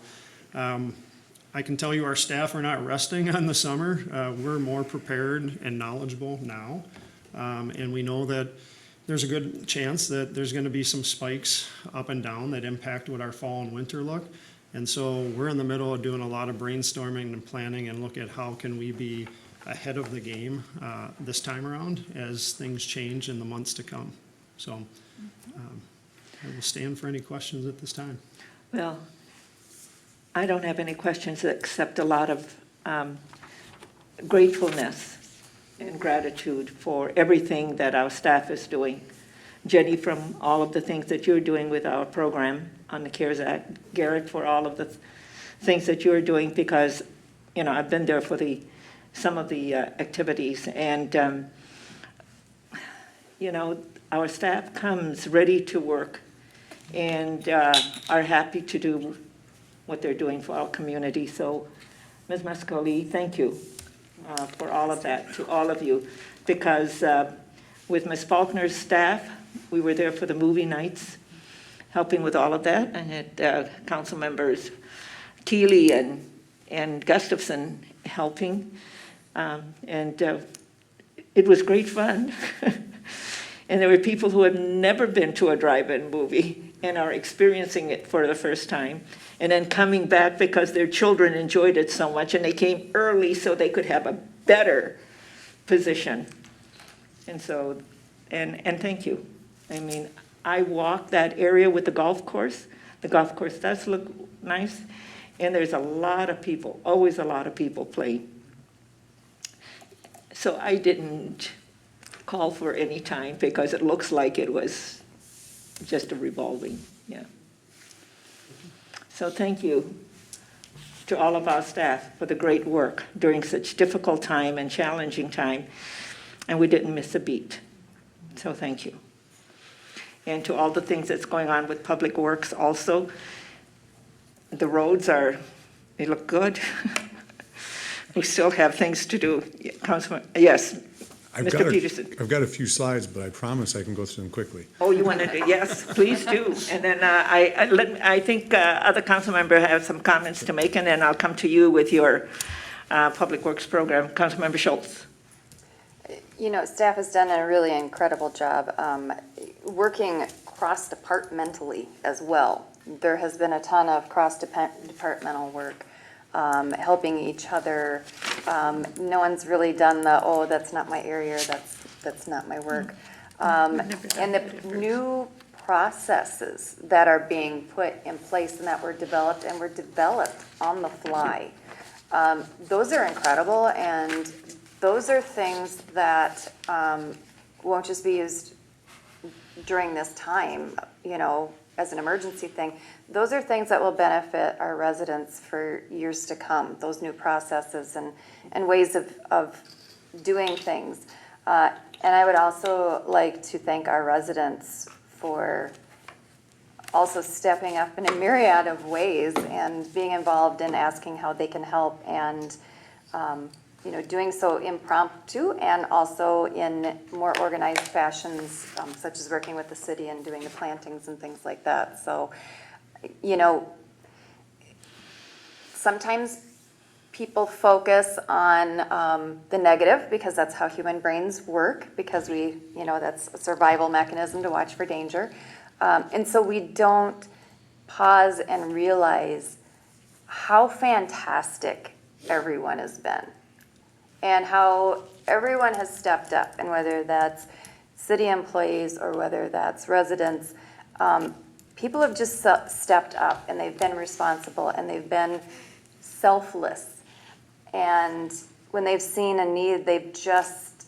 I can tell you our staff are not resting on the summer. We're more prepared and knowledgeable now. And we know that there's a good chance that there's going to be some spikes up and down that impact what our fall and winter look. And so we're in the middle of doing a lot of brainstorming and planning and look at how can we be ahead of the game this time around as things change in the months to come. So I will stand for any questions at this time. Well, I don't have any questions except a lot of gratefulness and gratitude for everything that our staff is doing. Jenny, from all of the things that you're doing with our program on the CARES Act, Garrett, for all of the things that you're doing, because, you know, I've been there for some of the activities, and, you know, our staff comes ready to work and are happy to do what they're doing for our community. So, Ms. Mascoli, thank you for all of that, to all of you, because with Ms. Faulkner's staff, we were there for the movie nights, helping with all of that. I had council members Teely and Gustafson helping, and it was great fun. And there were people who have never been to a drive-in movie and are experiencing it for the first time, and then coming back because their children enjoyed it so much, and they came early so they could have a better position. And so, and thank you. I mean, I walked that area with the golf course. The golf course does look nice, and there's a lot of people, always a lot of people playing. So I didn't call for any time because it looks like it was just a revolving, yeah. So thank you to all of our staff for the great work during such difficult time and challenging time, and we didn't miss a beat. So thank you. And to all the things that's going on with Public Works also. The roads they look good. We still have things to do. Councilman, yes, Mr. Peterson. I've got a few slides, but I promise I can go through them quickly. Oh, you wanted to, yes, please do. And then I think other council member have some comments to make, and then I'll come to you with your Public Works program. Councilmember Schultz. You know, staff has done a really incredible job working cross-departmentally as well. There has been a ton of cross-departmental work, helping each other. No one's really done oh, that's not my area, that's not my work. And the new processes that are being put in place and that were developed on the fly, those are incredible, and those are things that won't just be used during this time, you know, as an emergency thing. Those are things that will benefit our residents for years to come, those new processes and ways of doing things. And I would also like to thank our residents for also stepping up in a myriad of ways and being involved in asking how they can help, and you know, doing so impromptu and also in more organized fashions, such as working with the city and doing the plantings and things like that. So You know, sometimes people focus on the negative because that's how human brains work, because that's a survival mechanism to watch for danger. And so we don't pause and realize how fantastic everyone has been and how everyone has stepped up, and whether that's city employees or whether that's residents, people have just stepped up and they've been responsible and they've been selfless. And when they've seen a need, they've just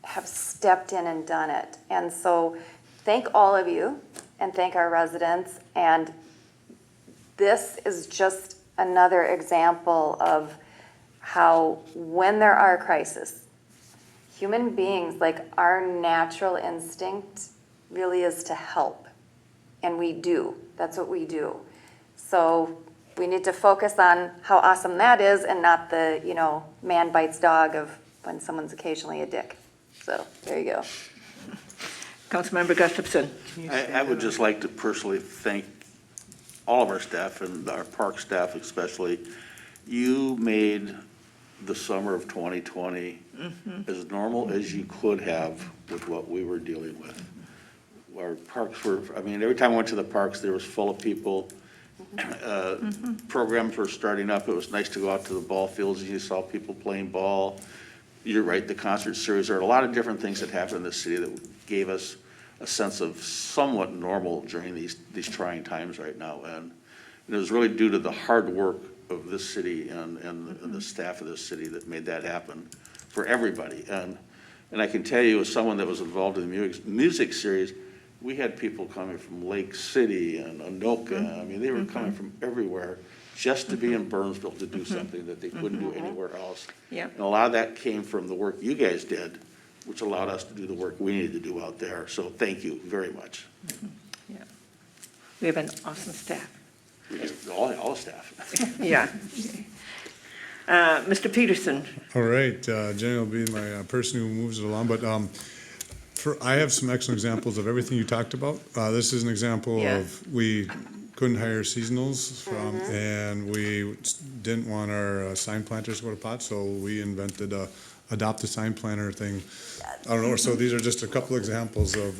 have stepped in and done it. And so thank all of you and thank our residents. And this is just another example of how when there are crises, human beings, like our natural instinct really is to help. And we do. That's what we do. So we need to focus on how awesome that is and not the, man bites dog of when someone's occasionally a dick. So there you go. Councilmember Gustafson. I would just like to personally thank all of our staff and our park staff especially. You made the summer of 2020 as normal as you could have with what we were dealing with. Our parks were, every time I went to the parks, there was full of people. Programs were starting up. It was nice to go out to the ball fields and you saw people playing ball. You're right, the concert series. There are a lot of different things that happened in the city that gave us a sense of somewhat normal during these trying times right now. And it was really due to the hard work of this city and the staff of this city that made that happen for everybody. And I can tell you, as someone that was involved in the music series, we had people coming from Lake City and Anoka. They were coming from everywhere just to be in Burnsville to do something that they couldn't do anywhere else. Yep. And a lot of that came from the work you guys did, which allowed us to do the work we needed to do out there. So thank you very much. Yeah. We have an awesome staff. All staff. Yeah. Mr. Peterson. All right, Jenny will be my person who moves it along, but I have some excellent examples of everything you talked about. This is an example of we couldn't hire seasonals and we didn't want our sign planters to go to pot, so we invented a adopt a sign planter thing. I don't know, so these are just a couple examples of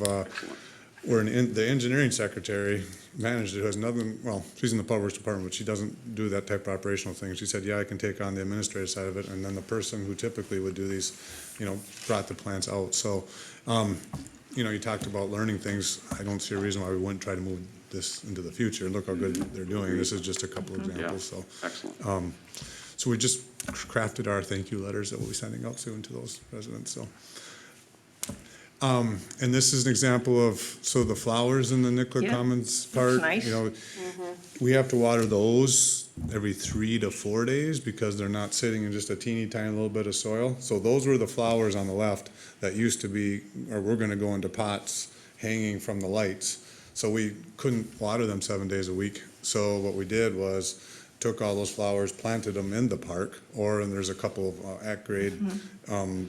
where the engineering secretary managed it, who has nothing, well, she's in the public works department, but she doesn't do that type of operational thing. She said, yeah, I can take on the administrative side of it, and then the person who typically would do these, brought the plants out. So, you talked about learning things. I don't see a reason why we wouldn't try to move this into the future. Look how good they're doing. This is just a couple examples, so. Excellent. So we just crafted our thank you letters that we'll be sending out soon to those residents, so. And this is an example of, so the flowers in the Nicolet Commons part, nice. We have to water those every 3 to 4 days because they're not sitting in just a teeny tiny little bit of soil. So those were the flowers on the left that used to be, or were gonna go into pots hanging from the lights. So we couldn't water them 7 days a week. So what we did was took all those flowers, planted them in the park, and there's a couple of at-grade,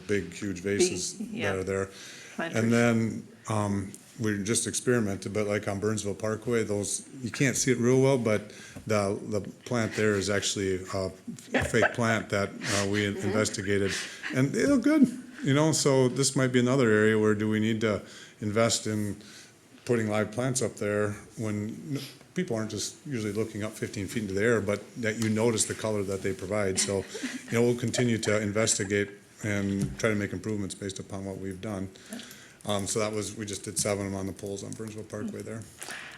big, huge vases that are there. Planters. And then we just experimented, but like on Burnsville Parkway, those, you can't see it real well, but the plant there is actually a fake plant that we investigated, and they look good, so this might be another area where do we need to invest in putting live plants up there when people aren't just usually looking up 15 feet into the air, but that you notice the color that they provide. So, we'll continue to investigate and try to make improvements based upon what we've done. So we just did 7 of them on the poles on Burnsville Parkway there.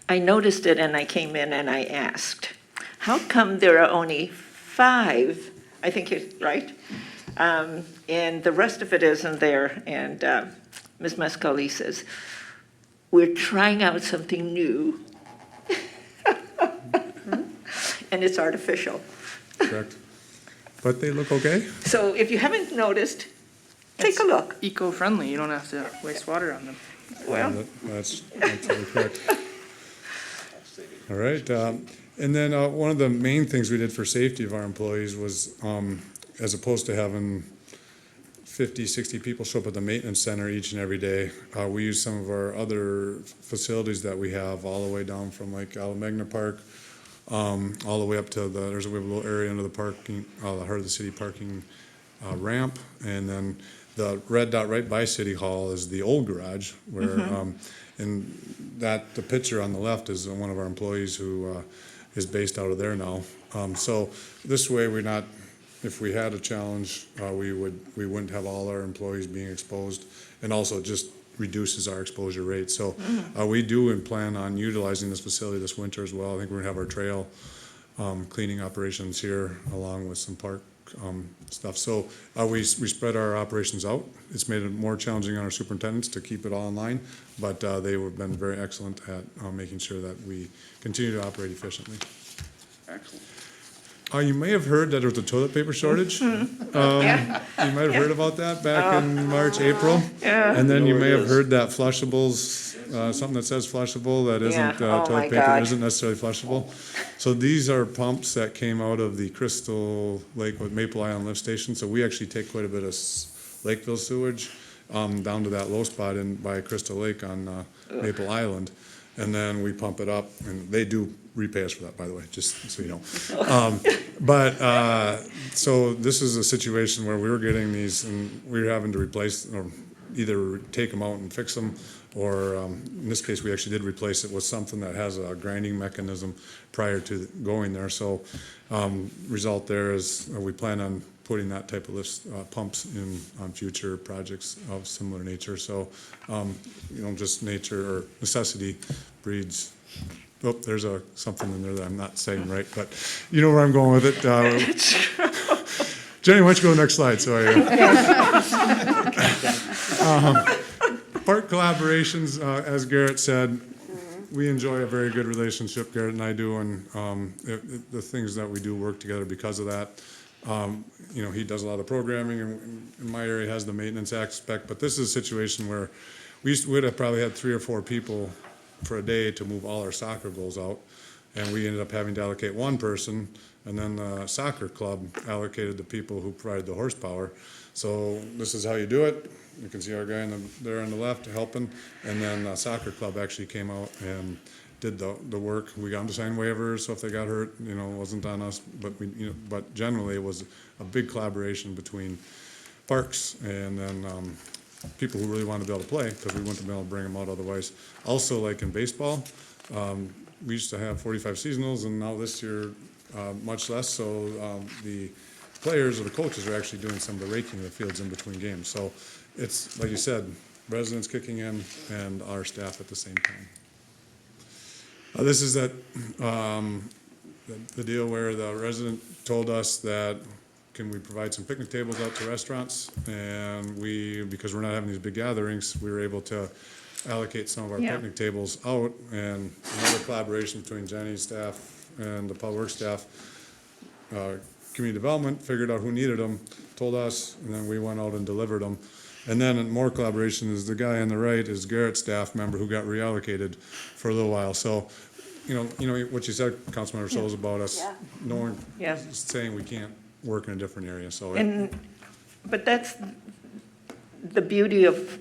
I noticed it and I came in and I asked, how come there are only 5, I think you're right, and the rest of it isn't there? And Ms. Mascali says, we're trying out something new. And it's artificial. Correct. But they look okay. So if you haven't noticed, take a look. Eco-friendly, you don't have to waste water on them. Well, That's absolutely correct. All right, and then one of the main things we did for safety of our employees was, as opposed to having 50, 60 people show up at the maintenance center each and every day. We use some of our other facilities that we have all the way down from like Alamagna Park, all the way up to we have a little area under the parking, the heart of the city parking ramp. And then the red dot right by City Hall is the old garage where, and the picture on the left is one of our employees who is based out of there now. So this way if we had a challenge, we wouldn't have all our employees being exposed, and also it just reduces our exposure rate. So we do plan on utilizing this facility this winter as well. I think we're gonna have our trail cleaning operations here along with some park stuff. So we spread our operations out. It's made it more challenging on our superintendents to keep it all in line, but they have been very excellent at making sure that we continue to operate efficiently. Excellent. You may have heard that there was a toilet paper shortage. You might have heard about that back in March, April. Yeah. And then you may have heard that flushables, something that says flushable that isn't Yeah. Oh my toilet paper, God. isn't necessarily flushable. So these are pumps that came out of the Crystal Lake with Maple Island lift station. So we actually take quite a bit of Lakeville sewage down to that low spot by Crystal Lake on Maple Island. And then we pump it up, and they do repay us for that, by the way, just so you know. So this is a situation where we were getting these, and we were having to replace, or either take them out and fix them, or in this case, we actually did replace it with something that has a grinding mechanism prior to going there. So result there is we plan on putting that type of lifts, pumps in on future projects of similar nature. So, just nature or necessity breeds. Oh, there's something in there that I'm not saying right, but you know where I'm going with it. Jenny, why don't you go to the next slide? Sorry. Park collaborations, as Garrett said, we enjoy a very good relationship, Garrett and I do, and the things that we do work together because of that. He does a lot of programming, and in my area has the maintenance aspect, but this is a situation where we would have probably had 3 or 4 people for a day to move all our soccer goals out, and we ended up having to allocate one person, and then the soccer club allocated the people who provided the horsepower. So this is how you do it. You can see our guy there on the left helping, and then the soccer club actually came out and did the work. We got them to sign waivers, so if they got hurt, it wasn't on us. But generally, it was a big collaboration between parks and then people who really wanted to be able to play, because we wouldn't have been able to bring them out otherwise. Also, like in baseball, we used to have 45 seasonals, and now this year, much less. So the players or the coaches are actually doing some of the raking of the fields in between games. So it's, like you said, residents kicking in and our staff at the same time. This is the deal where the resident told us that, can we provide some picnic tables out to restaurants? And because we're not having these big gatherings, we were able to allocate some of our picnic tables out, and another collaboration between Jenny's staff and the public works staff. Community development figured out who needed them, told us, and then we went out and delivered them. And then more collaboration is the guy on the right is Garrett's staff member who got reallocated for a little while. So, what you said, Councilmember Souls, about us knowing, saying we can't work in a different area. So, but that's the beauty of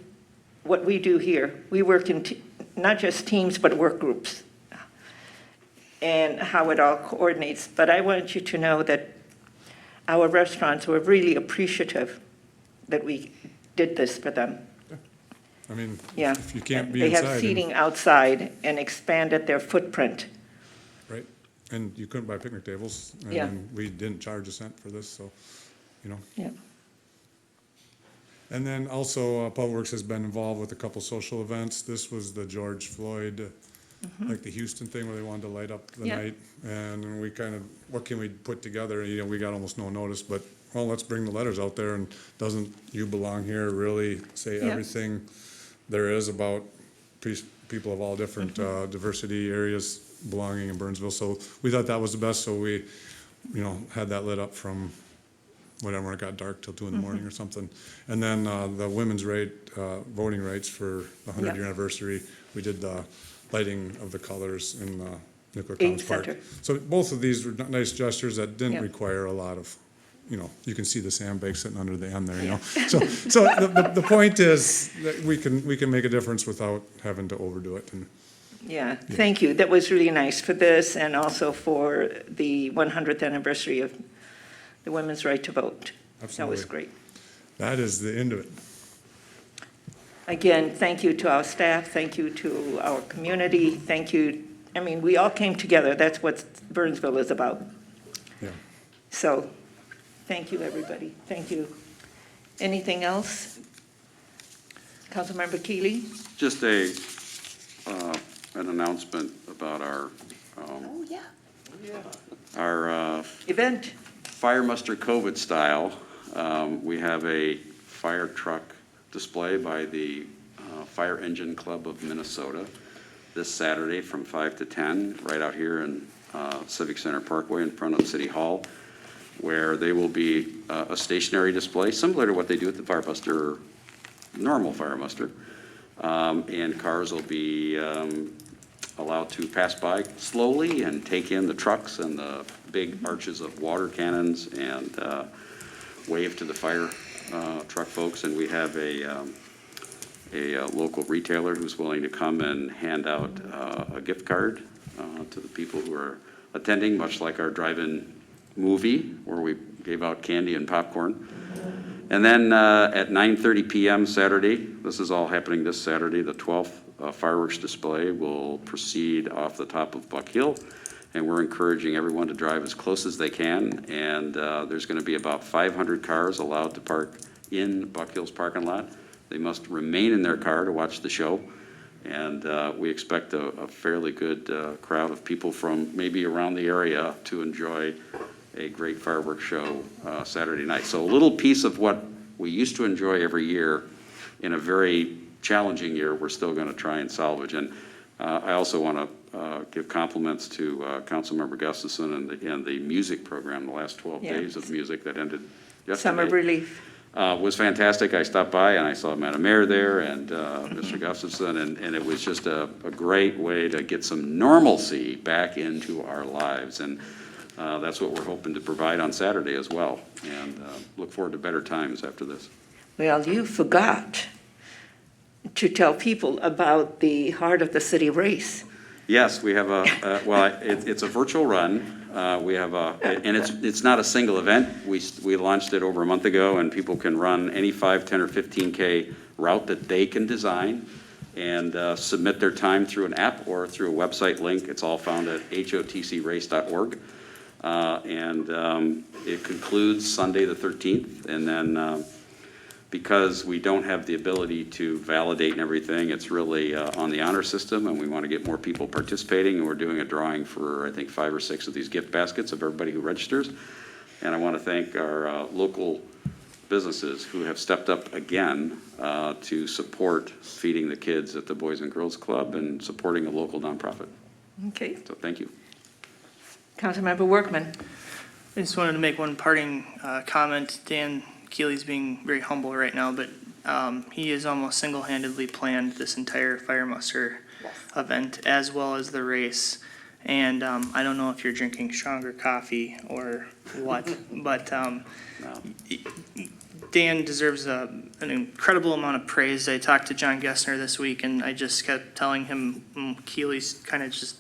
what we do here. We work in not just teams, but work groups, and how it all coordinates. But I want you to know that our restaurants were really appreciative that we did this for them. I mean, Yeah. if you can't be They inside. have seating outside and expanded their footprint. Right, and you couldn't buy picnic tables, and Yeah. then we didn't charge a cent for this, so, Yeah. And then also, Public Works has been involved with a couple social events. This was the George Floyd, like the Houston thing where they wanted to light up the Yeah. night. And we what can we put together? We got almost no notice, but, well, let's bring the letters out there, and doesn't "You Belong Here" really say everything there is about people of all different diversity areas belonging in Burnsville? So we thought that was the best, so we, had that lit up from whatever, when it got dark till 2 in the morning or something. And then the women's voting rights for the 100-year anniversary, we did the lighting of the colors in Nuclear Commons Park. Center. So both of these were nice gestures that didn't require a lot of you can see the sandbag sitting under the end there, So the point is that we can make a difference without having to overdo it. And Yeah, thank you. That was really nice for this and also for the 100th anniversary of the women's right to vote. That was Absolutely. great. that is the end of it. Again, thank you to our staff, thank you to our community, thank you. I mean, we all came together. That's what Burnsville is about. Yeah. So, thank you, everybody. Thank you. Anything else? Councilmember Keeley? Just an announcement about our Event? Fire Muster COVID style. We have a fire truck display by the Fire Engine Club of Minnesota this Saturday from 5 to 10, right out here in Civic Center Parkway in front of City Hall, where they will be a stationary display, similar to what they do at the Fire Muster, normal Fire Muster. And cars will be allowed to pass by slowly and take in the trucks and the big arches of water cannons and wave to the fire truck folks. And we have a local retailer who's willing to come and hand out a gift card to the people who are attending, much like our drive-in movie where we gave out candy and popcorn. And then at 9:30 p.m. Saturday, this is all happening this Saturday, the 12th, fireworks display will proceed off the top of Buck Hill. And we're encouraging everyone to drive as close as they can. And there's going to be about 500 cars allowed to park in Buck Hill's parking lot. They must remain in their car to watch the show. And we expect a fairly good crowd of people from maybe around the area to enjoy a great fireworks show Saturday night. So a little piece of what we used to enjoy every year in a very challenging year, we're still going to try and salvage. And I also want to give compliments to Councilmember Gustafson and the music program, the last 12 days of music that ended yesterday. Summer relief. Was fantastic. I stopped by and I saw Madam Mayor there and Mr. Gustafson, and it was just a great way to get some normalcy back into our lives. And that's what we're hoping to provide on Saturday as well. And look forward to better times after this. Well, you forgot to tell people about the Heart of the City race. Yes, we have it's a virtual run. We have and it's not a single event. We launched it over a month ago, and people can run any 5, 10, or 15K route that they can design and submit their time through an app or through a website link. It's all found at hotcrace.org. And it concludes Sunday the 13th, and then because we don't have the ability to validate and everything, it's really on the honor system, and we want to get more people participating, and we're doing a drawing for, I think, 5 or 6 of these gift baskets of everybody who registers. And I want to thank our local businesses who have stepped up again to support feeding the kids at the Boys and Girls Club and supporting a local nonprofit. Okay. So thank you. Councilmember Workman. I just wanted to make one parting comment. Dan Keeley's being very humble right now, but he has almost single-handedly planned this entire fire muster event as well as the race. And I don't know if you're drinking stronger coffee or what, but Dan deserves an incredible amount of praise. I talked to John Gessner this week, and I just kept telling him Keeley's kind of just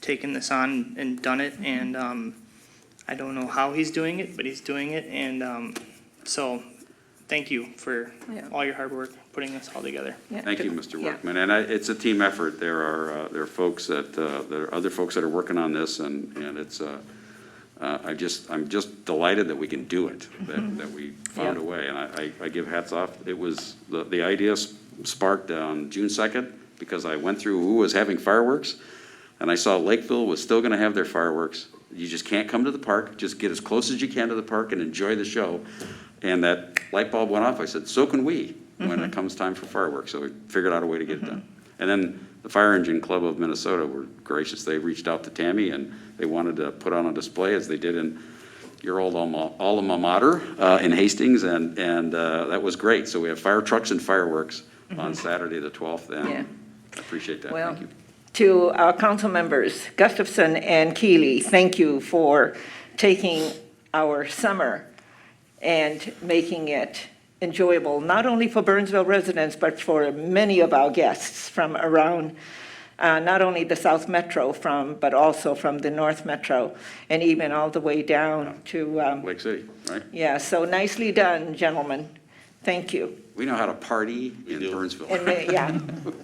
taken this on and done it, and I don't know how he's doing it, but he's doing it, and so thank you for all your hard work putting this all together. Thank you, Mr. Workman. And it's a team effort. There are folks there are other folks that are working on this, and it's I'm just delighted that we can do it, that we found a way, and I give hats off. It was the idea sparked on June 2nd because I went through who was having fireworks, and I saw Lakeville was still going to have their fireworks. You just can't come to the park. Just get as close as you can to the park and enjoy the show. And that light bulb went off. I said, so can we when it comes time for fireworks. So we figured out a way to get it done. And then the Fire Engine Club of Minnesota were gracious. They reached out to Tammy, and they wanted to put on a display as they did in your old alma mater in Hastings, and that was great. So we have fire trucks and fireworks on Saturday the 12th, and I appreciate that. Well, thank you. To our council members, Gustafson and Keeley, thank you for taking our summer and making it enjoyable, not only for Burnsville residents, but for many of our guests from around not only the South Metro but also from the North Metro, and even all the way down to, Lake City, right? yeah, so nicely done, gentlemen. Thank you. We know how to party in Burnsville. And, yeah,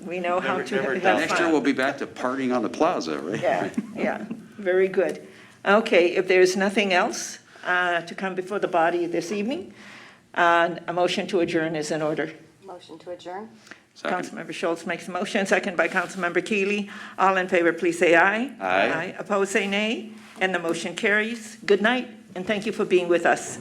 we know how to have Next year, fun. we'll be back to partying on the plaza, right? Yeah, yeah, very good. Okay, if there's nothing else to come before the body this evening, a motion to adjourn is in order. Motion to adjourn? Second. Councilmember Schultz makes a motion, second by Councilmember Keely. All in favor, please say aye. Aye. Opposed, say nay, and the motion carries. Good night, and thank you for being with us.